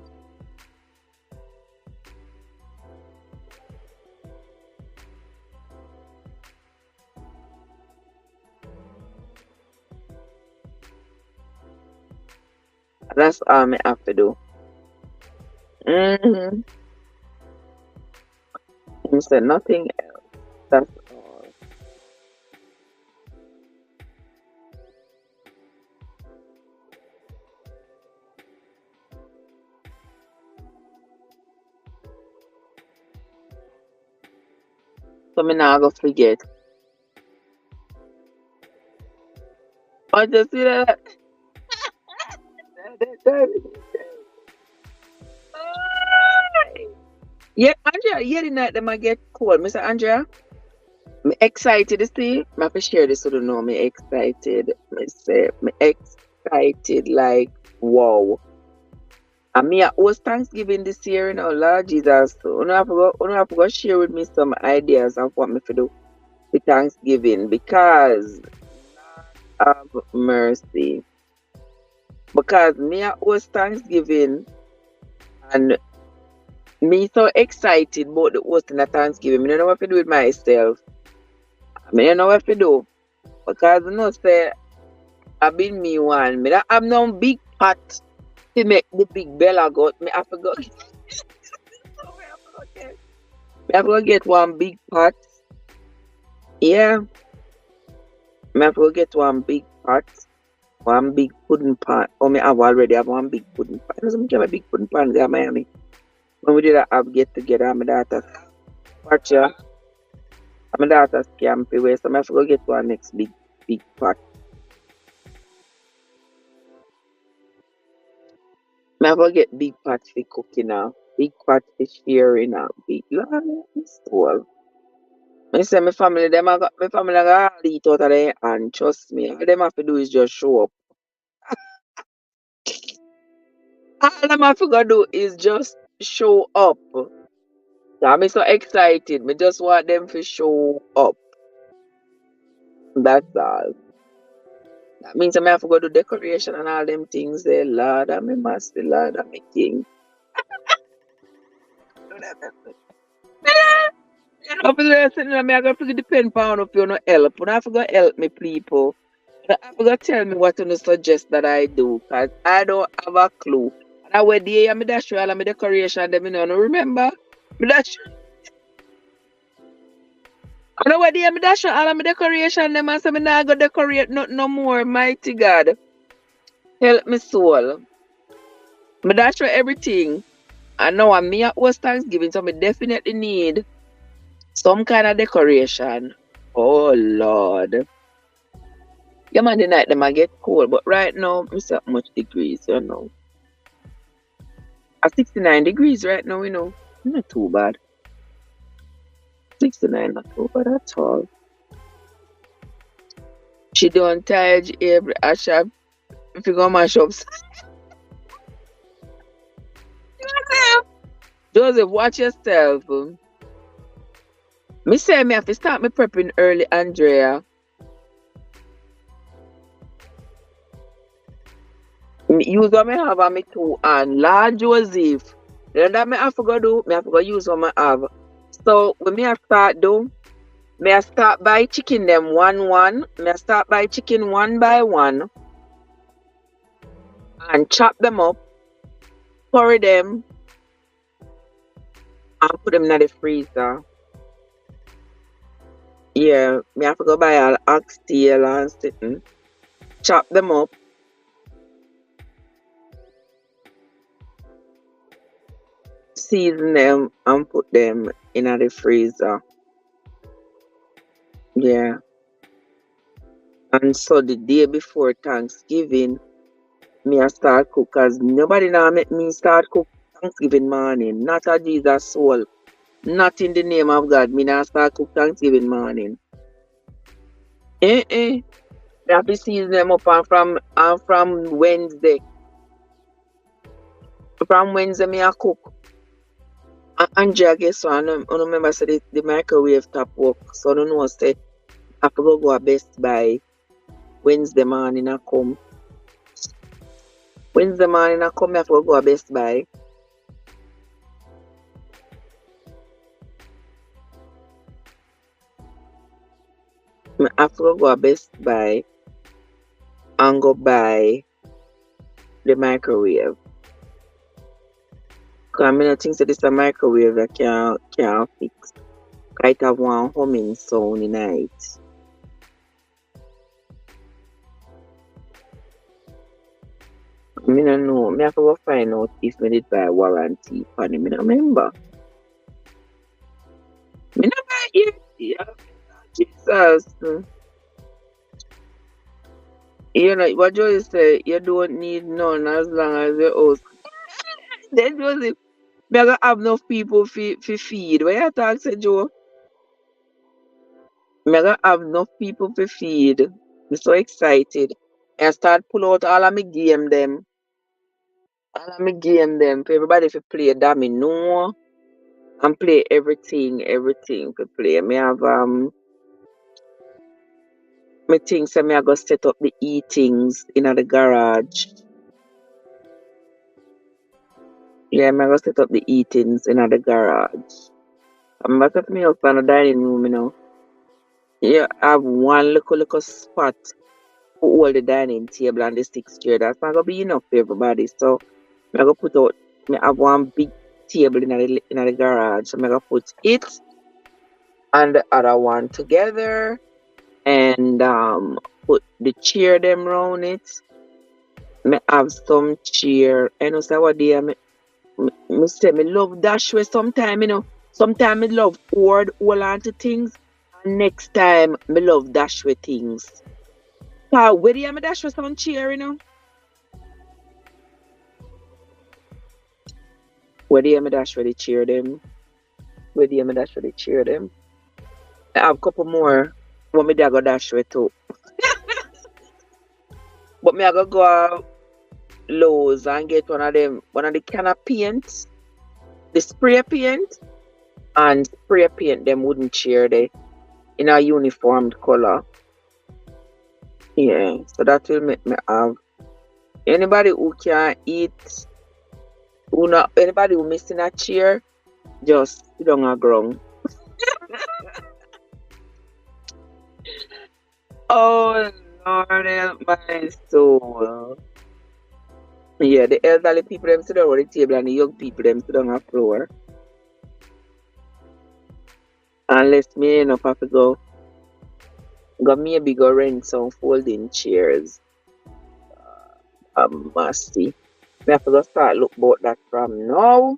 That's all I have to do. Mm-hmm. You said nothing else. That's all. So me now go forget. I just see that. Yeah, Andrea, yeah, the night them I get cold. Mr. Andrea, Me excited to see. Me have to share this so you know me excited. Me say me excited like wow. And me a host Thanksgiving this year, you know, Lord Jesus. So you have to go share with me some ideas of what me to do with Thanksgiving because have mercy. Because me a host Thanksgiving and me so excited about the hosting of Thanksgiving. Me don't know what to do with myself. Me don't know what to do. Because you know say I been me one. Me don't have no big pot to make the big bella goat. Me have to go me have to go get one big pot. Yeah. Me have to go get one big pot. One big pudding pan. Oh, me have already have one big pudding pan. Doesn't make a big pudding pan there in Miami. When we did a have get together, my daughter watch ya. My daughter's campy way, so I have to go get one next big pot. I have to get big pot for cooking now. Big pot for sharing now. Big store. I say my family got eat out of there and trust me. All them have to do is just show up. All them have to go do is just show up. I'm so excited. Me just want them to show up. That's all. That means I have to go do decoration and all them things there. Lord, I'm a master, Lord, I'm a king. You know, for the rest of the I got to depend on if you no help. When I forgot help me, people. I forgot tell me what you suggest that I do, because I don't have a clue. And I went there, I'm dash all of my decoration, them, you know, remember? Me dash, and I went there, I dash all of my decoration, them, and say, me not go decorate nothing no more, mighty God. Help me soul. Me dash everything. And now I'm me at host Thanksgiving, so me definitely need some kind of decoration. Oh Lord. Yeah man, the night them I get cold, but right now it's at much degrees, you know. At 69 degrees right now, you know. Not too bad. 69 not too bad at all. She don't tired every Asha if you go mash up. Joseph, watch yourself. Me say me have to start me prepping early, Andrea. Use what me have on me too and Lord Joseph. Then that me have to go do, me have to go use what me have. So when me have start do, me I start by chicken them one. Me I start by chicken one by one and chop them up, curry them, and put them in the freezer. Yeah, me have to go buy all oxtail and sitting, chop them up, season them, and put them in the freezer. Yeah. And so the day before Thanksgiving, me I start cook cause nobody now make me start cook Thanksgiving morning. Not a Jesus soul. Not in the name of God. Me now start cook Thanksgiving morning. Me have to season them up and from Wednesday. From Wednesday me I cook. And Andrea guess what? I don't remember say the microwave top work. So I don't know say I have to go a Best Buy Wednesday morning I come. Wednesday morning I come I have to go a Best Buy. I have to go a Best Buy and go buy the microwave. Because I mean, I think that it's a microwave that can fix. It have one humming sound in it. I mean, I know. I have to go find out if I did buy warranty for them. I don't remember. I never buy it. Yeah. Jesus. You know, what Joey say, you don't need none as long as your house. Then Joseph, me gonna have enough people for feed. What you talk say, Joe? Me gonna have enough people to feed. I'm so excited. I start pull out all of my game them. All of my game them for everybody to play domino and play everything to play. Me have me think say me I go set up the eatings in the garage. Yeah, me I go set up the eatings in the garage. I'm gonna set me up on the dining room, you know. Yeah, I have one little spot for all the dining table and the 6 chair. That's not gonna be enough for everybody. So I'm gonna put out me have one big table in the garage. So I'm gonna put it and the other one together and put the chair them round it. Me have some chair. I know say what day me say me love dash way sometime, you know. Sometimes me love hold on to things. And next time me love dash way things. So where do you me dash way some chair, you know? Where do you me dash way the chair them? Where do you me dash way the chair them? I have a couple more what me da go dash way too. But me I go out Lowe's and get one of the can of paint, the spray paint, and spray paint them wooden chair there in a uniformed color. Yeah, so that will make me have anybody who can eat, anybody who missing a chair, just sit down on ground. Oh Lord help my soul. Yeah, the elderly people them sit down on the table and the young people them sit down on the floor. Unless me enough have to maybe go rent some folding chairs. Must see. Me have to go start look about that from now.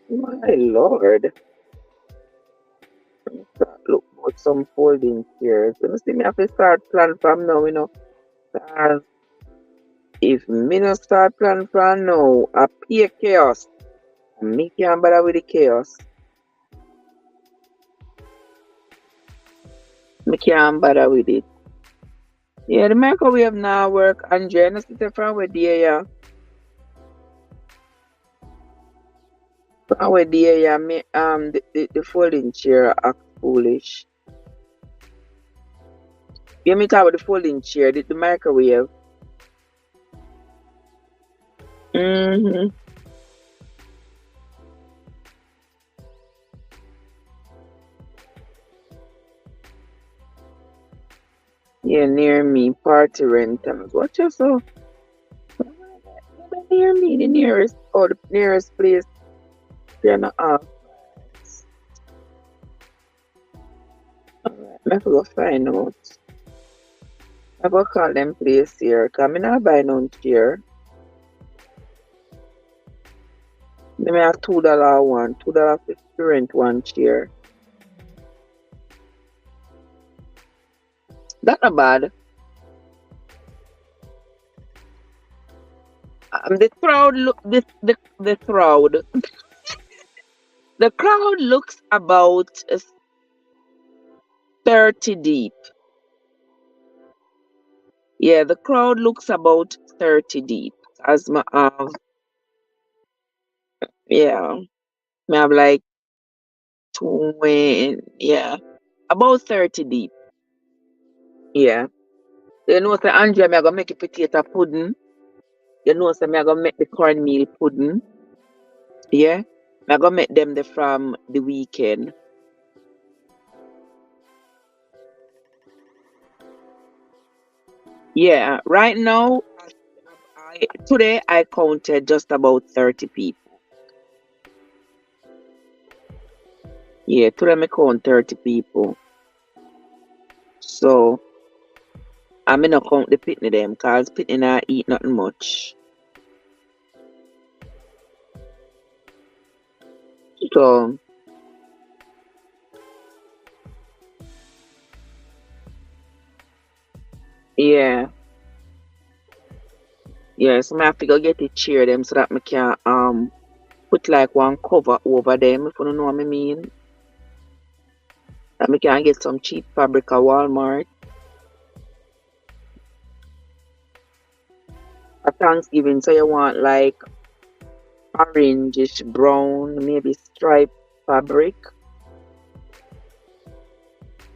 My Lord. Start look about some folding chairs. You see me have to start plan from now, you know. If me not start plan from now, I pay chaos. Me can't bother with the chaos. Me can't bother with it. Yeah, the microwave now work. Andrea, no sit from where there, yeah. From where there, yeah, me the folding chair act foolish. You me talk about the folding chair, the microwave. Mm-hmm. Yeah, near me, party rentals. Watch yourself. Near me, the nearest place. You're not off. Alright, I have to go find out. I go call them place here. Cause me not buy none chair. They may have $2 one, $2.50 rent one chair. That not bad. The crowd look the crowd. The crowd looks about 30 deep. Yeah, the crowd looks about 30 deep. As my yeah, me have like 20, yeah, about 30 deep. Yeah. You know, say Andrea, me I gonna make a potato pudding. You know, say me I gonna make the cornmeal pudding. Yeah. Me I gonna make them from the weekend. Yeah. Right now, today I counted just about 30 people. Yeah, today I count 30 people. So I'm not count the pitney them because pitney not eat nothing much. So yeah. Yeah, so I have to go get the chair them so that I can put like one cover over them if you know what I mean. And we can get some cheap fabric at Walmart. At Thanksgiving, so you want like orangish brown, maybe striped fabric.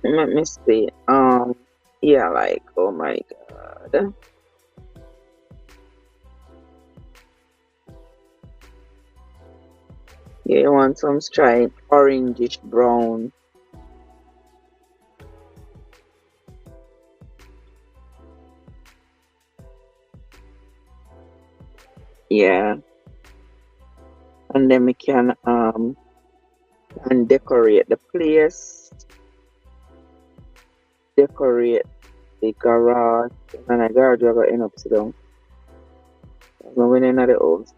Let me see. Yeah, like oh my god. Yeah, you want some striped orangish brown. Yeah, and then we can and decorate the place, decorate the garage, and the garage we gonna end up sit down. No, we in the house.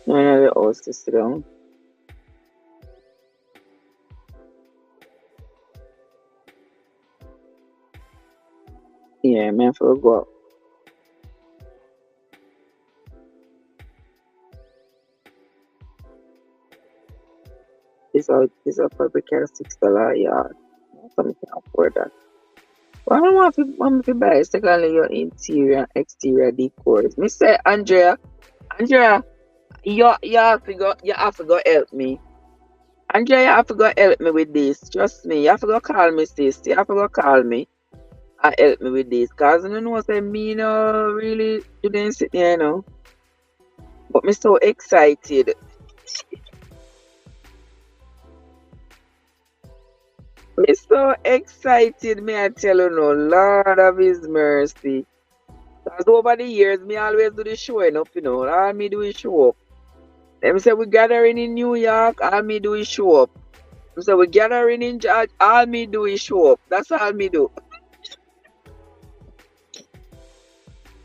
No, in the house to sit down. Yeah, man, for go up. It's a fabric at $6 a yard. Some can afford that. But I don't want to buy secondly your interior and exterior decors. Me say Andrea, you have to go help me. Andrea, you have to go help me with this. Trust me, you have to go call me, sis. You have to go call me and help me with this. Cause you know say me no really didn't sit there, But me so excited. Me so excited, me I tell you no, Lord of His mercy. Cause over the years, me always do the showing up, All me do is show up. Them say we gathering in New York, all me do is show up. Them say we gathering in George, all me do is show up. That's all me do.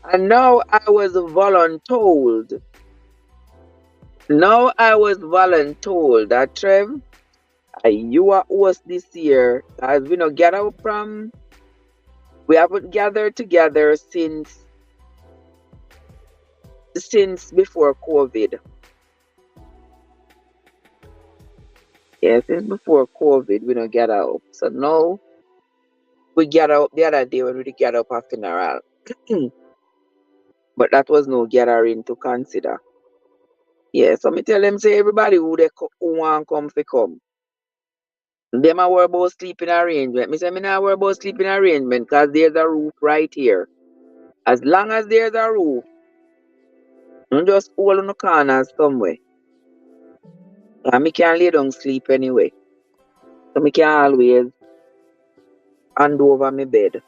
And now I was voluntold. Now I was voluntold that Trev, you are host this year. As we not gather from, we haven't gathered together since before COVID. Yeah, since before COVID, we don't gather up. So now we gather up the other day when we gather up a funeral. But that was no gathering to consider. Yeah, so me tell them say everybody who want come fi come. Them a worry about sleeping arrangement. Me say me not worry about sleeping arrangement because there's a roof right here. As long as there's a roof, you just hold on the corners somewhere. And me can lay down sleep anyway. So me can always hand over my bed.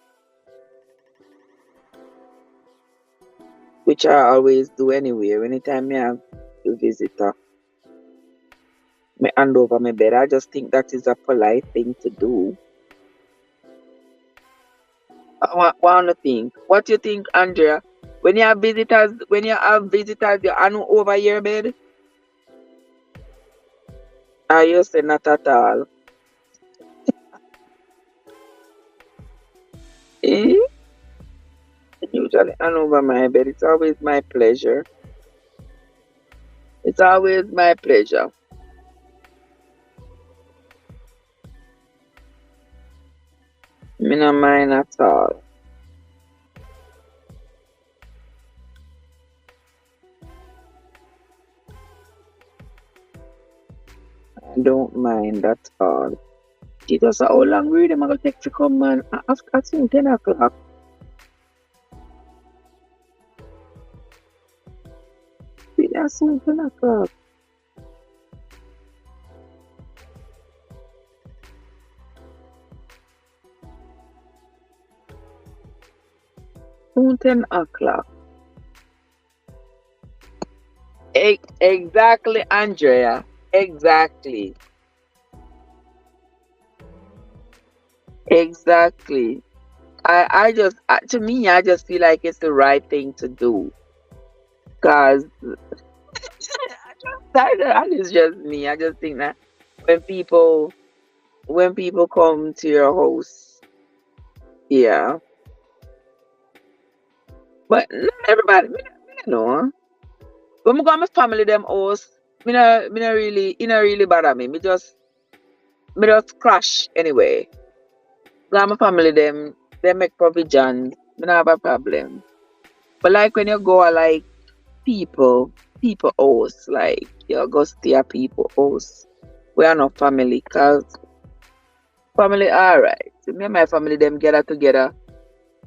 Which I always do anyway. Anytime me have a visitor, me hand over my bed. I just think that is a polite thing to do. I want to think. What do you think, Andrea? When you have visitors, you hand over your bed? I you say not at all. Eh? Usually hand over my bed. It's always my pleasure. It's always my pleasure. Me not mind at all. I don't mind at all. Jesus, how long will them gonna take to come, man? After soon 10 o'clock. See, that's soon 10 o'clock. Soon 10 o'clock. Exactly, Andrea. Exactly. Exactly. To me, I just feel like it's the right thing to do. Because that is just me. I just think that when people when people come to your house, yeah. But not everybody, me not know. When I go to my family them house, me not really, it not really bother me. me just crash anyway. Got my family them they make provisions. Me not have a problem. But like when you go like people house, like you go stay at people house. We are not family, cause family alright. Me and my family them gather together.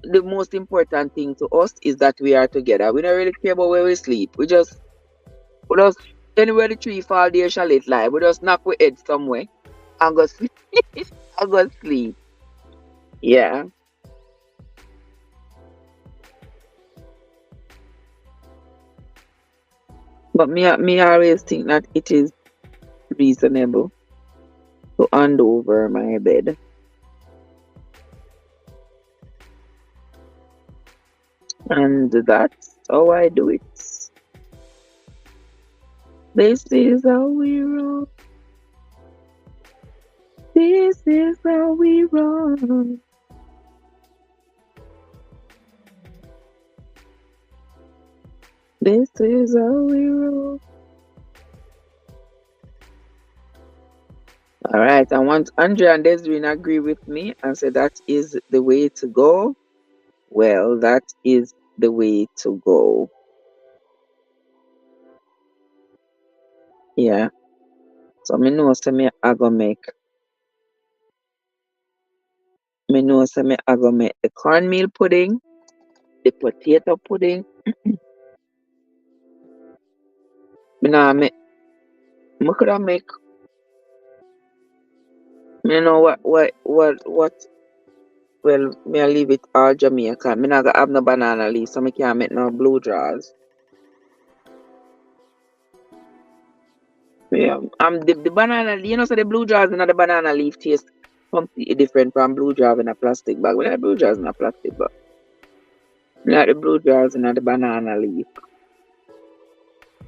The most important thing to us is that we are together. We don't really care about where we sleep. We just anywhere the tree fall there shall it lie. We just knock we head somewhere and go sleep. and go sleep. Yeah. But me always think that it is reasonable to hand over my bed. And that's how I do it. This is how we roll. This is how we roll. This is how we roll. All right, I want Andrea and Desiree to agree with me and say that is the way to go. Well, that is the way to go. Yeah. So me know say me I go make. Me know say me I go make the cornmeal pudding, the potato pudding. Me nah make. Me coulda make. Me know what. Well, me I leave it all Jamaica. Me not gonna have no banana leaf, so me can't make no blue drawers. Yeah, the banana, so the blue jars and the banana leaf taste completely different from blue jars in a plastic bag. We like blue jars in a plastic bag. We like the blue jars and the banana leaf.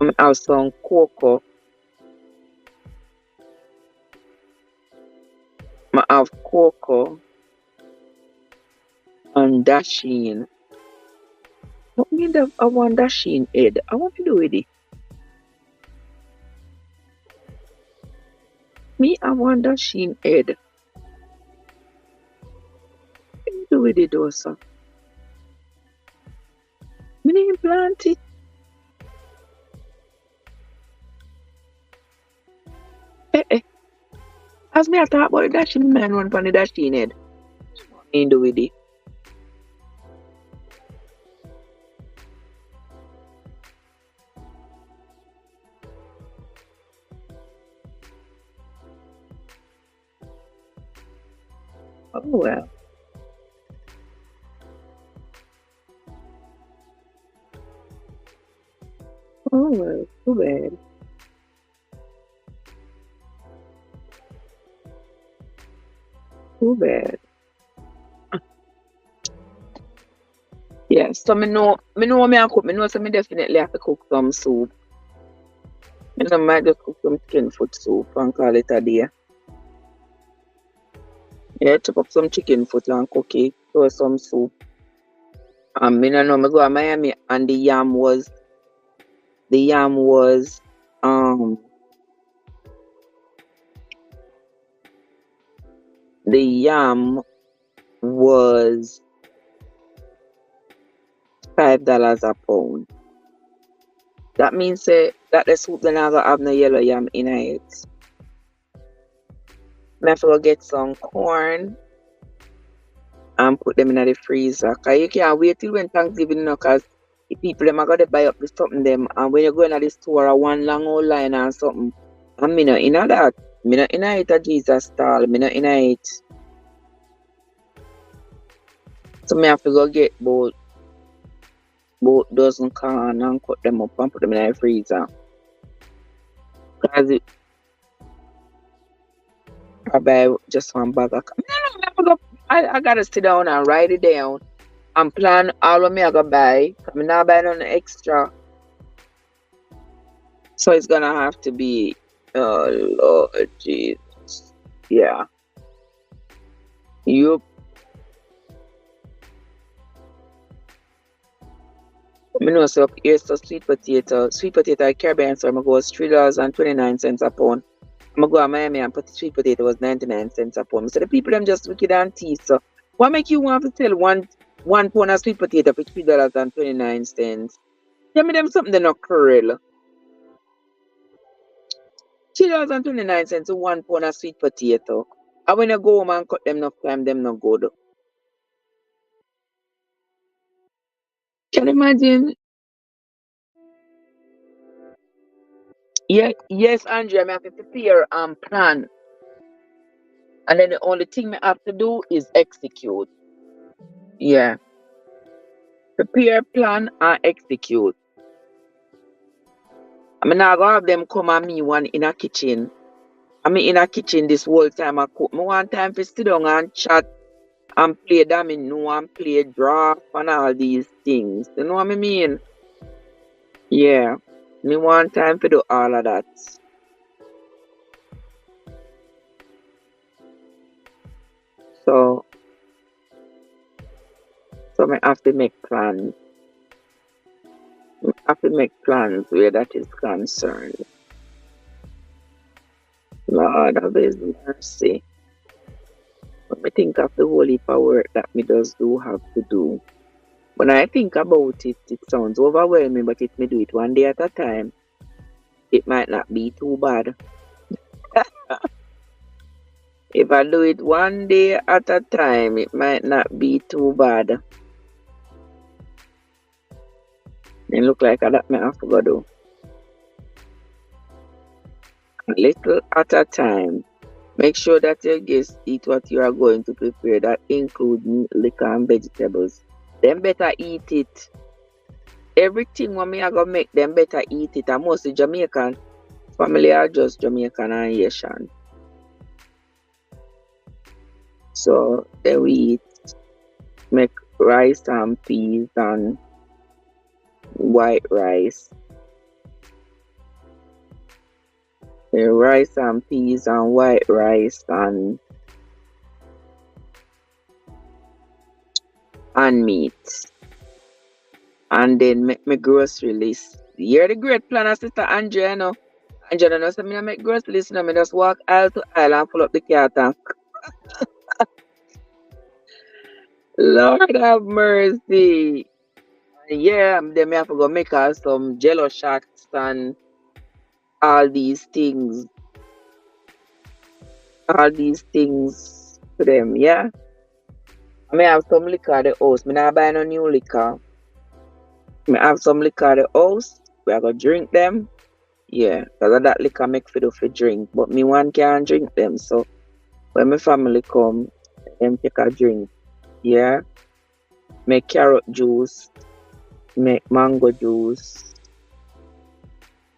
I have some cocoa. I have cocoa and dasheen. What mean that I want dasheen head? I want to do with it. Me, I want dasheen head. What do you do with it also? Me didn't plant it. Eh. As me I talk about the dasheen, man run from the dasheen head. What me do with it? Oh well. Oh well, too bad. Too bad. Yeah, so me know me I cook. Me know so me definitely have to cook some soup. Me know might just cook some chicken foot soup and call it a day. Yeah, chop up some chicken foot and cook it, throw some soup. And me no know me go to Miami and the yam was um the yam was $5 a pound. That means say that the soup then I go have no yellow yam in it. Me have to go get some corn and put them in the freezer. Cause you can't wait till when Thanksgiving, cause the people them are gonna buy up the something them and when you go in the store a one long old line and something. And me not in that. Me not in it a Jesus stall. Me not in it. So me have to go get both dozen corn and cut them up and put them in the freezer. Cause I buy just one bag of corn. No, I gotta sit down and write it down and plan all of me I gotta buy. I'm not buying on extra. So it's gonna have to be Lord Jesus. Yeah. Yup. I know so here's the sweet potato. Sweet potato at Caribbean so I'm go $3.29 a pound. I'm gonna go to Miami and put the sweet potato was 99 cents a pound. So the people them just wicked and teeth. So what make you want to sell one pound of sweet potato for $3.29? Tell me them something they not curl. $3.29 to 1 pound of sweet potato. And when you go home and cut them enough time, them not good. Can you imagine? Yeah, yes, Andrea, I have to prepare and plan. And then the only thing I have to do is execute. Yeah. Prepare, plan, and execute. I mean, I go have them come and me one in a kitchen. I mean, in a kitchen this whole time I cook. Me one time to sit down and chat and play domino and play draft and all these things. You know what I mean? Yeah. Me one time to do all of that. So I have to make plans. I have to make plans where that is concerned. Lord of His mercy. When I think of the whole heap of work that me does do have to do. When I think about it, it sounds overwhelming, but if me do it one day at a time, it might not be too bad. If I do it one day at a time, it might not be too bad. It look like that me have to go do. A little at a time. Make sure that your guests eat what you are going to prepare. That includes meat, liquor, and vegetables. Them better eat it. Everything when me I go make them better eat it. And mostly Jamaican family are just Jamaican and Haitian. So then we eat, make rice and peas and white rice. Rice and peas and white rice and meat. And then make my grocery list. You're the great planner, Sister Andrea, you know. Andrea knows I make grocery list, you know, I just walk aisle to aisle and pull up the car tank. Lord have mercy. Yeah, then I have to go make her some jello shots and all these things. All these things to them, yeah. I may have some liquor at the house. Me not buy no new liquor. Me have some liquor at the house. We are gonna drink them. Yeah, because that liquor make for drink. But me one can't drink them. So when my family come, them take a drink. Yeah. Make carrot juice, make mango juice,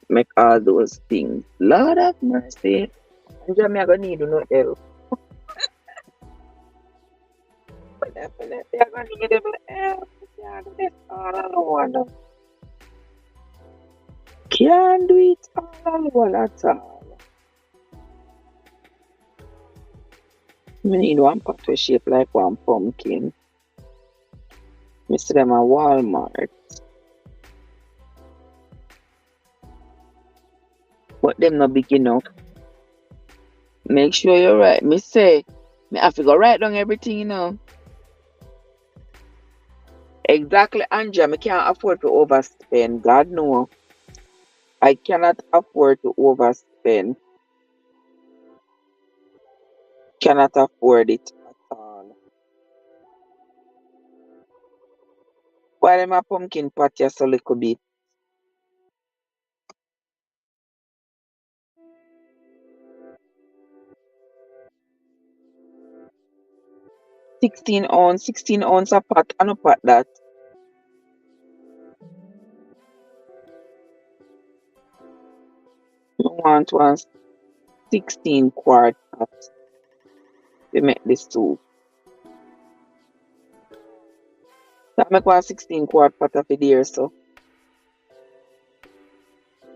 make all those things. Lord have mercy. And me I gonna need no help. But definitely I gonna need a little help. Can't do this all alone. Can't do it all alone at all. Me need one pot to shape like one pumpkin. Me see them at Walmart. But them not big enough. Make sure you're right. Me say, me have to go write down everything, you know. Exactly, Andrea. Me can't afford to overspend. God no. I cannot afford to overspend. Cannot afford it at all. Why them a pumpkin patch just a little bit? Sixteen ounce a pot, and a pot that. You want one 16 quart pot to make this soup. So I make one 16 quart pot of it there, so.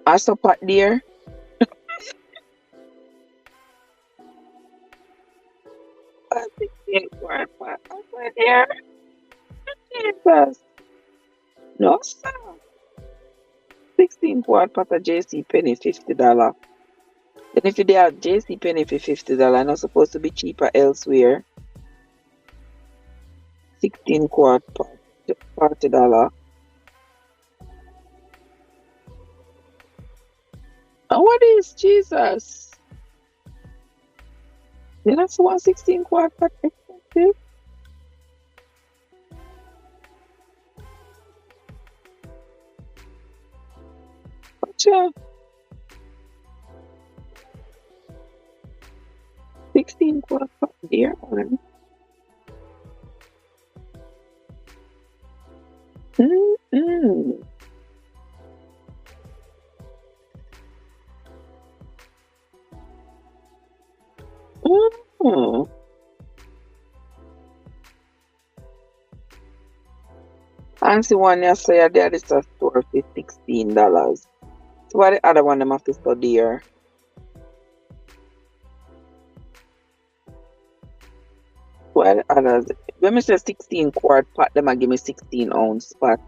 I so pot there. 16 quart pot over there. Jesus. No, sir. 16 quart pot of JC Penny, $50. And if they have JC Penny for $50, not supposed to be cheaper elsewhere. 16 quart pot, $40. And what is Jesus? That's 116 quart pot expensive. Gotcha. 16 quart pot, dear one. Mm-mm. Mm. Fancy one yesterday, there is a store for $16. So what the other one them have to study here? Well, others, when me say 16 quart pot, them a give me 16 ounce pot.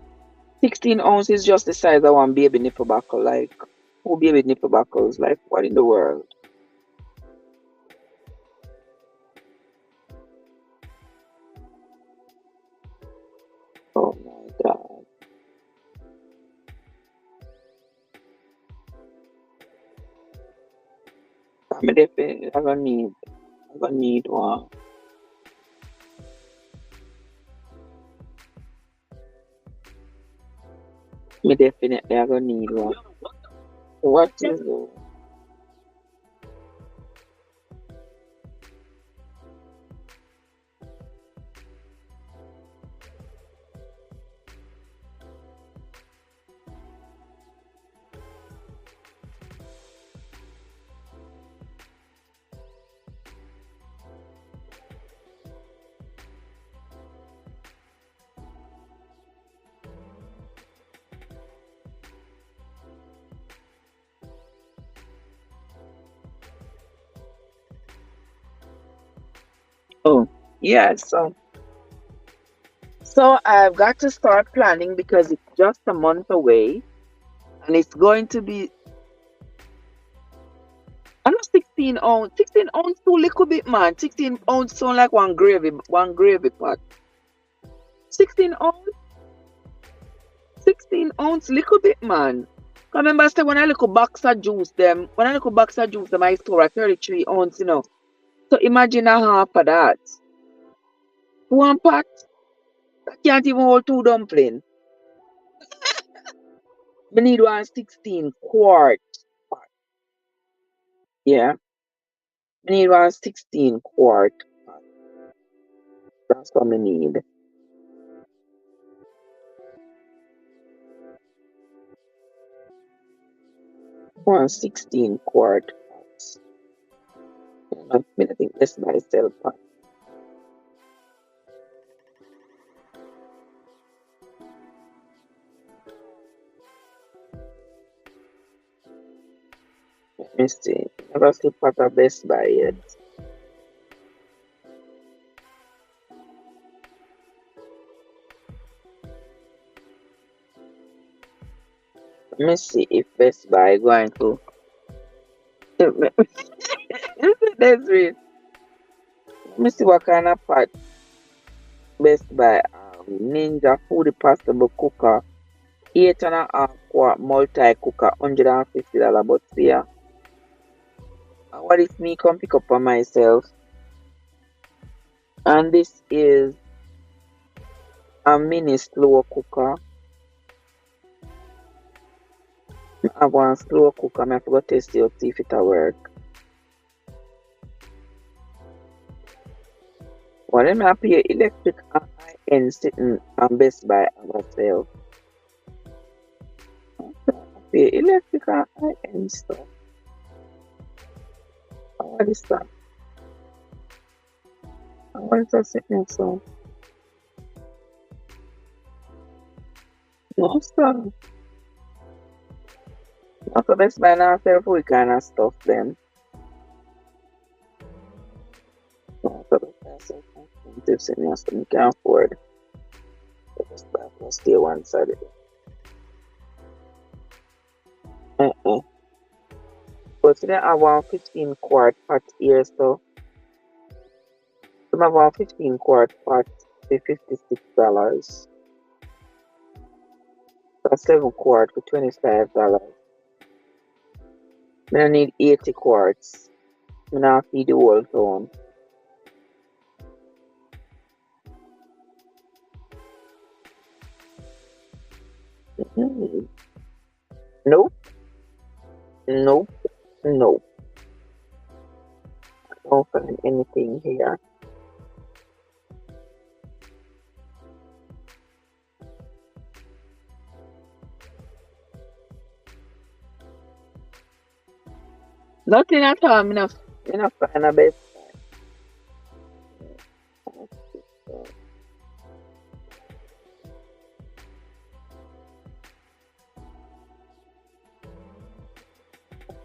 16 ounce is just the size of one baby nipple buckle. Like, who baby nipple buckles? Like, what in the world? Oh my God. I'm definitely, I'm gonna need one. Me definitely, I'm gonna need one. What is it? Oh, yeah. So I've got to start planning because it's just a month away, and it's going to be. I'm not 16 ounce. 16 ounce too little bit, man. 16 ounce sound like one gravy pot. 16 ounce, 16 ounce little bit, man. I remember I said when I look a box of juice, I store at 33 ounce, So imagine a half of that. One pot, I can't even hold two dumplings. We need one 16 quart pot. Yeah. We need one 16 quart pot. That's what we need. One 16 quart pot. I think this by itself pot. Let me see. Never see pot of Best Buy yet. Let me see if Best Buy going to. That's real. Let me see what kind of pot Best Buy. Ninja Food Possible Cooker. 8.5 quart multi cooker, $150. But see, yeah, what if me come pick up for myself? And this is a mini slow cooker. I have one slow cooker. I have to go test it out, see if it'll work. Well, let me pay electric and high-end sitting on Best Buy myself. Pay electric and high-end stuff. What is that? What is that sitting so? No, sir. Not the Best Buy now sell for kind of stuff then. No, the Best Buy sell for expensive sitting so you can't afford. The Best Buy must stay one side. But But today I want 15 quart pot here, so I want 15 quart pot for $56. So 7 quart for $25. I need 80 quarts. I now feed the whole town. Mhm. Nope, nope, nope. I don't find anything here. Nothing at all. Enough find a best.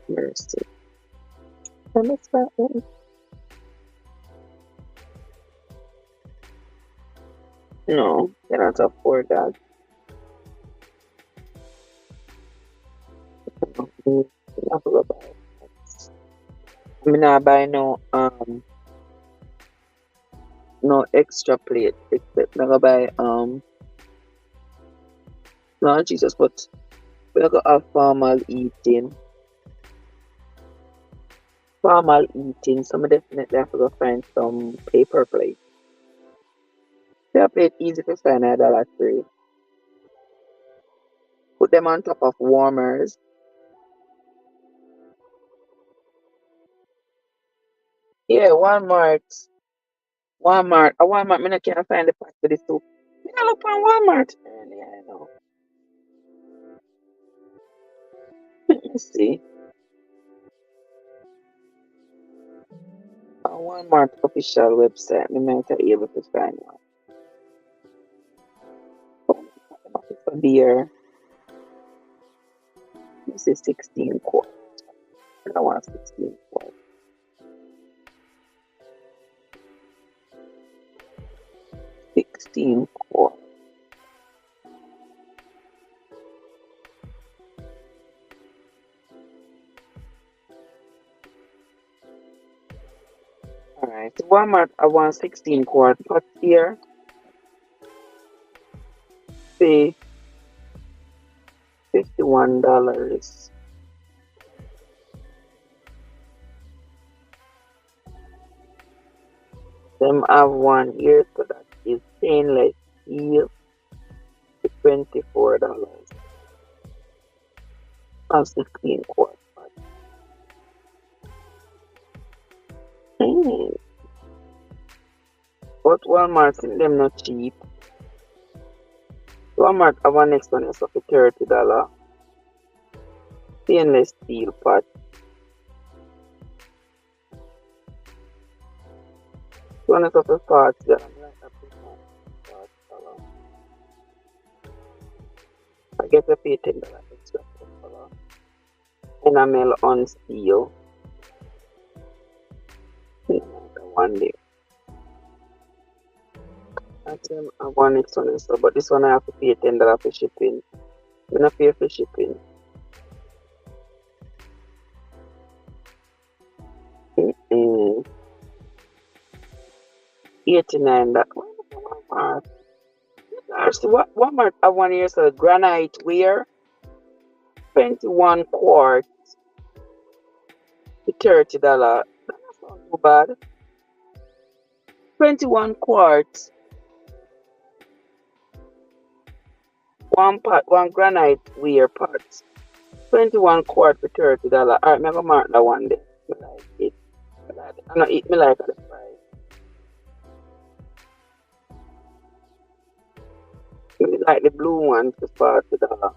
Mercy. And that's that one. No, cannot afford that. No, not go buy it. I mean, I buy no extra plate. Except I go buy no Jesus, but we go have formal eating. Formal eating. So I definitely have to go find some paper plate. Paper plate easy to find at $1.03. Put them on top of warmers. Yeah, Walmart. Walmart, I can't find the pack for this soup. I look on Walmart earlier, I know. Let me see. On Walmart official website, we might be able to find one. For beer, this is 16 quart. I want 16 quart. 16 quart. Alright, Walmart, I want 16 quart. But here, pay $51. Them have one here, so that is stainless steel for $24. Of 16 quart. Hmm. But Walmart them not cheap. Walmart have one next one is for $30. Stainless steel pot. One is for $40. I get to pay $10 extra for enamel on steel. One day. I want next one is but this one I have to pay $10 for shipping. I'm not pay for shipping. Mm-mm. $89. Walmart. Walmart I want here so granite ware. 21 quart for $30. That's not too bad. 21 quarts. One pot, one granite ware pot. 21 quart for $30. Alright, I'm gonna mark that one day. I like it. I not eat me like the price. Me like the blue one for $40.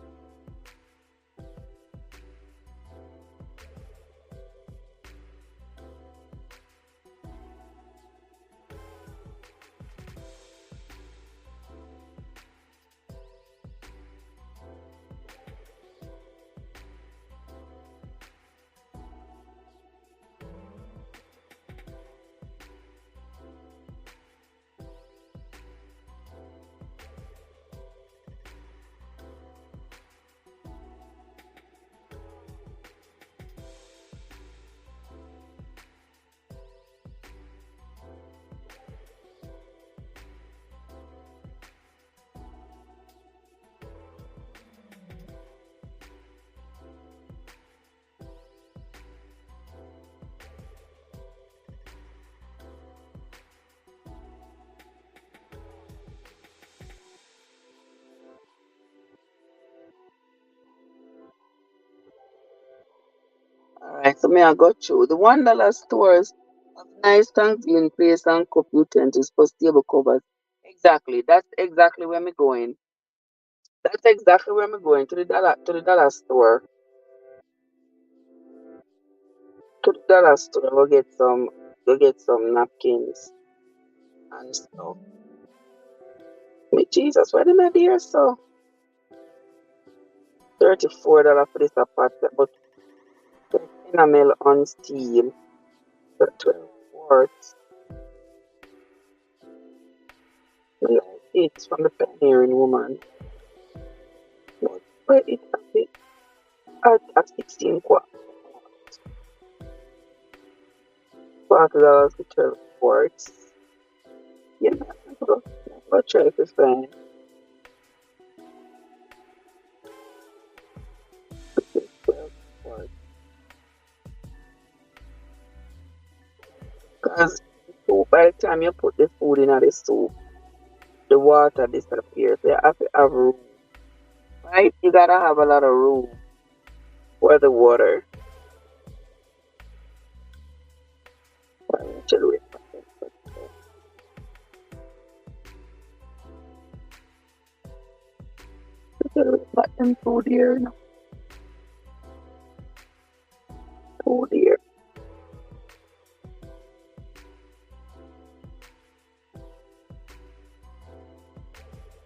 so me I got through. The $1 stores have nice Thanksgiving place and cup utensils for stable covers. Exactly. That's exactly where me going. That's exactly where I'm going to the dollar store. To the dollar store, go get some napkins and stuff. Me Jesus, why didn't I dear so? $34 for this apartment, but the enamel on steel, the 12 quarts. I like it from the pioneering woman. But where it a bit at 16 quarts. $40 for 12 quarts. Yeah, I'll try to find 12 quarts. Because by the time you put the food in the soup, the water disappears. So you have to have room, right? You gotta have a lot of room for the water. Actually, wait a second. Put them food here. No. Food here.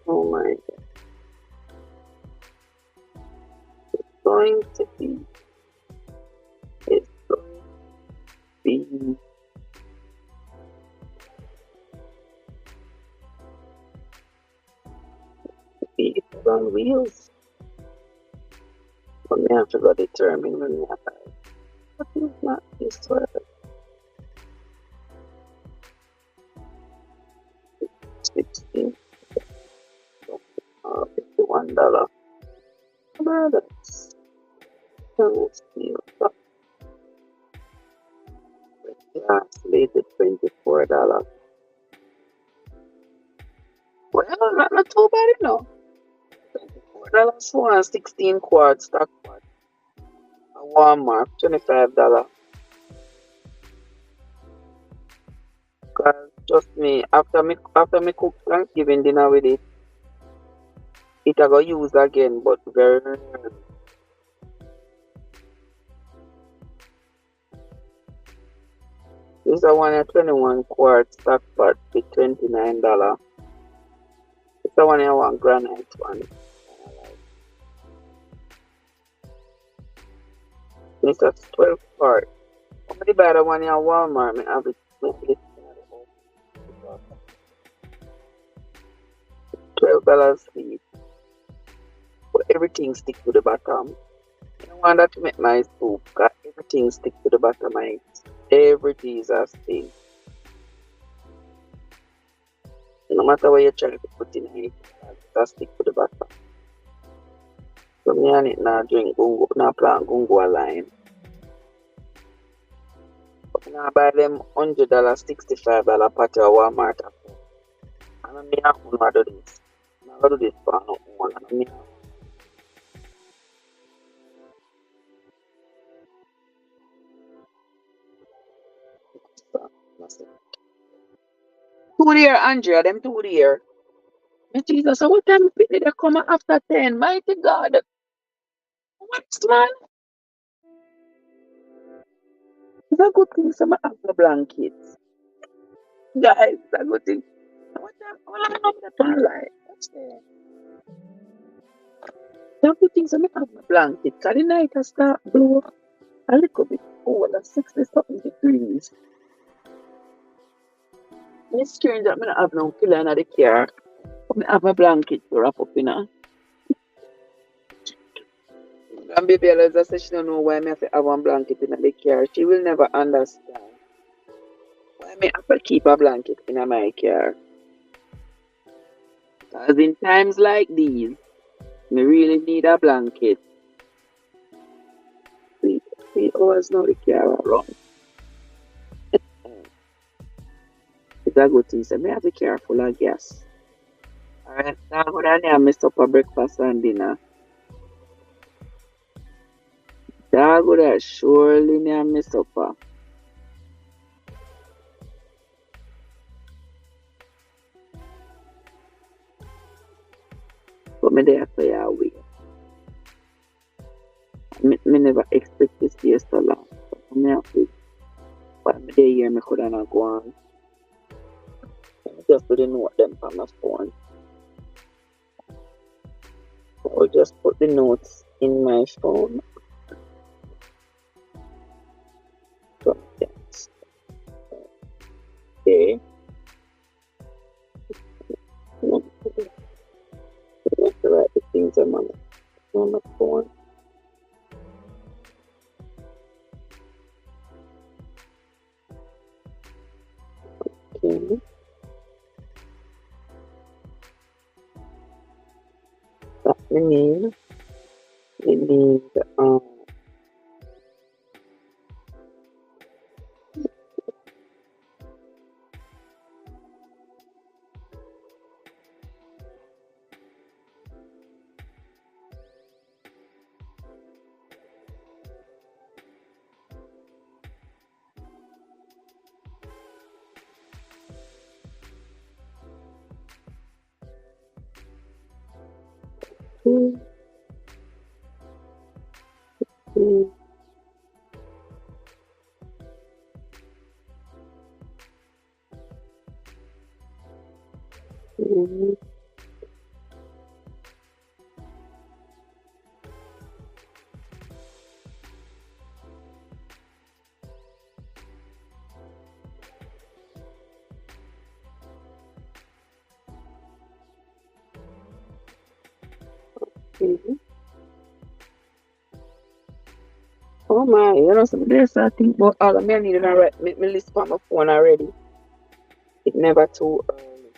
Oh my God. It's going to be. It's going to be. It's on wheels. But we have to go determine when we have it. But it's not this way. 16. $51. That's slated $24. Well, not too bad, you know. $24 for a 16 quart stock pot. A Walmart, $25. Cause just me, after me cook Thanksgiving dinner with it, it I go use again, but very rare. This is a one a 21 quart stock pot with $29. It's a one a 1 granite one. It's a 12 quart. I'm gonna buy the one in Walmart. I have it. $12 each. But everything stick to the bottom. I don't want that to make my soup, cause everything stick to the bottom of it. Everything is a thing. No matter what you try to put in it, it stick to the bottom. So me and it now drink gungo, now plant gungo line. But now buy them $100, $65 patty or Walmart. And I may have to do this. I'm going to do this for no one. And I may have two there, Andrea, them two there. Me Jesus, so what time did they come after 10? Mighty God. What's man? It's a good thing some have the blankets. Guys, it's a good thing. What time? All I know that one lie. What's there? It's a good thing some have the blanket. Cause the night has start blow a little bit over 60 something degrees. It's strange that I don't have no pillow in the car. I have a blanket to wrap up in. And baby Eliza says she don't know why I have to have one blanket in the car. She will never understand why I have to keep a blanket in my car. Because in times like these, I really need a blanket. 3 hours now the car around. It's a good thing, so I have to be careful of gas. Alright, now go down there and mess up for breakfast and dinner. Dog would have surely near mess up. But me there for your way. Me never expect this to so long. But me have to, but me there here me could not go on. I just didn't note them on my phone. I'll just put the notes in my phone. So, yes. Okay. I have to write the things on my phone. Okay. That we need two, two, two, two. Oh my, you know some days I think about all of me I need to write me list on my phone already. It never too early.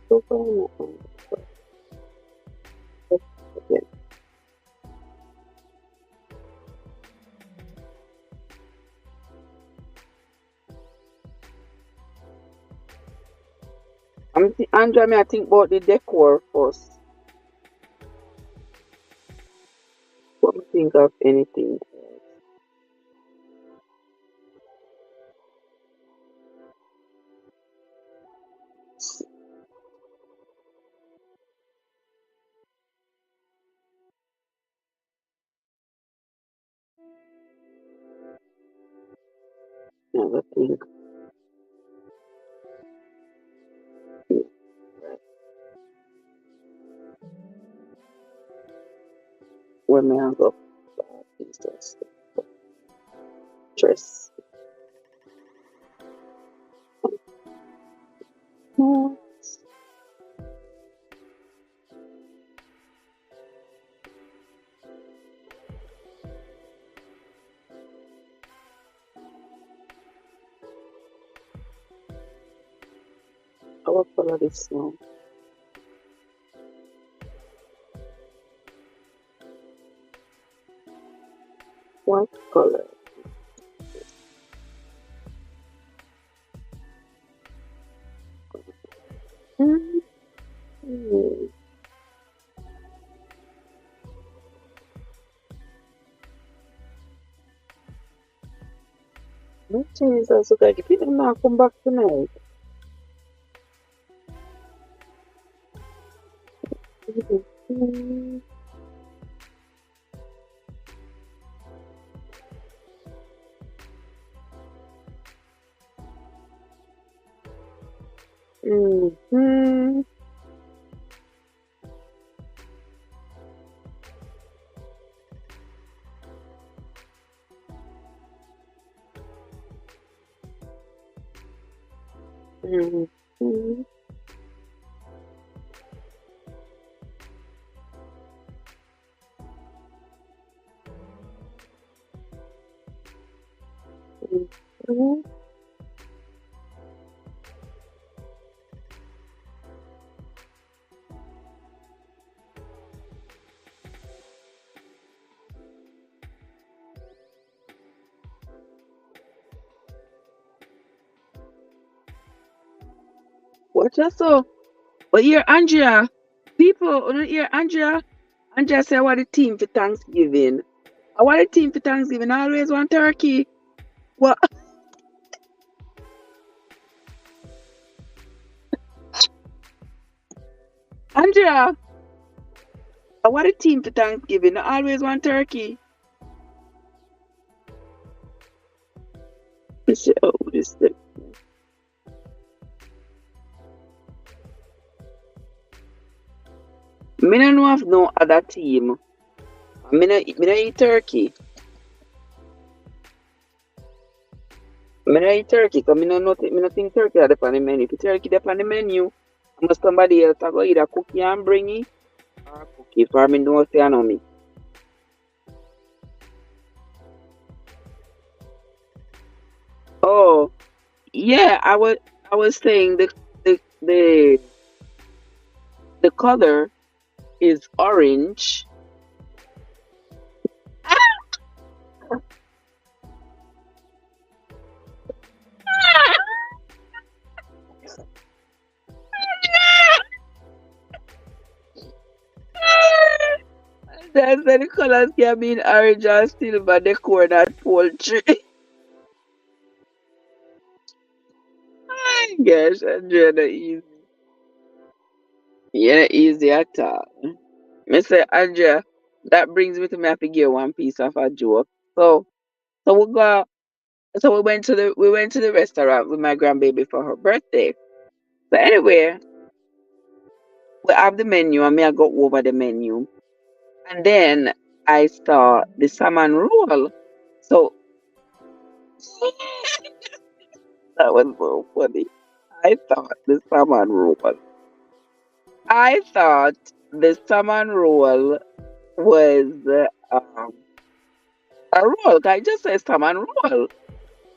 So yeah. Andrea, me I think about the decor first. What me think of anything. Never think. Right. Where me I go? Jesus. Dress. No. I will follow this now. What color? Mm-hmm. No Jesus, okay, if you not come back tonight. Mm-hmm. Mm-hmm. Mm-hmm. Mm-hmm. What you so? But here, Andrea. People, you hear Andrea? And just say, I want the team for Thanksgiving. I want the team for Thanksgiving. I always want turkey. What? Andrea, I want a team for Thanksgiving. I always want turkey. I say, oh, this thing. Me no know of no other team. Me no eat turkey. Me no eat turkey because me no think turkey are on the menu. If turkey are on the menu, must somebody else go either cook it and bring it or cook it for me know say I know me. Oh, yeah, I was saying the color is orange. That's why the colors can be in orange and silver, the corn and poultry. Gosh, Andrea, not easy. Yeah, easy at all. Mr. Andrea, that brings me to me have to give one piece of a joke. So we go so we went to the restaurant with my grandbaby for her birthday. So anyway, we have the menu and me I go over the menu. And then I saw the salmon roll. So that was so funny. I thought the salmon roll. I thought the salmon roll was um, a roll. I just said salmon roll.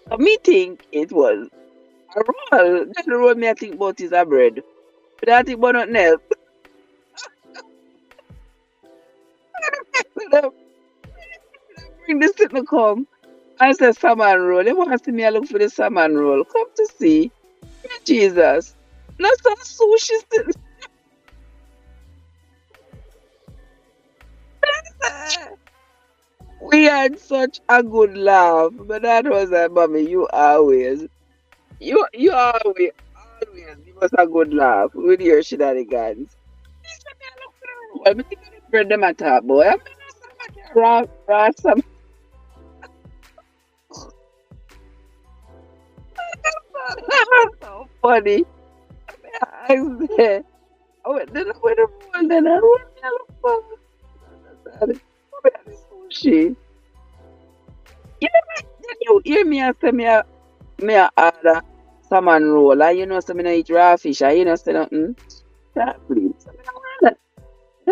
So me think it was a roll. Then the roll me I think about is a bread. But I think about nothing else. So bring this thing to come. I said salmon roll. They want to see me I look for the salmon roll. Come to see. Jesus. Not some sushi. We had such a good laugh. But that was like, mommy, you always give us a good laugh with your shenanigans. Well, me think I bread them at top, boy. I mean, raw some so funny. I said, oh, then I went to roll, then I roll me a look for sushi. You know, then you hear me and say me a order salmon roll, and you know, so me no eat raw fish, and you know, say nothing. That please. So me no want that.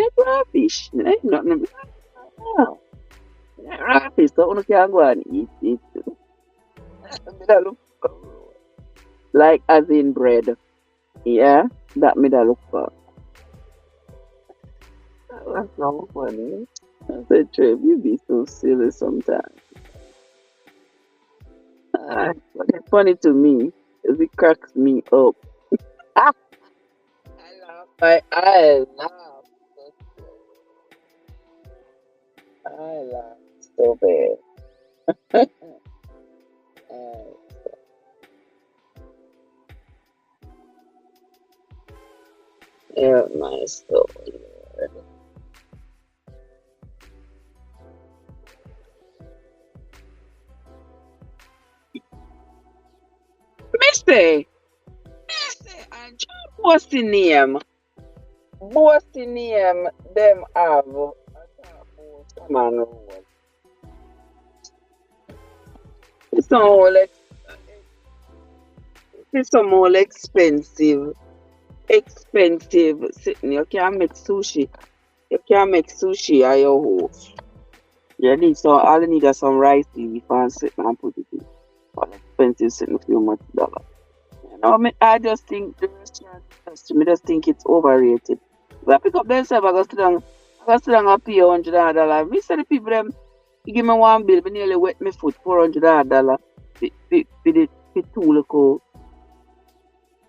Eat raw fish. Me no eat nothing. No. Eat raw fish, so you can go and eat it. Me no look for roll. Like as in bread. Yeah, that me da look for. That's so funny. I said, Trev, you be so silly sometimes. But it's funny to me because it cracks me up. Ah, I laugh. I laugh. I laugh so bad. Uh, yeah, my story. Missy, and what's the name? What's the name? Them have salmon roll. It's all it's some more expensive. Expensive sitting. You can't make sushi. You can't make sushi at your house. You need so all you need is some rice leaf and sit and put it in. All expensive sitting a few much dollar. You know, I just think the restaurant industry, me just think it's overrated. If I pick up themselves, I go sit down and pay $100. Me say the people them you give me one bill, me nearly wet my foot $400 for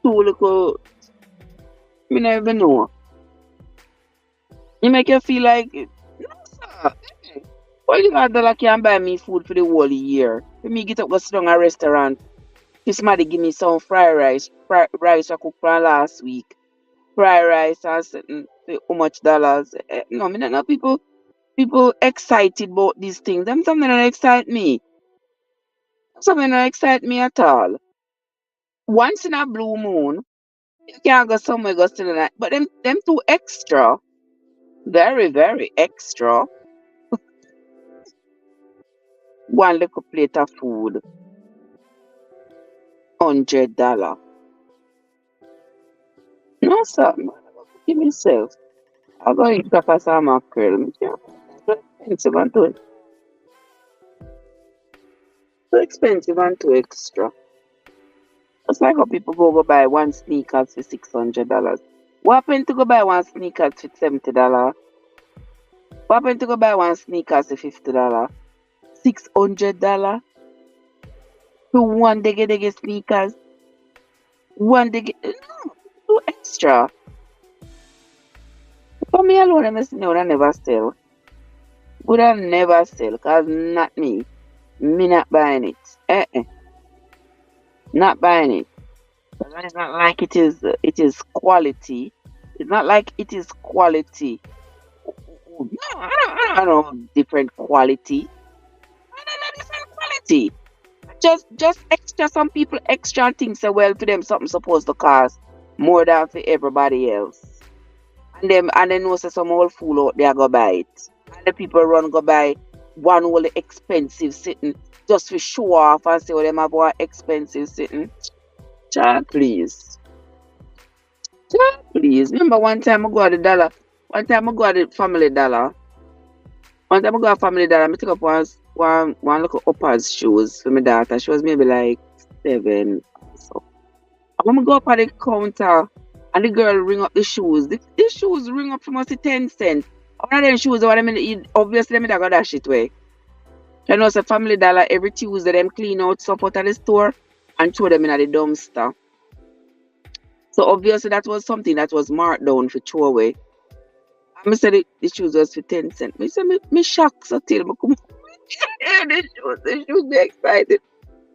two little me never even know. You make you feel like, no, sir. Well, you got dollar can buy me food for the whole year. For me, get up, go sit down at a restaurant. If somebody give me some fried rice, fried rice I cooked from last week, fried rice and something for how much dollars? No, me not know people excited about these things. Them something don't excite me. Something don't excite me at all. Once in a blue moon, you can go somewhere go to the night. But them too extra. Very, very extra. One little plate of food, $100. No, sir. Man, I go give myself. I go eat crackers and mackerel. Yeah, too expensive and too expensive and too extra. It's like how people go buy one sneakers for $600. What happened to go buy one sneakers for $70? What happened to go buy one sneakers for $50? $600 for one dege sneakers. One dege no, too extra. For me alone, I'm saying would I never sell. Would I never sell? Cause not me. Me not buying it. Not buying it. It's not like it is quality. It's not like it is quality. No, I don't know different quality. I don't know different quality. Just extra. Some people extra things say well to them something supposed to cost more than for everybody else. And then know say some old fool out there go buy it. And the people run go buy one whole expensive sitting just for show off and say well them have one expensive sitting. Child, please. Child, please. Remember one time I go at the dollar. One time I go at the family dollar. One time I go at family dollar, I take up one little uppers shoes for my daughter. She was maybe like 7 or so. And when I go up at the counter and the girl ring up the shoes, the shoes ring up for mostly 10 cents. One of them shoes, what I mean, obviously, I got that shit way. You know, it's a family dollar every Tuesday, them clean out stuff out of the store and throw them in the dumpster. So obviously, that was something that was marked down for throwaway. I said the shoes was for 10 cents. I said, me shocked so till me come. Yeah, the shoes, be excited.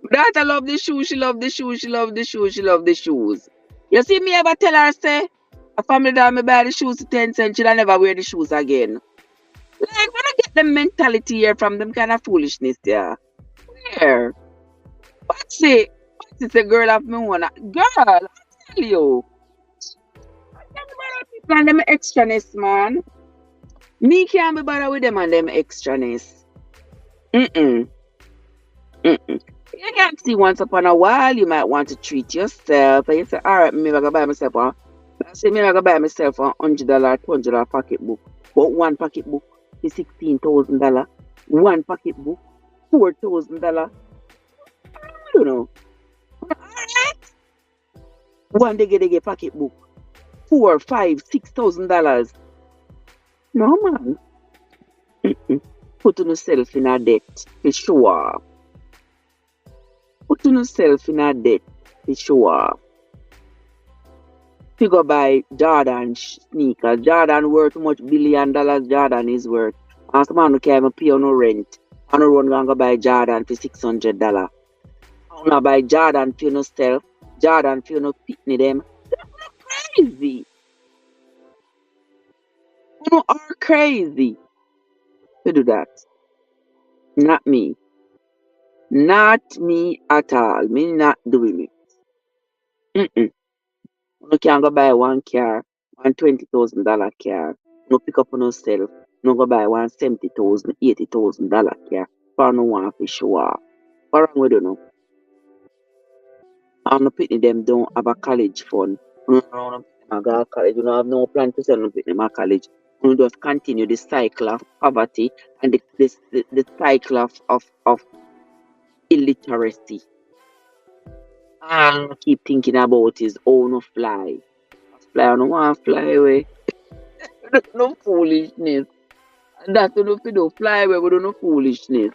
My daughter love the shoes, she love the shoes, she love the shoes, she love the shoes. You see me ever tell her, say, a family that me buy the shoes to 10 cents, she'll never wear the shoes again. Like, when I get the mentality here from them kind of foolishness there. Where? What's it? What's it, the girl of me wanna? Girl, I tell you. I tell you about people and them extraness, man. Me can't be bothered with them and them extraness. Mm-mm. Mm-mm. You can see once upon a while you might want to treat yourself and you say, all right, maybe I go buy myself one. I say maybe I go buy myself $100, $200 pocketbook. But one pocketbook is $16,000. One pocketbook, $4,000. I don't know. Alright. One they get pocketbook. $4, $5, $6,000. No man. Mm-mm. Put on yourself in a debt for sure. Put on yourself in a debt for sure. You go buy Jordan sneakers. Jordan worth much $1 billion. Jordan is worth. And some man who can't even pay no rent. And no run gonna go buy Jordan for $600. And not buy Jordan for yourself. Jordan for no pitney them. Crazy. You are crazy to do that. Not me. Not me at all. Me not doing it. Mm-mm. You can go buy one car, one $20,000 car. No pick up on yourself. No go buy one $70,000, $80,000 car. For no one for show off. What wrong with you know? And no pitney them don't have a college fund. No, I got college. You don't have no plan to send no pitney my college. You just continue the cycle of poverty and the cycle of illiteracy. And keep thinking about his own fly. Fly, I don't want to fly away. No foolishness. That's what we do. Fly away with no foolishness.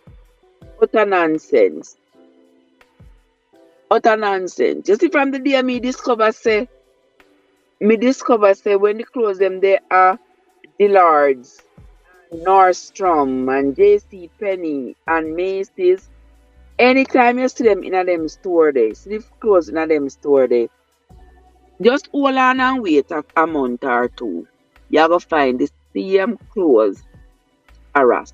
Utter nonsense. Utter nonsense. You see, from the day me discover say when the clothes them they are Dillard's, Nordstrom, and JC Penney, and Macy's. Anytime you see them in a them store there, see the clothes in a them store there, just hold on and wait a month or two. You're going to find the same clothes are us.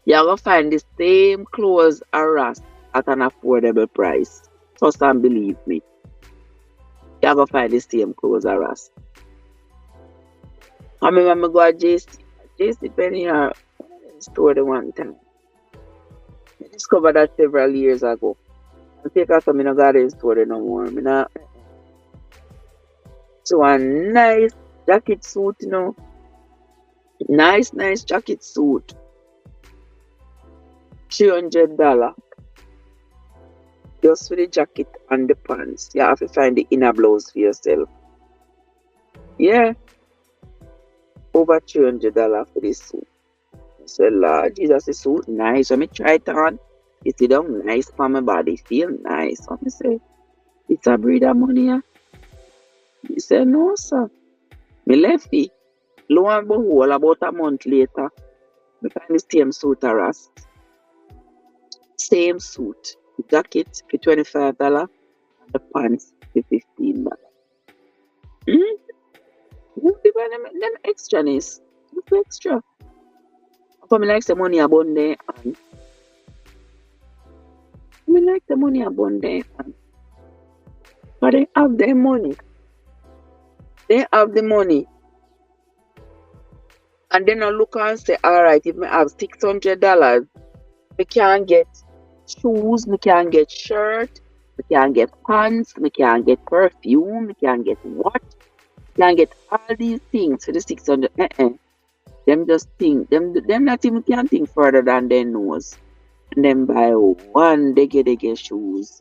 You're going to find the same clothes are us at an affordable price. Trust and believe me. You're going to find the same clothes are us. I remember I go to JC Penney or store the one time. I discovered that several years ago. I take out some in a garden store no more. So a nice jacket suit, you know. Nice jacket suit. $300. Just for the jacket and the pants. You have to find the inner blouse for yourself. Yeah. Over $300 for this suit. I said, Lord Jesus, the suit nice. Let me try it on. It sit down nice for my body. Feel nice. So I say, it's a breed of money. Yeah? He said, no, sir. Me left it. Lo and behold, about a month later, I find the same suit harassed. Same suit. The jacket for $25 and the pants for $15. Them extraness. It's extra. For me like the money abundant and me like the money abundant and but they have their money. They have the money. And then I look and say, alright, if I have $600, I can get shoes, I can get shirt, I can get pants, I can get perfume, I can get what? I can get all these things for the 600. Them just think, them not even can think further than their nose. And then buy one Dickey shoes,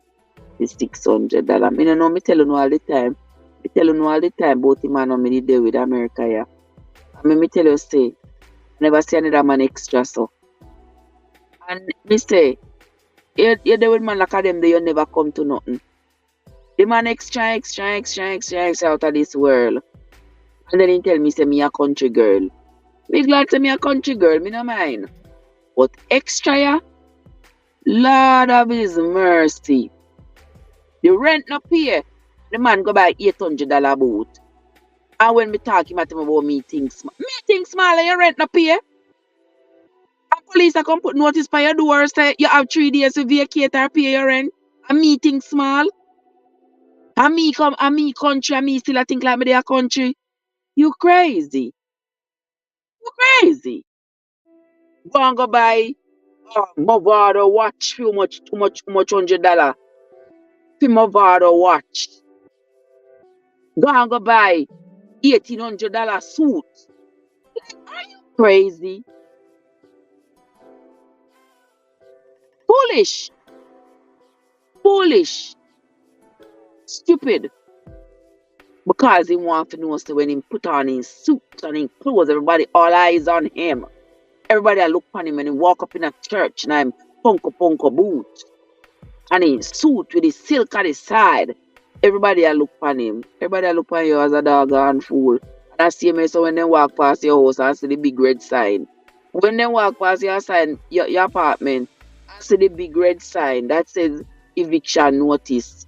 the $600. I don't know, me tell you all the time. Me tell you all the time, both the man and me deal with America, yeah. And me tell you, say, never see another man extra, so. And me say, you deal with man like them, you never come to nothing. The man extra out of this world. And then he tell me, say, me a country girl. Me glad to me a country girl, me no mind. But extra, yeah, Lord of His mercy. The rent no pay. The man go buy $800 boat. And when me talk him about me think small. Me think small and your rent no pay. And police a come put notice by your door say you have 3 days to vacate or pay your rent. And me think small. And me come and me country and me still a think like me they a country. You crazy. You crazy. Go and go buy Movado watch too much $100. For Movado watch. Go and go buy $1,800 suit. Are you crazy? Foolish. Stupid. Because he want to know, so when he put on his suit and his clothes, everybody all eyes on him. Everybody I look on him when he walk up in a church and I'm punko boot. And his suit with his silk at his side. Everybody I look on him. Everybody I look on you as a doggone fool. And I see me so when they walk past your house I see the big red sign. When they walk past your apartment, I see the big red sign that says eviction notice.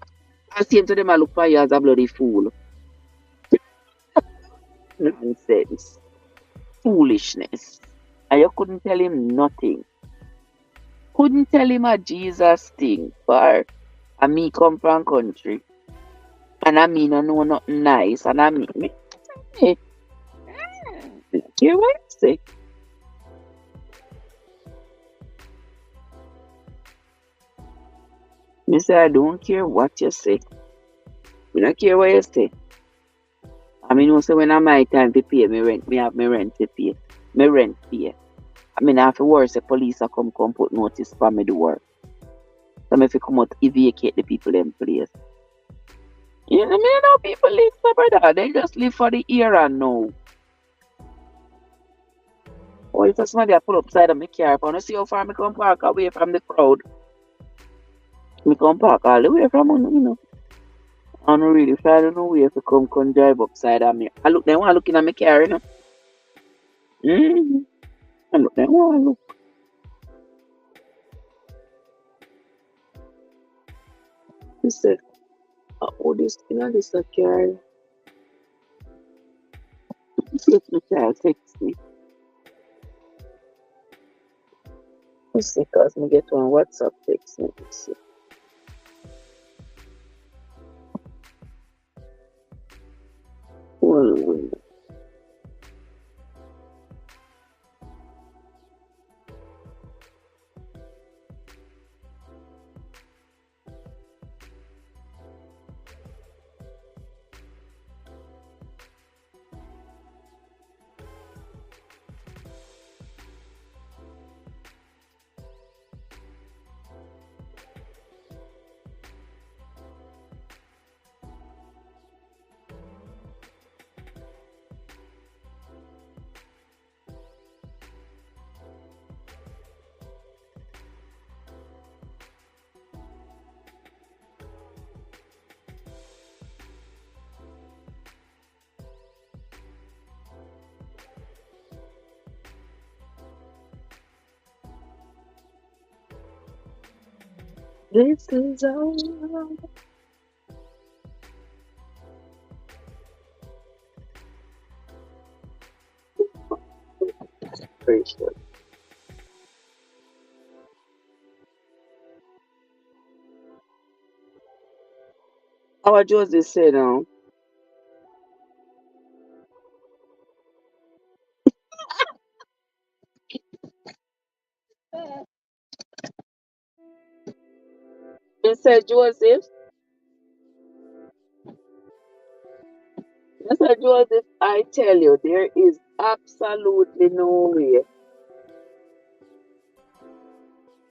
I see him to them I look on you as a bloody fool. Nonsense. Foolishness. And you couldn't tell him nothing. Couldn't tell him a Jesus thing. For I me come from country. And I mean I know nothing nice. And I mean me. Hey. Care what you say. Me say I don't care what you say. I don't care what you say. I mean also when I my time to pay me rent, me have my rent to pay. My rent pay. I mean I have to work the police a come put notice for me to work. So if you come out evacuate the people in place. You know, I mean how people live for brother. They just live for the era now. Or if somebody I pull up side of my car, I want to see how far I come park away from the crowd. I come park all the way from you know. I don't really feel I don't know where to come drive upside of me. I look then while looking at my car, you know. Mm-hmm. I look then while look. He said, oh, this, you know, this a car. If my child text me. Let's see, cause me get one WhatsApp text. Let me see. Hold on. This is all. Pretty sure. Our Joseph say now. He said, Joseph, Mr. Joseph, I tell you, there is absolutely no way.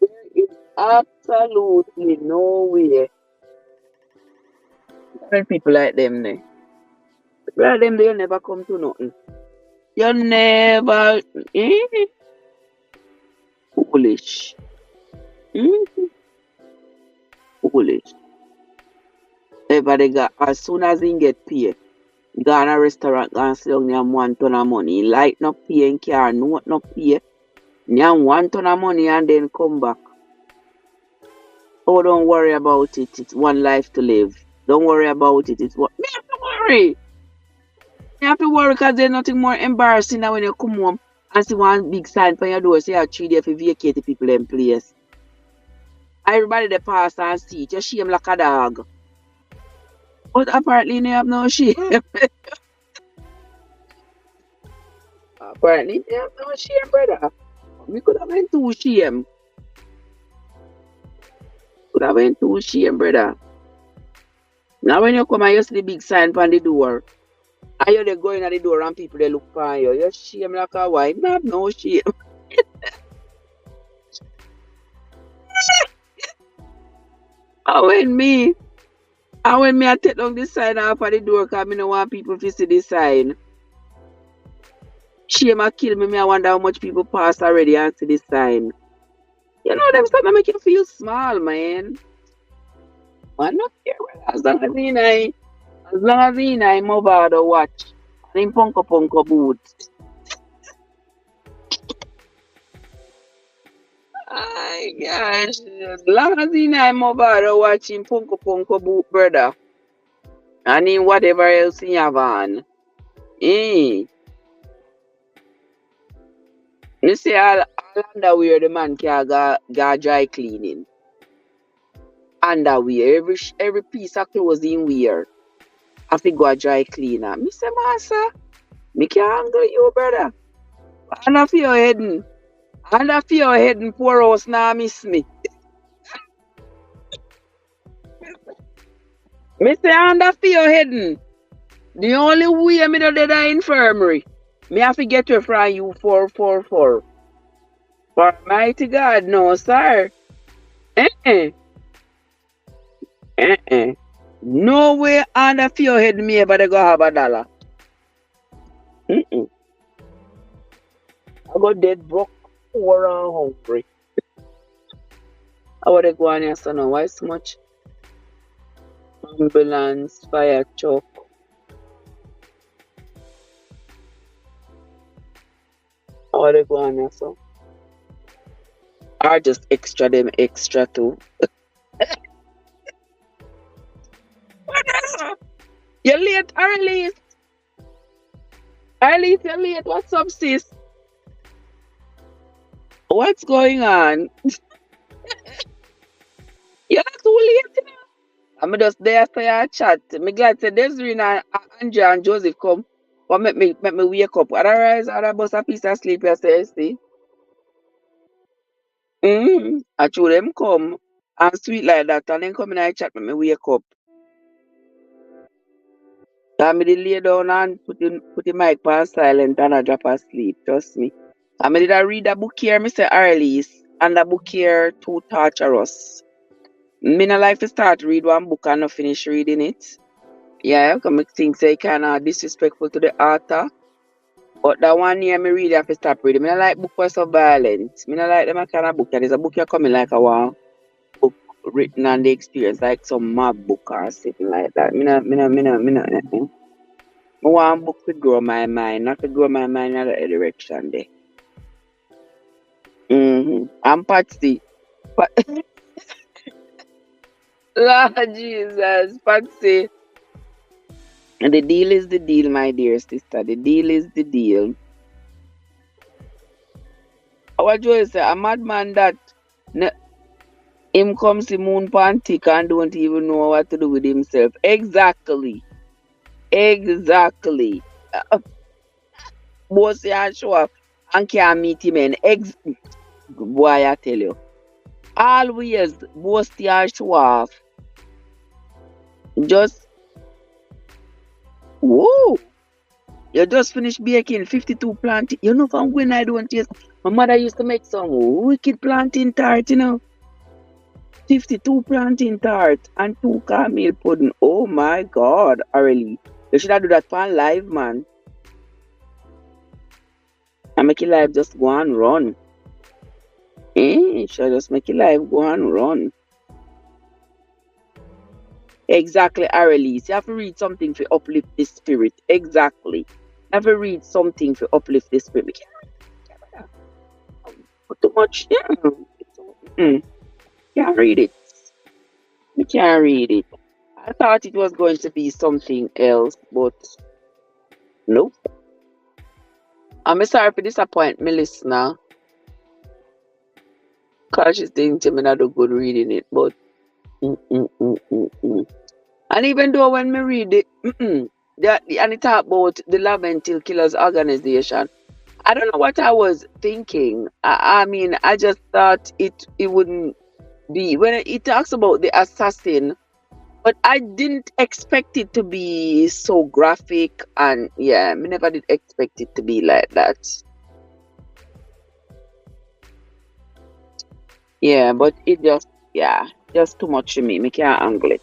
There is absolutely no way. There people like them, ne? People like them, they'll never come to nothing. You never. Eh? Foolish. Mm, foolish. Everybody got, as soon as he get paid, go in a restaurant, go and sit down there and 1 ton of money. He light no pay in car, no pay. Now 1 ton of money and then come back. Oh, don't worry about it. It's one life to live. Don't worry about it. It's what me have to worry. You have to worry because there's nothing more embarrassing than when you come home and see one big sign on your door say you 3 days to vacate the people in place. Everybody they pass and see it, you shame like a dog. But apparently they have no shame. Apparently they have no shame, brother. We could have been too shame. Could have been too shame, brother. Now when you come and you see the big sign on the door, and you they go in at the door and people they look for you, you shame like a wife. You have no shame. And when me I take down the sign off of the door because I don't want people to see the sign. Shame a kill me, I wonder how much people pass already and see the sign. You know them stuff that make you feel small, man. I not care as long as he I move out the watch. And him punko boots. My gosh. As long as I move out the watch him punko boot, brother. And in whatever else he have on. Eh. You see all underwear the man can go dry cleaning. Underwear, every piece of clothes in wear. Have to go a dry cleaner. Me say, Master, me can handle you, brother. And after your heading. And after your heading, poor house now miss me. Me say, and after your heading. The only way me do the infirmary. Me have to get you from you 444. For mighty God, no, sir. Eh-eh. Eh-eh. No way under your head me ever go have $1. Mm-mm. I got dead broke, poor and hungry. I would go on here, so now why so much? Ambulance, fire truck, all they go on there, so. Or just extra them extra too. You're late, Arlies. Arlies, you're late. What's up, sis? What's going on? You're not too late, you know. I'm just there for your chat. Me glad say Desiree and Andrea and Joseph come. But make me wake up. Otherwise, I'd bust a piece of sleep yesterday, see. I told them come and sweet like that and then come in and chat make me wake up. I me did lay down and put the mic on silent and I drop asleep. Trust me. I me did I read a book here, Mr. Arlies, and the book here too torturous. Me no like to start read one book and not finish reading it. Yeah, because I think say kind of disrespectful to the author. But that one year me really have to stop reading. Me no like book was so violent. Me no like them kind of book. That is a book you coming like a one book written on the experience, like some mob book or something like that. Me want book to grow my mind, not to grow my mind in other direction there. I'm Patsy. But Lord Jesus, Patsy. The deal is the deal, my dear sister. The deal is the deal. What you say? A madman that him comes the moon pantic and don't even know what to do with himself. Exactly. Exactly. Boss ya show up and can't meet him in boy I tell you. Always boss ya show off. Just whoa. You just finished baking 52 planting. You know from when I don't taste. My mother used to make some wicked planting tart, you know. 52 planting tart and 2 caramel pudding. Oh my god, Aurelie. You should have do that for live, man. And make it live just go and run. Should just make it live go and run. Exactly, Aurelie. You have to read something to uplift the spirit. Exactly. You have to read something to uplift the spirit. We can't read that. Put too much. Yeah. Can't read it. We can't read it. I thought it was going to be something else, but nope. I'm sorry for disappoint my listener. Because she's thinking me not do good reading it, but and even though when me read it, and it talk about the Lamentil Killers organization, I don't know what I was thinking. I mean, I just thought it wouldn't be when it talks about the assassin, but I didn't expect it to be so graphic, and yeah, I never did expect it to be like that. Yeah, but it just too much to me. Me can't angle it.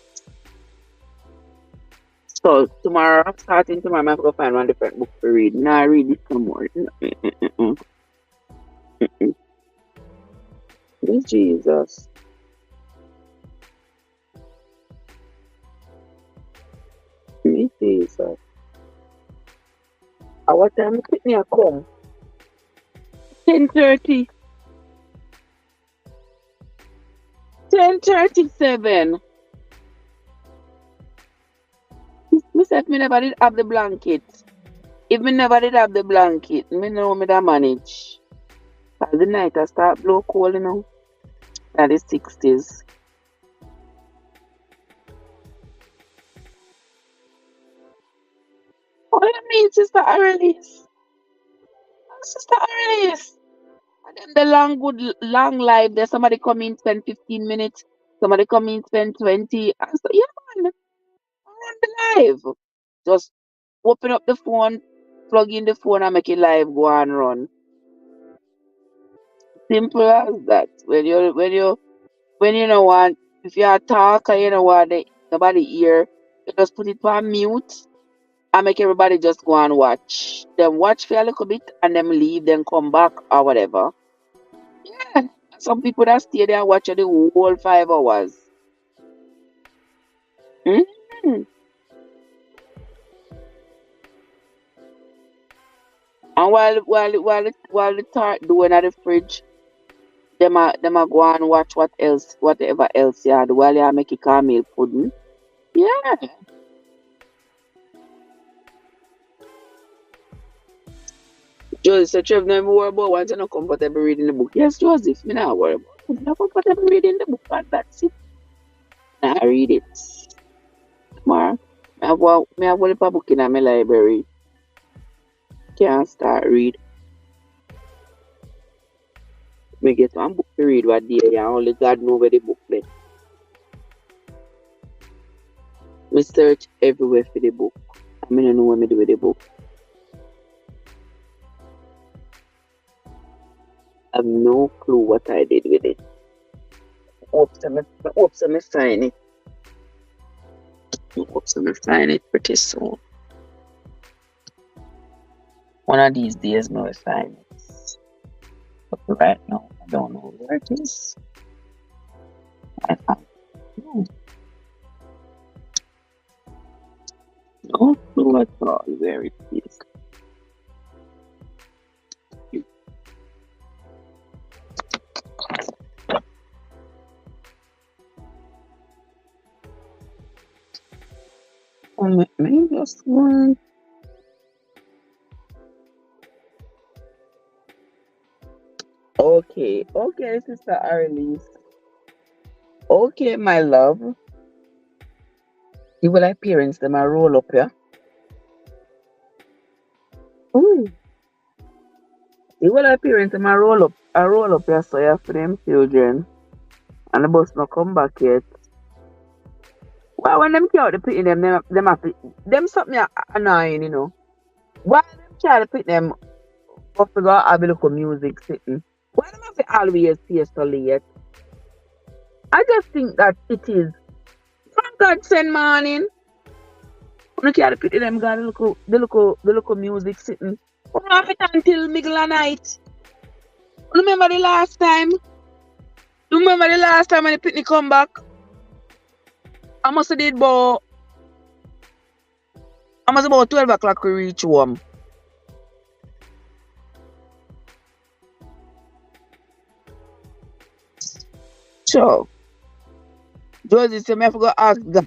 So tomorrow, starting tomorrow, I'm gonna find one different book to read. Now I read it some more. Yes, Jesus. Me Jesus. At what time did me come? 10:30. 10:37. Me said me never did have the blanket. If me never did have the blanket, me know me da manage. As the night I start blow cold, you know. At the 60s. What do you mean, Sister Aurelis? Sister Aurelis. And then the long good long life there somebody come in spend 15 minutes, somebody come in spend 20. And so yeah man, run the live. Just open up the phone, plug in the phone and make it live, go and run. Simple as that. When you know what, if you are talking, you know what, nobody hear, you just put it on mute and make everybody just go and watch. Then watch for a little bit and then leave, then come back or whatever. Yeah. Some people that stay there and watch the whole 5 hours. Hmm? while the tart doing at the fridge, them a go and watch whatever else you do while you make a caramel pudding. Yeah. Joseph said, Trev, never worry about once you're not comfortable reading the book. Yes, Joseph, me not worry about it. If you're not comfortable reading the book, and that's it. I read it. Tomorrow, me have one book in my library. Can't start read. Me get one book to read what day, and only God know where the book is. Me search everywhere for the book. I don't know what me do with the book. I have no clue what I did with it. Hope some find it. Hope some find it pretty soon. One of these days, I will find it. But right now, I don't know where it is. I found it. No clue at all where it is. Maybe just one. Okay, Sister Arlene. Okay, my love. You will like parents them a roll up here. Ooh. You will like parents them a roll up here so you for them children. And the bus not come back yet. Well, when them carry the picking them have to, them something annoying, you know. Why them carry the pick them up to go have a look of music sitting? Why them have to always stay so late? I just think that it is from God send morning. When you carry the pick them got the look of music sitting. You don't have it until middle of night. Remember the last time? Remember the last time when the picnic come back? I must have did about 12 o'clock we reach home. So, Josie said, I have to go ask God.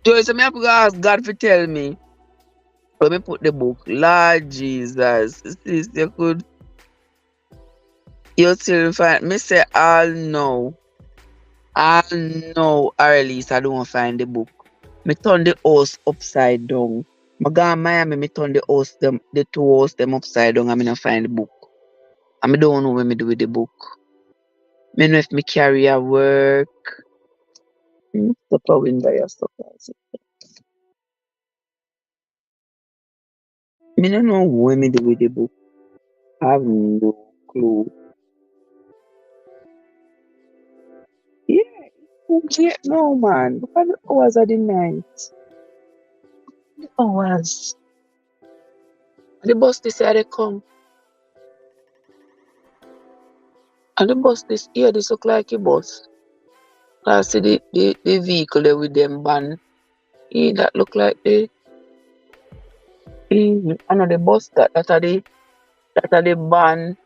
Josie said, I have to go ask God to tell me. Let me put the book. Lord Jesus. Sis, you still find me say all no. All no, or at least I don't find the book. Me turn the house upside down. I go to Miami, me turn the two house them upside down and I don't find the book. And I don't know what me do with the book. I know if me carry a work. Stop a win by your stuff. I don't know what me do with the book. I have no clue. Yeah, no man. Look at the hours of the night. The hours. The bus this year they come. And the bus this year this look like a bus. I see the vehicle there with them van. That look like the I know the bus that are the van.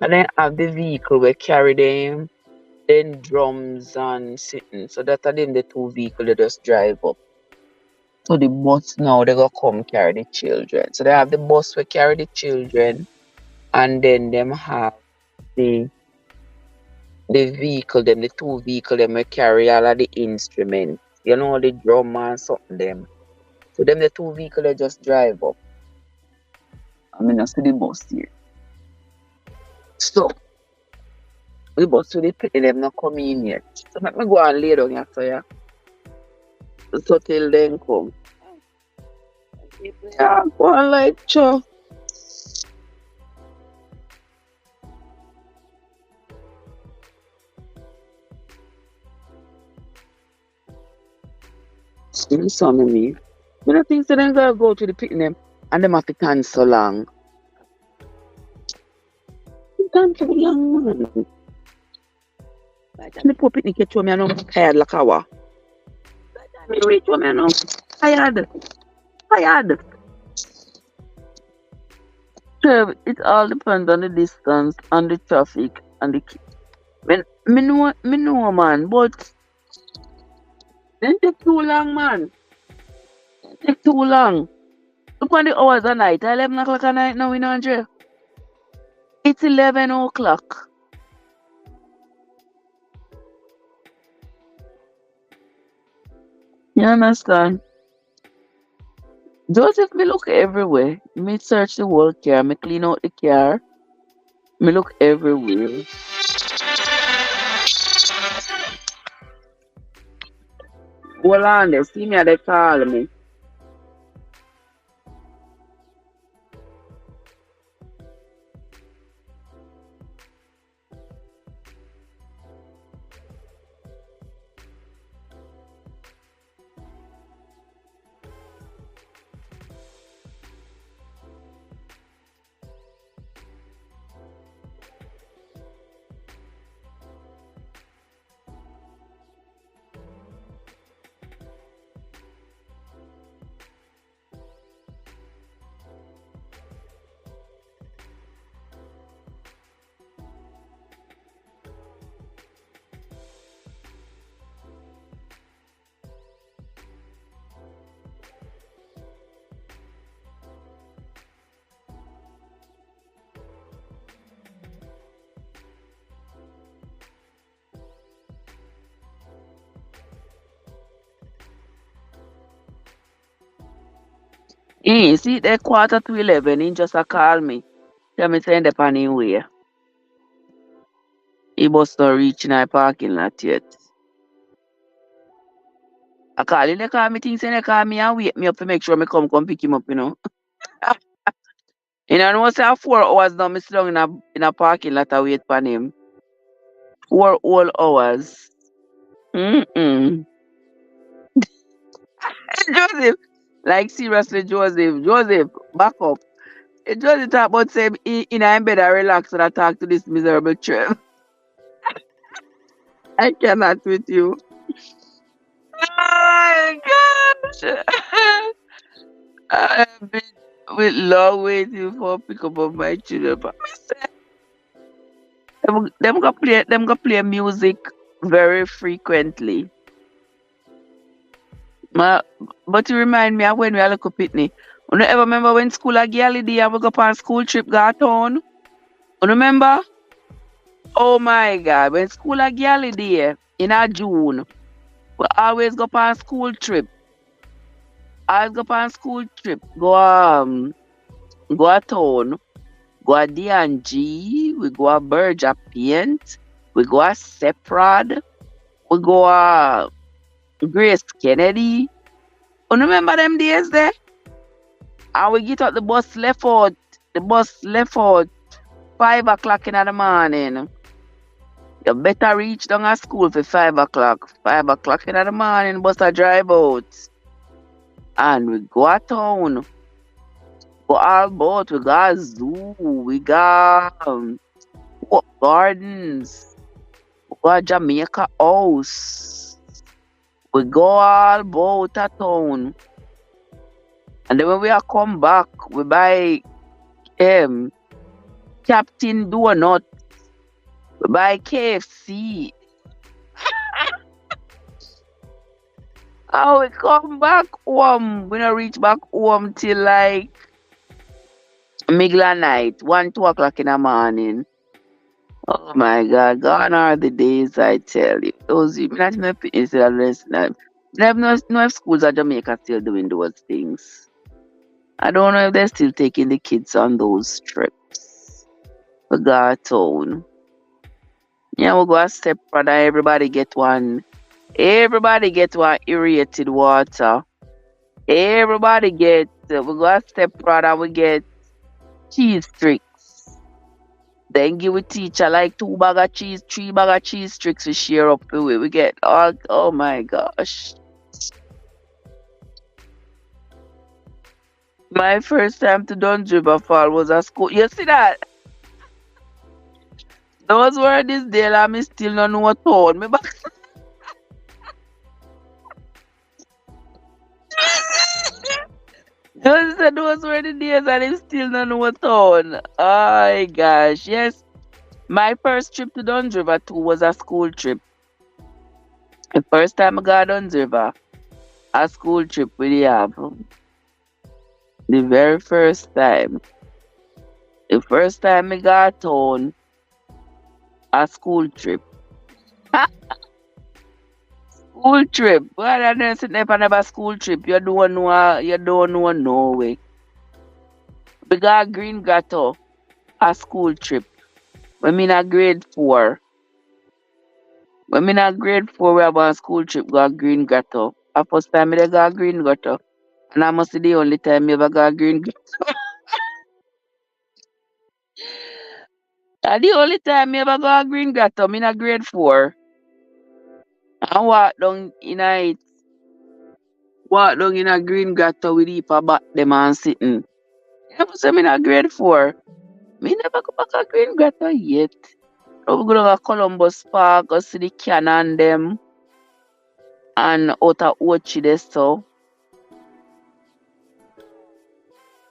And then have the vehicle where carry them, then drums and sitting. So that are them the two vehicles they just drive up. So the bus now they go come carry the children. So they have the bus where carry the children and then them have the vehicle them, the two vehicle them will carry all of the instruments. You know, the drum and something them. So them the two vehicle they just drive up. I mean I see the bus here. So the bus to the pit them not come in yet. So let me go and lay down here so yeah. So till then come. Yeah, go on like sure. Some of me. I don't think so then gotta go to the pit them and them have to stand so long. Stand so long, man. By the time the poor picnic get to me, I know I'm tired like a wa. By the time I reach home, I know tired. It all depends on the distance, on the traffic, and the when me know man, but it take too long, man. It take too long. Look on the hours at night. 11 o'clock at night now in Andre. It's 11 o'clock. You understand? Joseph, me look everywhere. Me search the whole car. Me clean out the car. Me look everywhere. Hold on there. See me at they call me. See, they quarter to 11. He just a call me. Tell me send the pan in way. He must not reach in the parking lot yet. I call him, they call me things and they call me and wake me up to make sure me come pick him up, you know. You know, say 4 hours now, me sit down in a parking lot I wait for him. 4 whole hours. Mm-mm. Joseph, like seriously, Joseph, back up. Joseph talk about say in a bed I relax and I talk to this miserable Trev. I cannot with you. Oh my gosh. I have been with long waiting for pick up of my children. But me say, them go play music very frequently. Ma, but you remind me of when we are little pitney. You don't ever remember when school a girl day and we go on school trip go town? You remember? Oh my god, when school a girl day in a June, we always go on school trip. Always go on school trip. Go a town. Go a D&G, we go a Burja Paint, we go a Seprad, we go a Grace Kennedy. You remember them days there? And we get out the bus left out 5 o'clock in the morning. You better reach down at school for 5 o'clock. 5 o'clock in the morning, bus a drive out. And we go a town. Go all about, we got zoo, we got gardens, we got Jamaica house, we go all about a town. And then when we are come back, we buy Captain Donut, we buy KFC. And we come back home. We don't reach back home till like middle of night, 1, 2 o'clock in the morning. Oh my God, gone are the days I tell you. Those you not even instead of rest now. I have no if schools at Jamaica still doing those things. I don't know if they're still taking the kids on those trips. We go town. Yeah, we go a step further, everybody get one irritated water. Everybody get we go a step further, we get cheese tricks. Then give we teacher like 2 bag of cheese, 3 bag of cheese tricks we share up the way. We get all oh my gosh. My first time to Don River Fall was at school. You see that? Those were this day and me still don't know what town. Me back Those said those were the days and him still don't know a town. Oh gosh, yes. My first trip to Duns River too was a school trip. The first time I got Duns River, a school trip with the have. The very first time. The first time I got town, a school trip. School trip. Well, I didn't sit there for never school trip. You don't know no way. We got Green Grotto, a school trip. When me in a grade four. When me in a grade four, we have a school trip got Green Grotto. The first time I got Green Grotto. And I must be the only time I ever got Green Grotto. And the only time I ever got Green Grotto, me in a grade four. I walk down in a Green Grotto with heap of back them and sitting. I must say me in a grade four. Me never go back a Green Grotto yet. So we go to Columbus Park, go see the cannon them and out of Ochi there so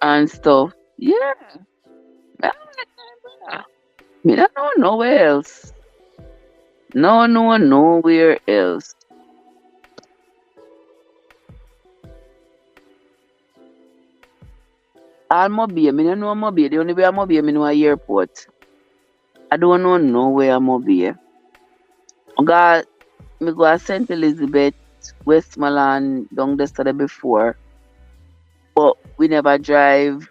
and stuff. Yeah. Me me don't know nowhere else. No, nowhere else. All Mobile, me don't know Mobile. The only way I'm Mobile, me know a airport. I don't know nowhere I'm Mobile. I got me go to St. Elizabeth, Westmoreland, down there study before. But we never drive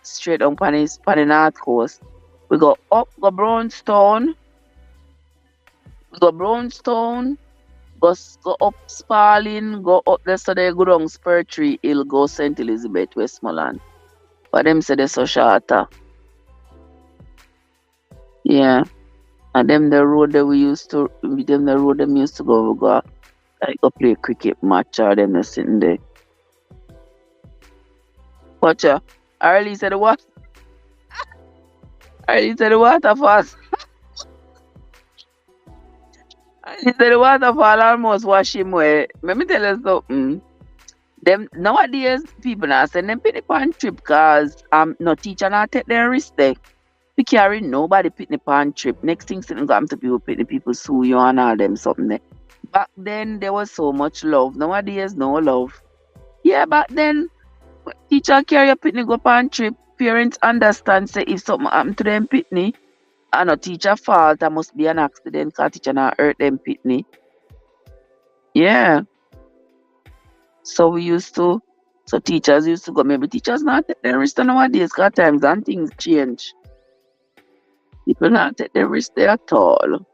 straight on the north coast. We go up, go Brownstone, go up Sparling, go up there so they go down Spur Tree Hill, go St. Elizabeth, Westmoreland. But them say they so shorter. Yeah. And them the road that we used to them the road them used to go like go play cricket match or them just sitting there. Watch ya. I really said what? I really said the waterfall. I really said the waterfall almost wash him away. Let me tell you something. Them nowadays people now send them picnic on trip cause no teacher not take their risk there. We carry nobody picnic on trip. Next thing sitting come to people picnic people sue you and all them something there. Back then there was so much love. Nowadays no love. Yeah, back then teacher carry a picnic go on trip. Parents understand say if something happen to them picnic, and no teacher fault, that must be an accident because teacher not hurt them picnic. Yeah. So we used to so teachers used to go. Maybe teachers not take their risk nowadays because times and things change. People not take their risk there at all.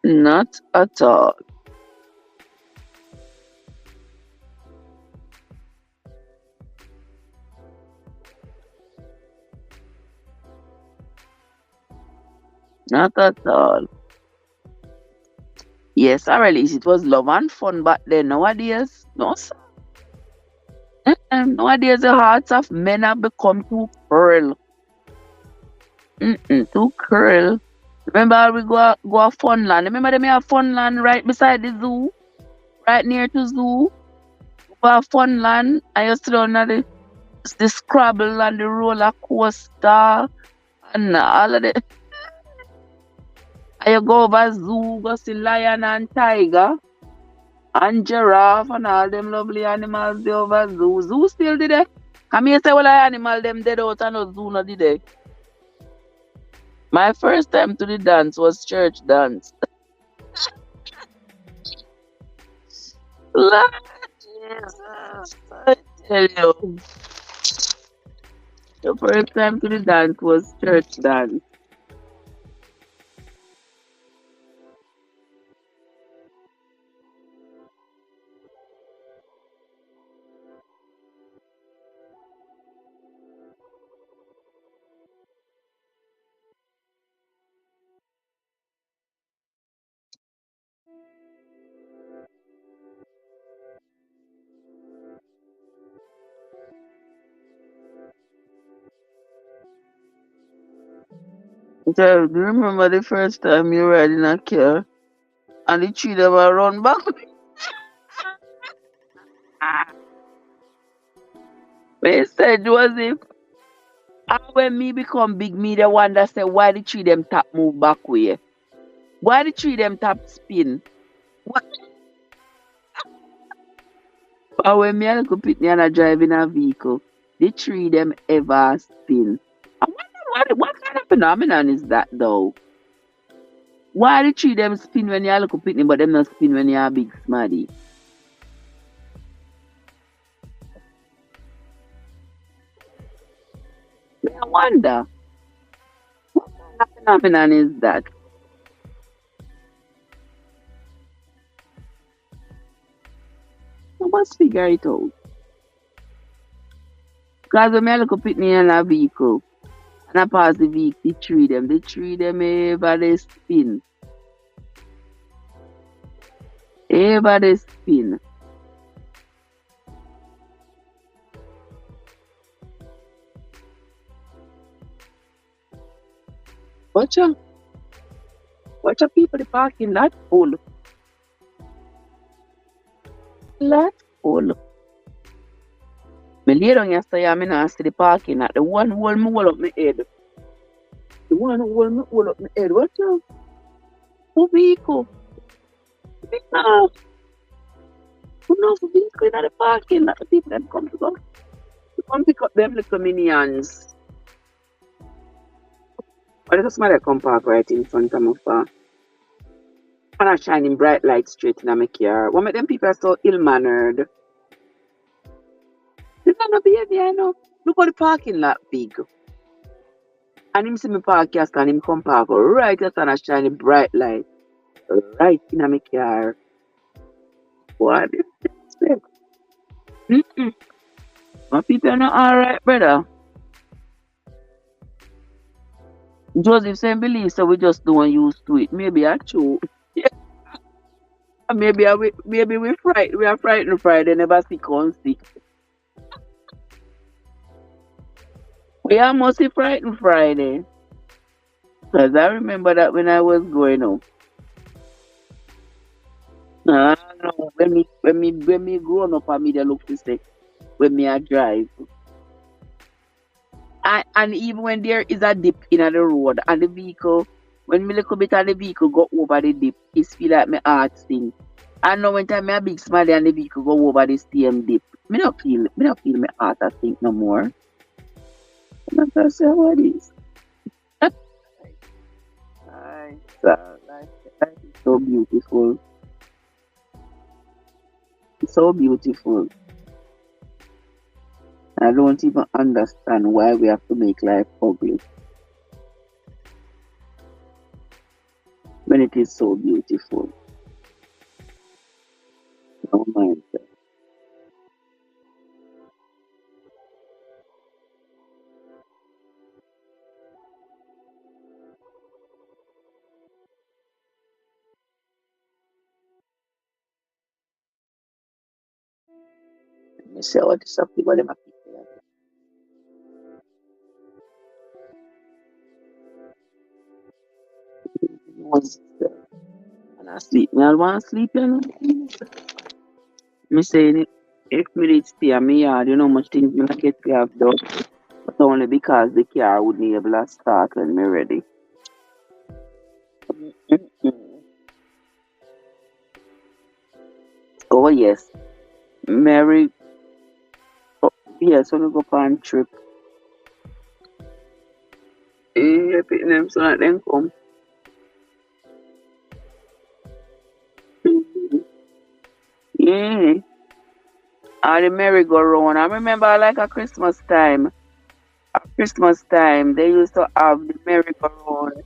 Not at all. Not at all. Yes, I realize it was love and fun back then. Nowadays, no sir. Nowadays the hearts of men have become too cruel. Too cruel. Remember we go a Funland. Remember them have Funland right beside the zoo, right near to zoo. Go a Funland. I used to do the Scrabble and the roller coaster and all of the. I go over zoo, go see lion and tiger and giraffe and all them lovely animals they over zoo. Zoo still did it. Come here say well animal them dead out and no zoo no did it. My first time to the dance was church dance. Lord Jesus, I tell you. The first time to the dance was church dance. So, do you remember the first time you ride in a car and the tree them a run back? They said, Joseph, and when me become big, me the one that say, why the tree them tap move back way? Why the tree them tap spin? What? And when me and little pitney and I drive in a vehicle, the tree them ever spin. I wonder what kind of phenomenon is that though? Why the tree them spin when you're little pitney, but them not spin when you're a big smarty? I wonder what kind of phenomenon is that? I must figure it out. Because when I look up it in a vehicle and I pass the vehicle, the tree them ever they spin. Ever they spin. Watch out. Watch out people the parking lot full. Lot full. Me lay down yesterday and me not see the parking lot. The one hold me hold up my head. The one hold me hold up my head. Watch out. Who vehicle? No. Who knows who vehicle in the parking lot? The people that come to go. To come pick up them little minions. But there's somebody that come park right in front of my car. And I shining bright light straight in my car. One of them people are so ill-mannered. This is no behavior, you know. Look how the parking lot big. And him see me park yes, and him come park right just and I shining bright light. Right in my car. What do you expect? Mm-mm. My people are not alright, brother. Joseph saying believe so we just don't used to it. Maybe I true. Maybe we are frightened Friday, never sick on sick. We are mostly frightened Friday. Because I remember that when I was growing up. No, when me grown up, I made a look to say when me a drive. And even when there is a dip in the road and the vehicle, when me little bit of the vehicle go over the dip, it feel like my heart sing. And now when time me a big smile and the vehicle go over the same dip, me not feel my heart a sink no more. I'm not say what is. Life, life is so beautiful. It's so beautiful. I don't even understand why we have to make life ugly when it is so beautiful. No mind. Let me say what is up with them people. And I sleep. Me I want to sleep, you know. Me saying it. If me did stay at me yard, you know much things me not get to have done. But only because the car wouldn't able to start when me ready. Mm-mm. Oh yes. Mary, oh, yes, when we go on trip. Pick them so that them come. Yeah. And the merry-go-round. I remember like a Christmas time. At Christmas time, they used to have the merry-go-round.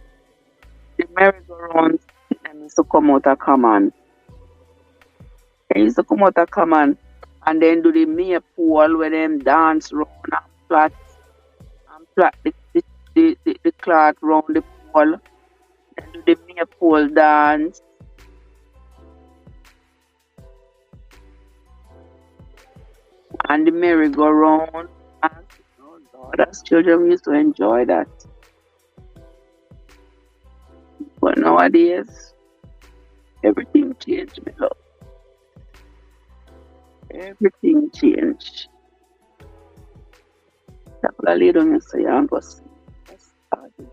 The merry-go-round them used to come out of common. They used to come out of common and then do the maypole where them dance round and plait the cloth round the pole. Then do the maypole dance. And the merry-go-round. And oh Lord, as children we used to enjoy that. But nowadays, everything changed, me love. Everything changed. Couple of little you say I'm go see. That's how it is.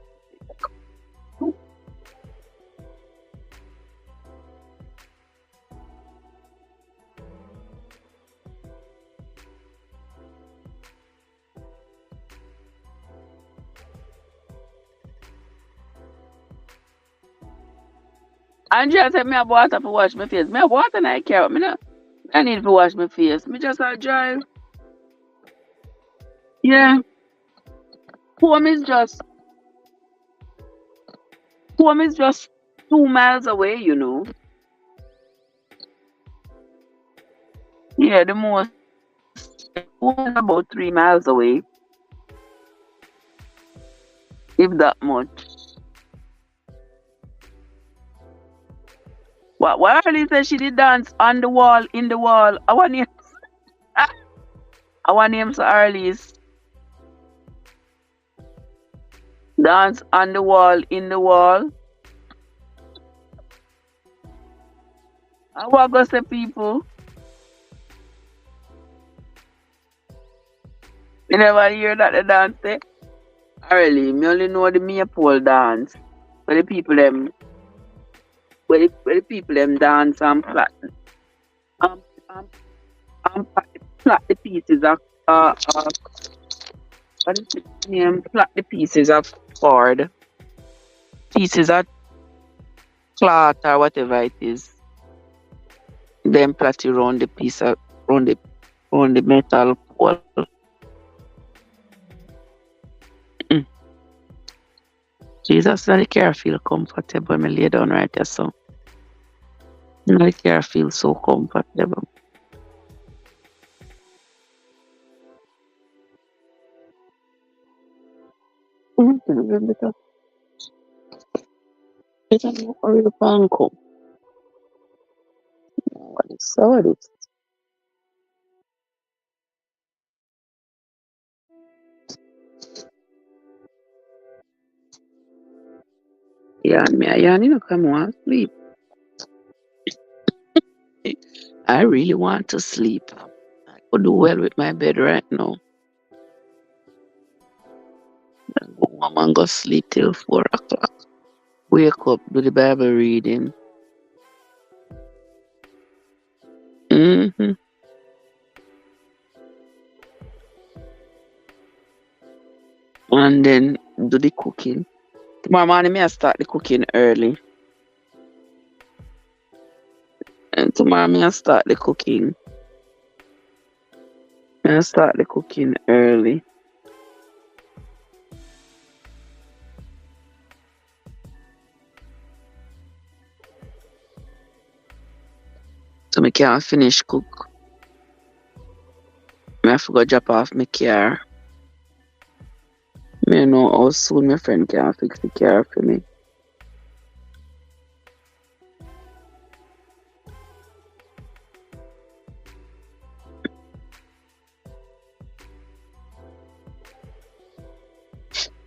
Andrea said me have water to wash my face. Me have water and I care. Me no. I need to wash my face. Me just a drive. Yeah. Home is just home is just 2 miles away, you know. Yeah, the most home is about 3 miles away, if that much. What early said she did dance on the wall, in the wall. Our name our name's Arlies. Dance on the wall, in the wall. I want to say people. You never hear that the dance say? Early, me only know the maypole dance. Where the people them where the people them dance and um, um, plait the pieces of what is it name? Plait the pieces of cord, pieces of cloth or whatever it is. Then plait it around the piece of around the metal pole. Mm. Jesus, now the car feel comfortable. Me lay down right there, so now the car feel so comfortable. Better, better no hurry up and come. What is so this? Yeah, me, yeah, you know, come on, sleep. I really want to sleep. I could do well with my bed right now. Go home and go sleep till 4 o'clock. Wake up, do the Bible reading. Hmm. And then do the cooking. Tomorrow morning, me I start the cooking early. And tomorrow, me I start the cooking. Me I start the cooking early. So me can't finish cook. Me have to go drop off my car. Me know how soon my friend can fix the car for me.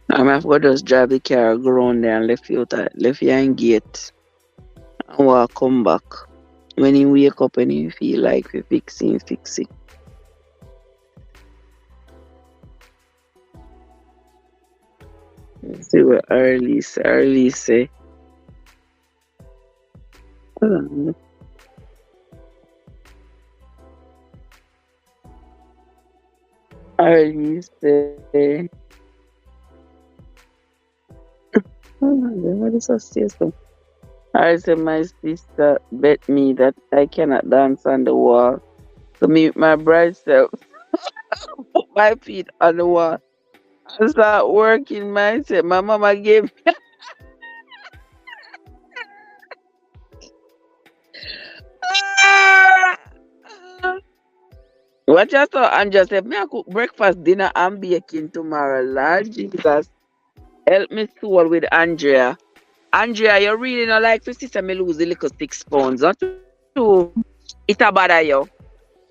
I have to go just drive the car, go around there and left you in gate and walk come back. When he wake up and he feel like we fix it. See what early say. Hold on. Early say. Hold on, what is that say so? I said my sister bet me that I cannot dance on the wall. So me my bride self put my feet on the wall and start working myself. My mama gave what you saw and just said, me I cook breakfast, dinner, and baking tomorrow. Lord Jesus, help me soul with Andrea. Andrea, you really not like to sister me lose the little 6 pounds. Not to it a bother you.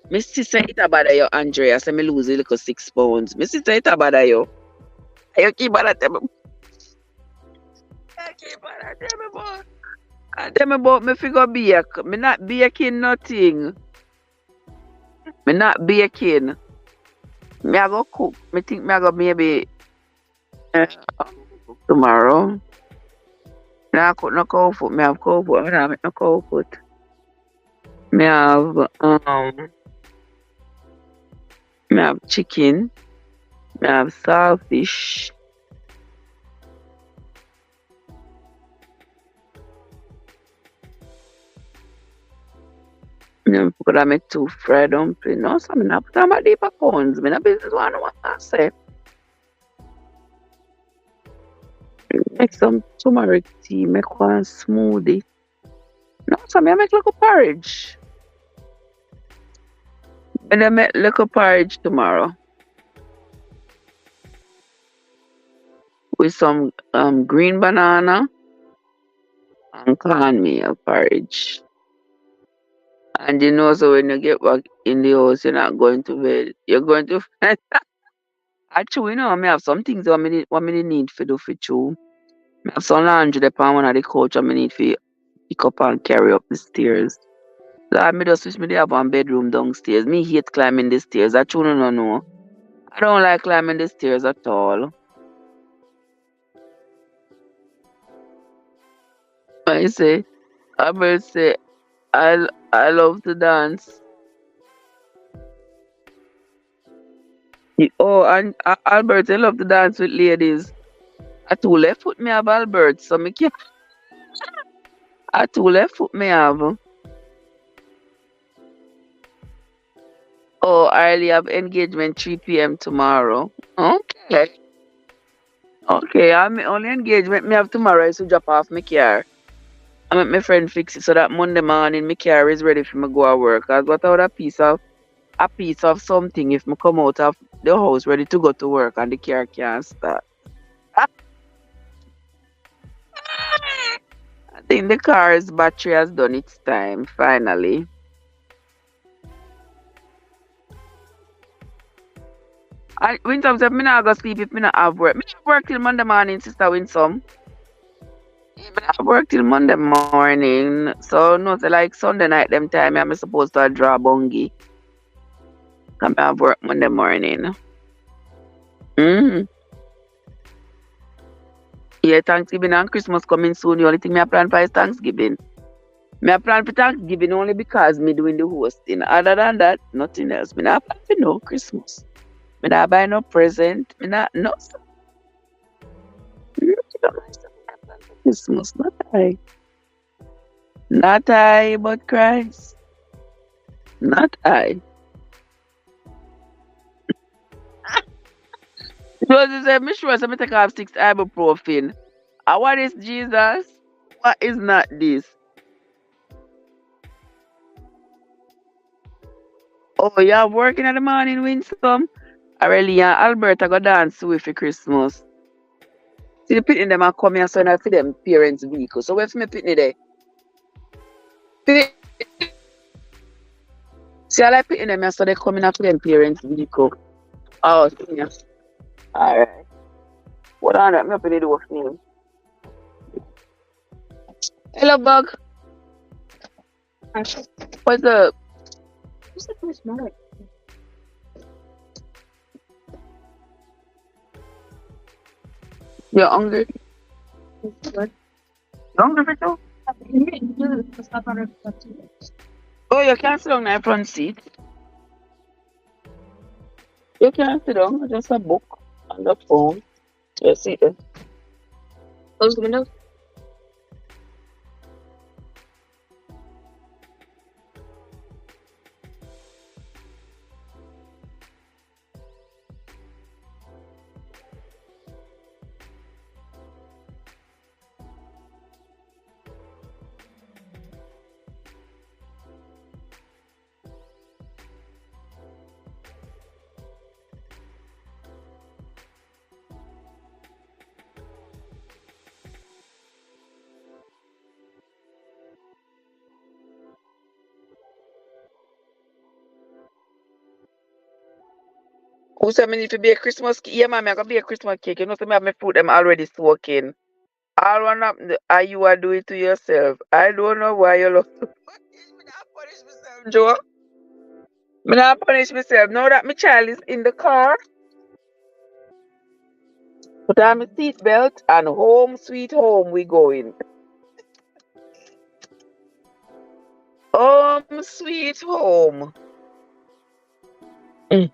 My sister it a bother you, Andrea, so me lose the little 6 pounds. My sister it a bother you. You keep on at them. You keep on at them about. And them about me figure bake. Me not baking nothing. Me not baking. Me I go cook. Me think me I go maybe uh, cook tomorrow. Me I cook no cow food. Me have cow food. Me not make no cow food. Me have me have chicken. Me have saltfish. Me could have make two fried dumpling. No, so me not put on my deeper pounds. Me not business one what I say. Make some turmeric tea. Make one smoothie. No, so me I make little porridge. And I make little porridge tomorrow with some green banana and cornmeal porridge. And you know, so when you get back in the house, you're not going to bed. You're going to actually, you know, I may have some things what me need for do for chew. I have some laundry upon one of the couch I need for pick up and carry up the stairs. So I me just wish me they have one bedroom downstairs. Me hate climbing the stairs. I truly don't know. I don't like climbing the stairs at all. I say, I will say, I love to dance. Oh, and Albert, I love to dance with ladies. I two left foot me have Albert, so me can I two left foot me have. Oh, I early have engagement 3 p.m. tomorrow. Okay. Okay, I'm only engagement me have tomorrow is to drop off my car. I make my friend fix it so that Monday morning my car is ready for me go to work. Cause what out a piece of something if me come out of the house ready to go to work and the car can't start. I think the car's battery has done its time, finally. I Winsome said, me not go sleep if me not have work. Me have work till Monday morning, sister Winsome. Me have work till Monday morning. So, no, say like Sunday night, them time, I'm supposed to draw bungie. Come have work Monday morning. Mm-hmm. Yeah, Thanksgiving and Christmas coming soon. The only thing me I plan for is Thanksgiving. Me I plan for Thanksgiving only because me doing the hosting. Other than that, nothing else. Me not plan for no Christmas. Me not buy no present. Me not no stuff. Christmas, not I. Not I, but Christ. Not I. Because say, me sure so me take off 6 ibuprofen. And what is Jesus? What is not this? Oh, you have working in the morning, Winsome? Really, Alberta go dance with for Christmas. See the pitney them a come here so I for them parents' vehicle. So where's my pitney there? Pit- See I like pitney them here so they come in for them parents' vehicle. Oh, yeah. Alright. Hold on, let me open the door for you. Hello, Bug. What's up? You're hungry? What? You hungry for too? Oh, you can't sit down in the front seat. You can't sit down. Just a book on the phone. You sit there. Close the window. Who said me need to be a Christmas cake? Yeah, man, I gotta be a Christmas cake. You know, so me have my food them already soaking. All one up, and you are doing it to yourself. I don't know why you love to punish me. Not punish myself, Joe. Me not punish myself. Now that my child is in the car, put on my seatbelt and home sweet home we going. Home sweet home. Mm.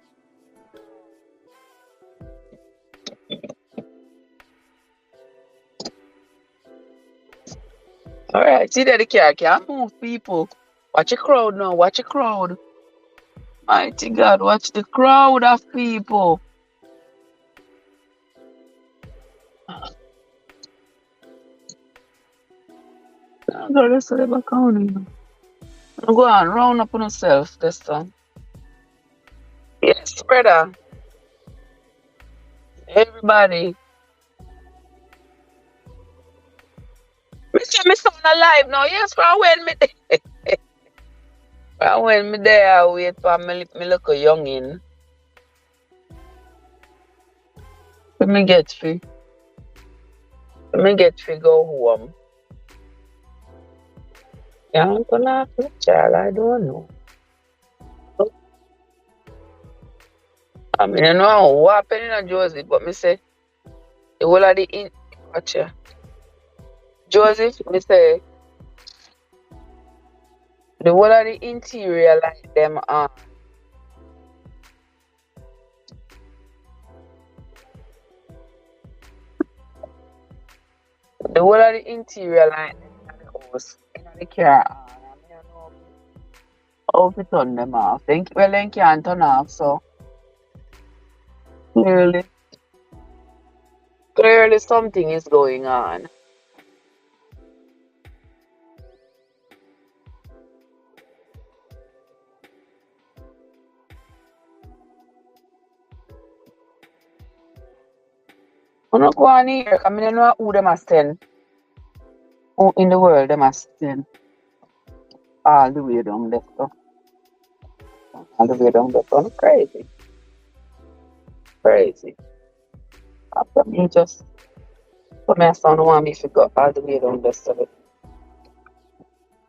All right, see that the car can't move people. Watch the crowd now. Watch the crowd. Mighty God, watch the crowd of people. I'm gonna say back on you. Go on, round up on yourself this time. Yes, brother. Everybody. Me son alive now. Yes, from when me from when me there, I wait for me look a youngin. Let me get free. Let me get free go home. Yeah, I'm gonna have a child. I don't know. I mean, I know what happened in Josie, but me say the whole of the in watch ya. Joseph, me say the whole of the interior like them the whole of the interior like them in the house, in the car on. I mean, I know how to turn them off. Well, they can't turn off, so clearly, clearly something is going on. I'm not going here, 'cause I mean, I know who them are send. Who in the world them are send all the way down there, so all the way down there, so crazy, crazy. After me just, so my son want me to go all the way down there, so to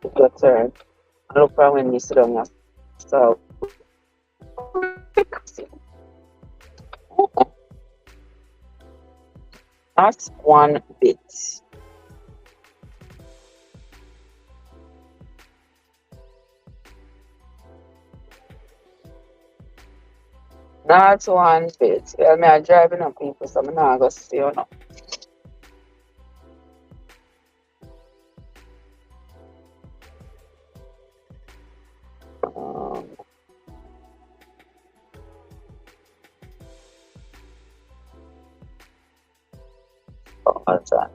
go turn. I look for when me sit down, so that's one bit. Not one bit. Well, me I driving up people, so I'm not gonna see you now. Um, what's that?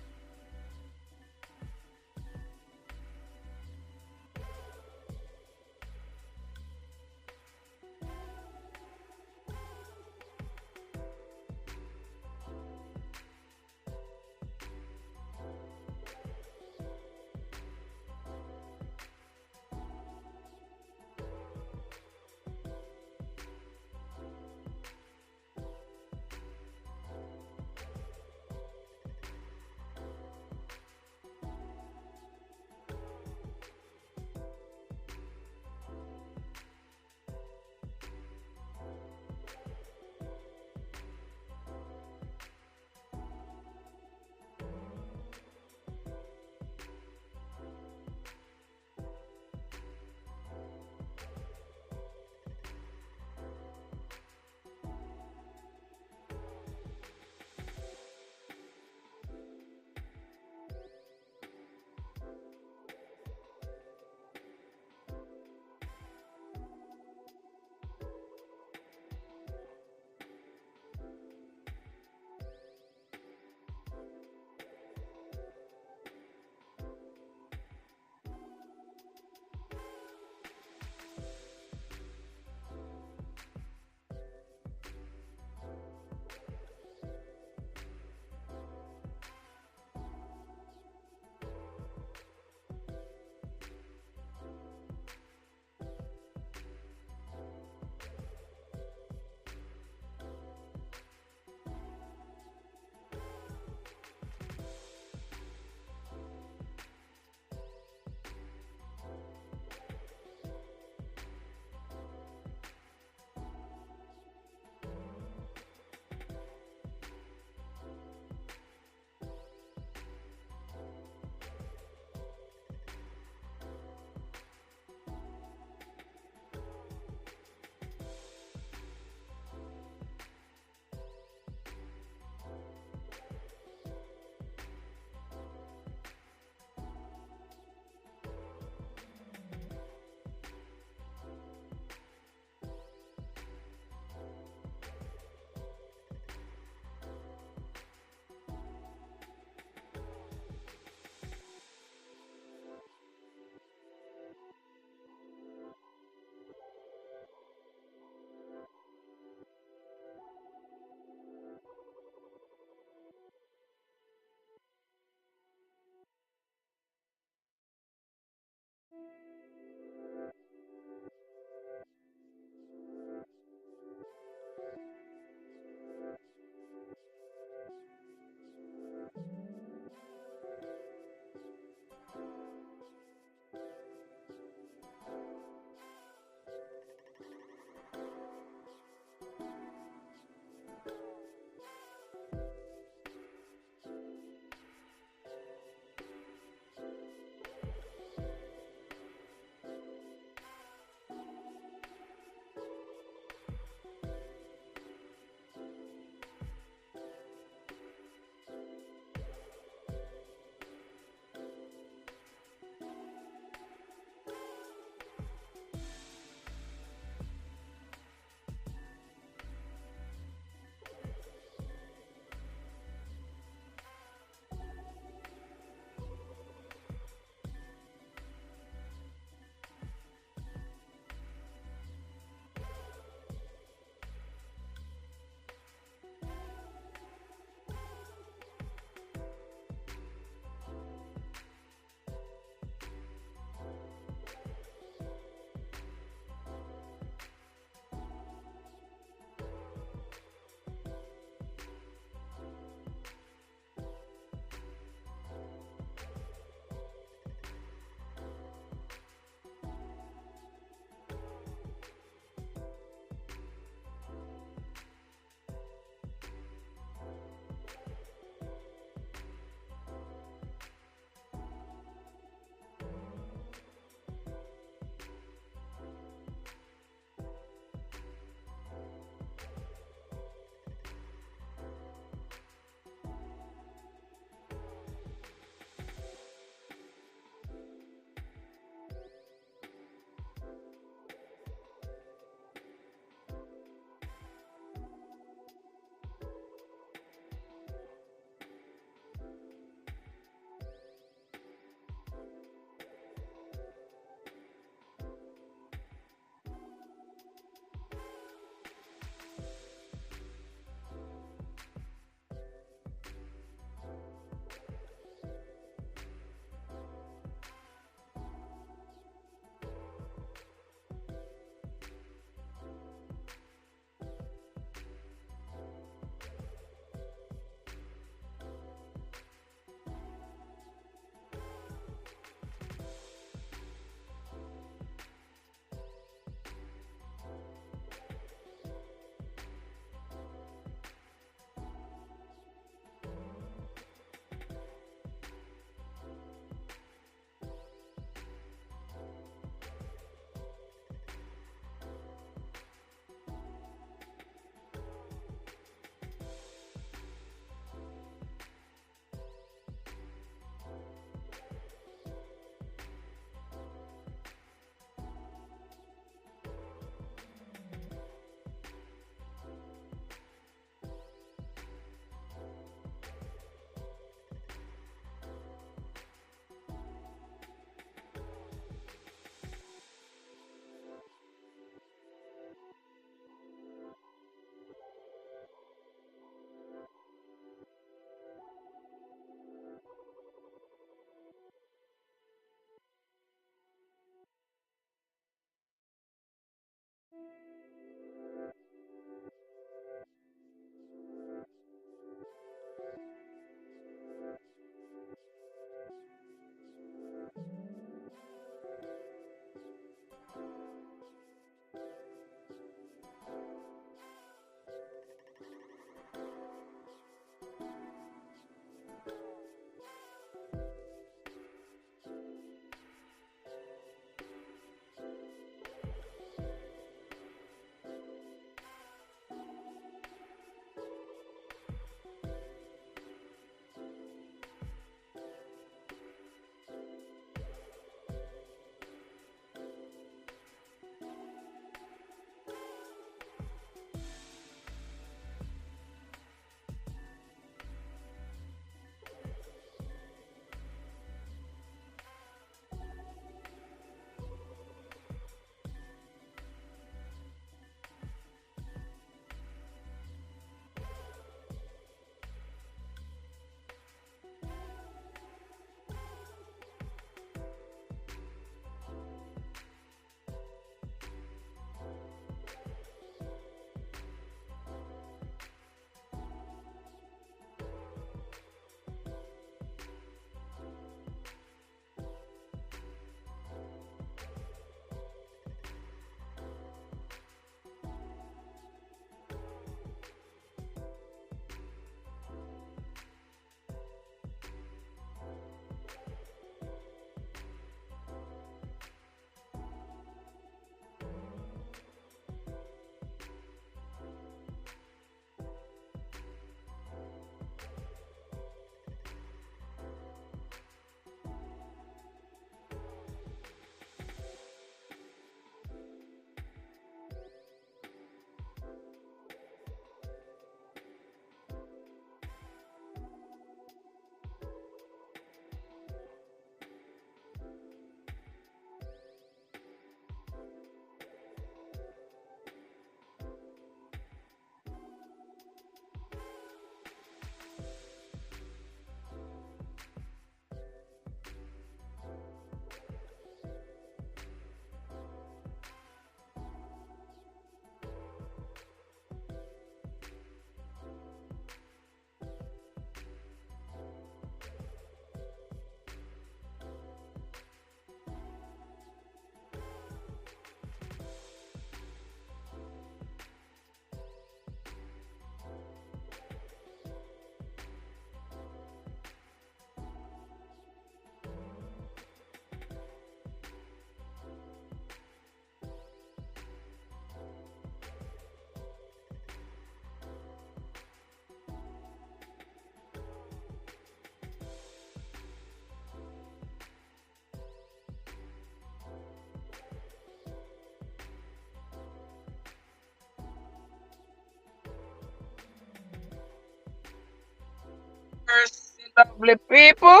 Lovely people.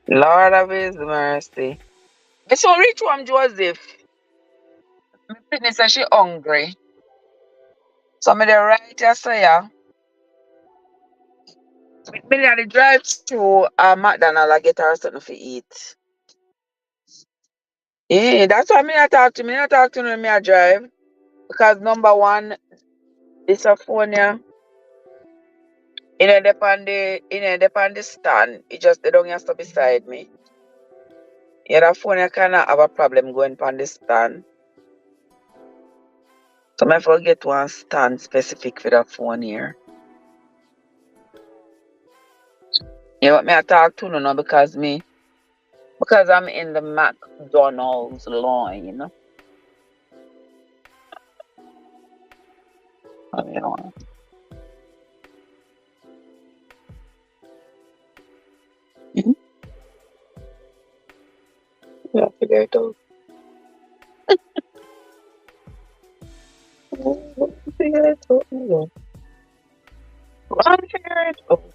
Lord of His mercy. Me so reach one Joseph. My fitness says she hungry. So me dey right here say ya. Me dey the drive through McDonald's I get her something to eat. Yeah, that's why me not talk to me. Not talk to me when me a drive. Because number one, it's a phone yeah. In the stand. It just they don't have to beside me. Yeah, that phone you kinda have a problem going on the stand. So I forget one stand specific for that phone here. Yeah, but me I talk to no now because I'm in the McDonald's line. You know. Mhm. Yeah, figure it out. Figure it out. Figure it out.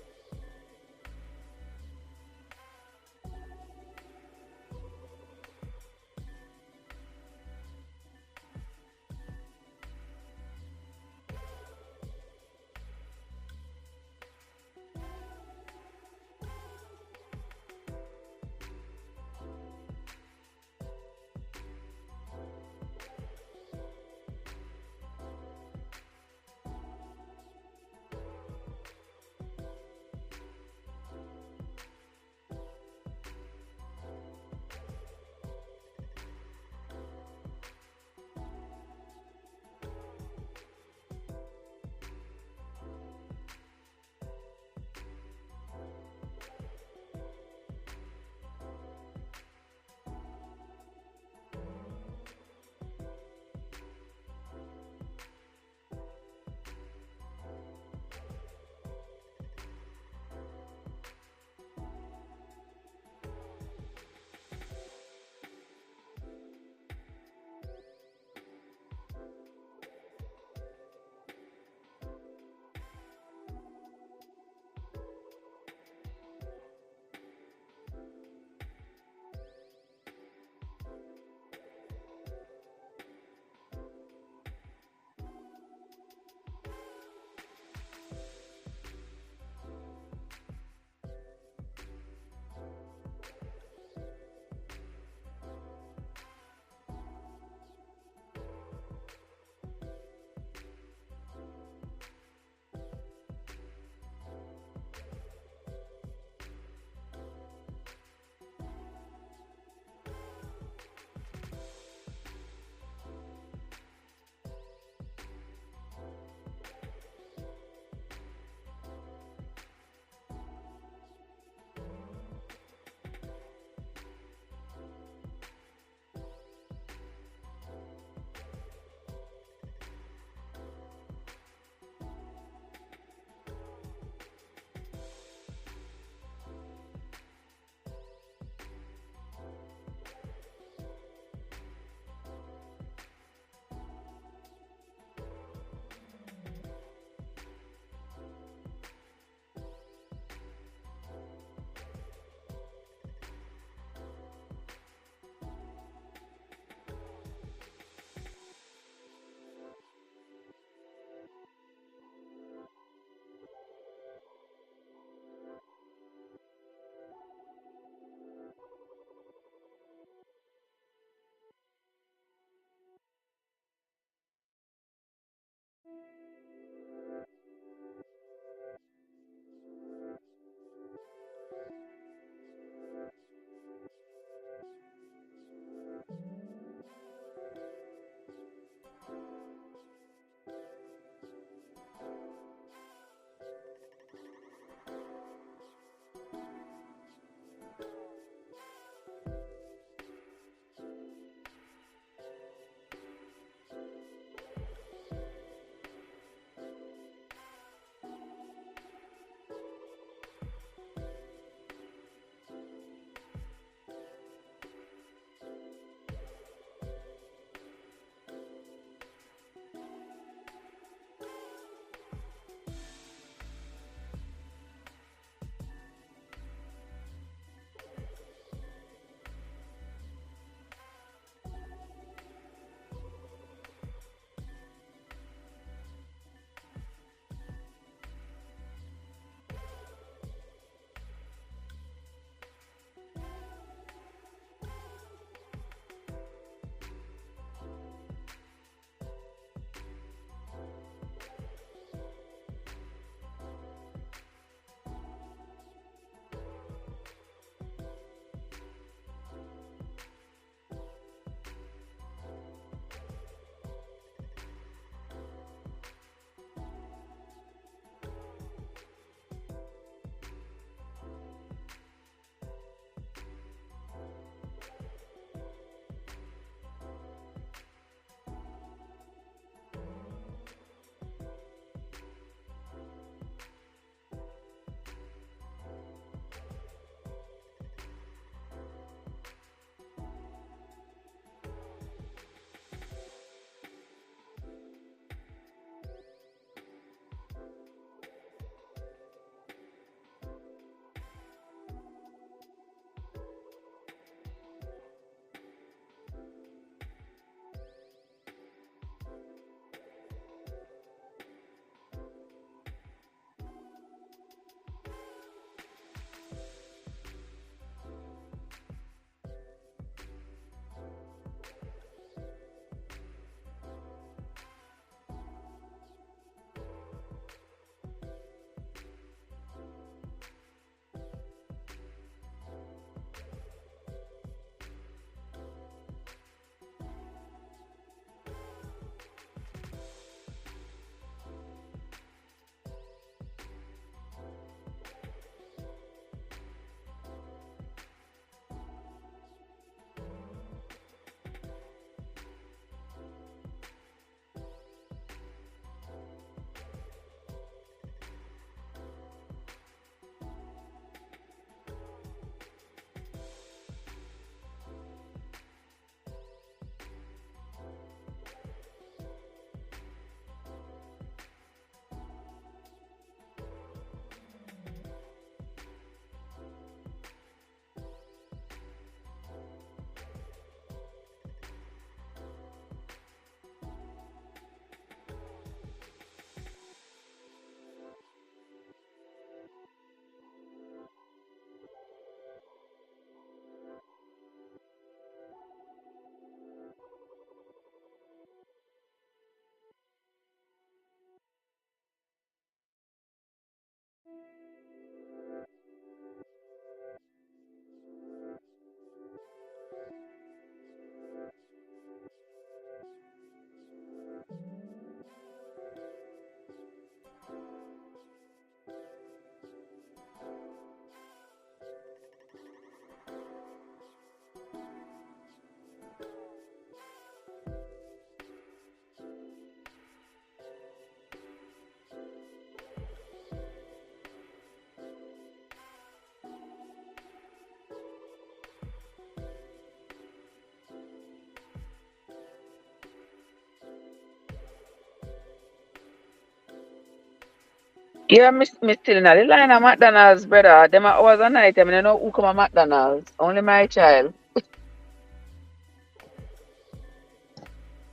Yeah, me still in the line of McDonald's, brother. Them are hours a night. I mean, I know who come at McDonald's. Only my child.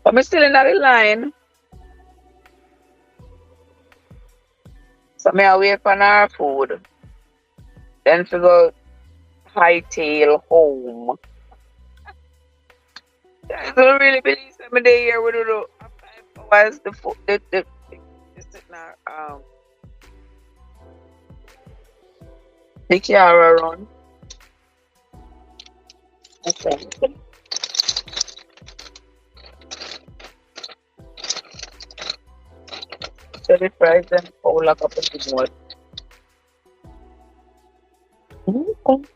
But me still in the line. So me I wait for our food. Then we go hightail home. I don't really believe some day here we do the 5 hours the food the sitting the car around. Okay. So the price them whole like up in more. Okay.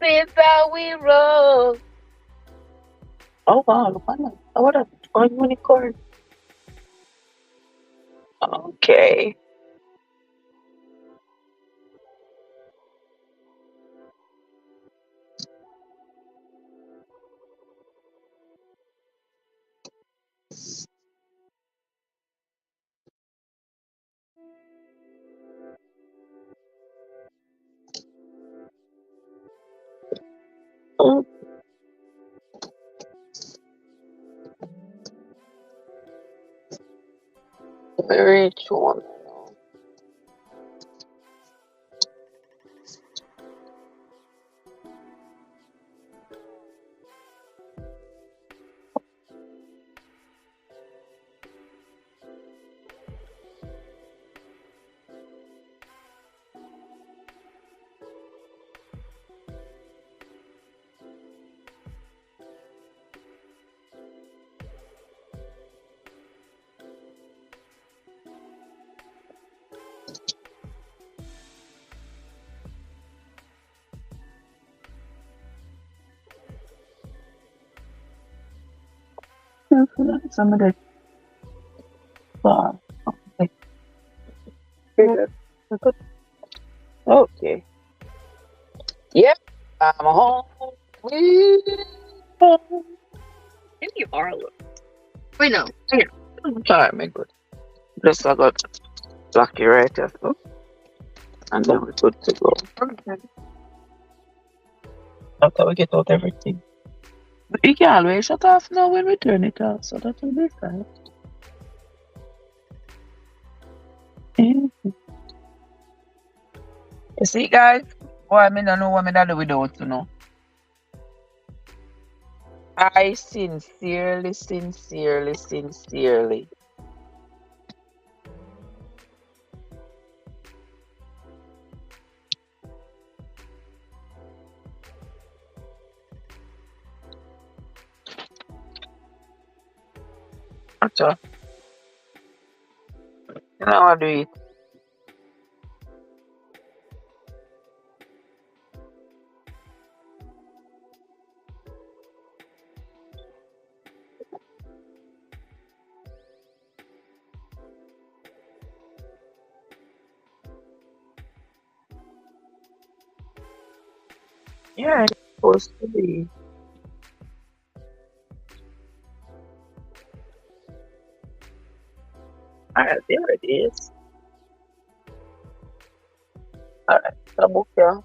is how we roll. Oh wow, look at that. Oh, what a unicorn. Okay. Oh, very true. Some of the okay. Very good. Okay. Yep. I'm home. We home. Maybe you are a little. Wait, no. Yeah. Alright, my good. Just I got lucky right here. So, and then we're good to go. Okay. After we get out everything. But you can always shut off now when we turn it off, so that will be fine. Mhm. You see, guys? Boy, I don't know what I do without you know. I sincerely, sincerely, sincerely. Acha, you know what do it? Yeah, it's supposed to be. Alright, there it is. Alright, the book here.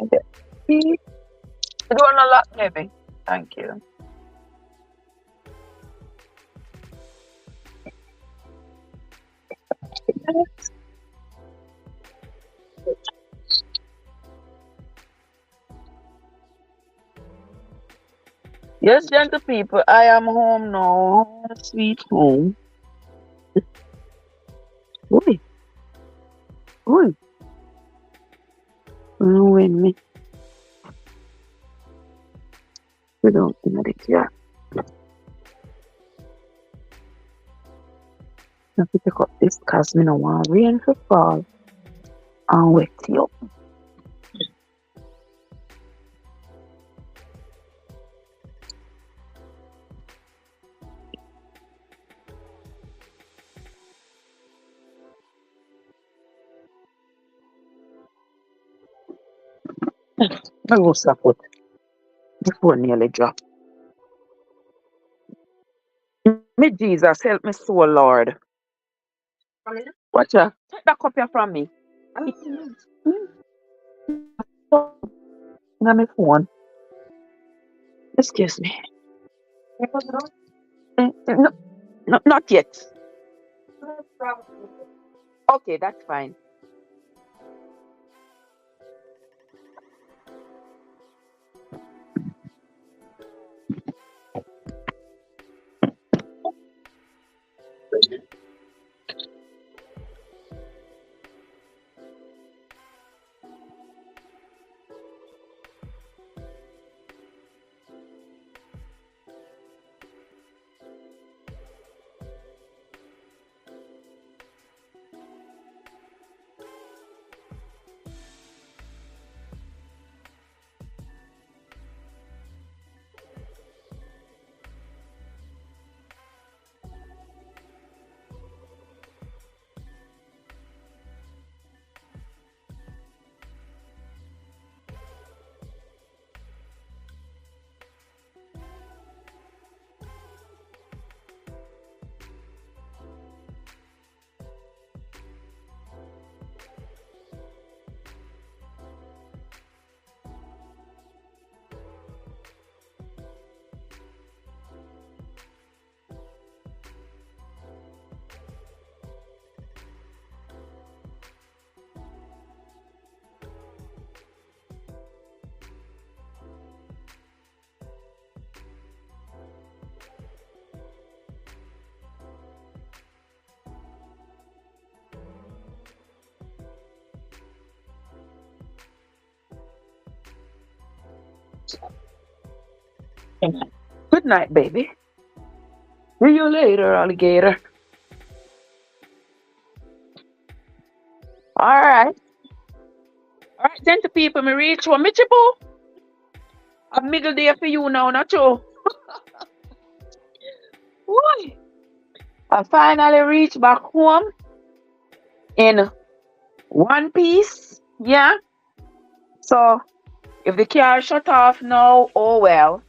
Okay. You doing a lot, maybe. Thank you. Yes, gentle people, I am home now. Home, sweet home. Oi, oi. Win me. We don't need it yet. Let me pick up this because me no want rain to fall and wet you up. I go support. The phone nearly dropped. Me Jesus, help me so Lord. From here? Watch out. Take that cup here from me. I don't know. On my phone. Excuse me. Can I close the door? No, no, not yet. That's probably. Okay, that's fine. Good night, baby. See you later, alligator. All right. All right, gentle people, me reach one. Michibu, a middle day for you now, not you. Why? I finally reached back home in one piece. Yeah. So if the car shut off now, oh well.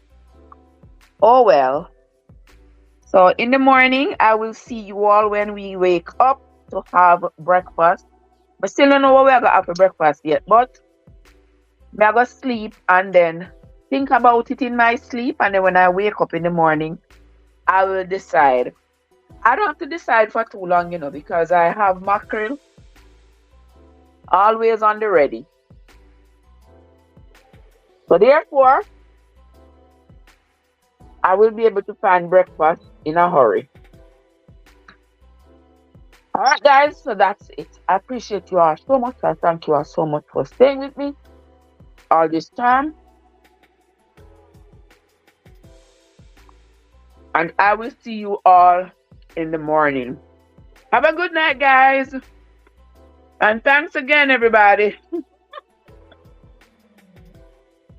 Oh well. So in the morning, I will see you all when we wake up to have breakfast. But still don't know what we're gonna have for breakfast yet. But me I go sleep and then think about it in my sleep, and then when I wake up in the morning, I will decide. I don't have to decide for too long, because I have mackerel always on the ready. So therefore, I will be able to find breakfast in a hurry. All right, guys, so that's it. I appreciate you all so much. I thank you all so much for staying with me all this time. And I will see you all in the morning. Have a good night, guys. And thanks again, everybody.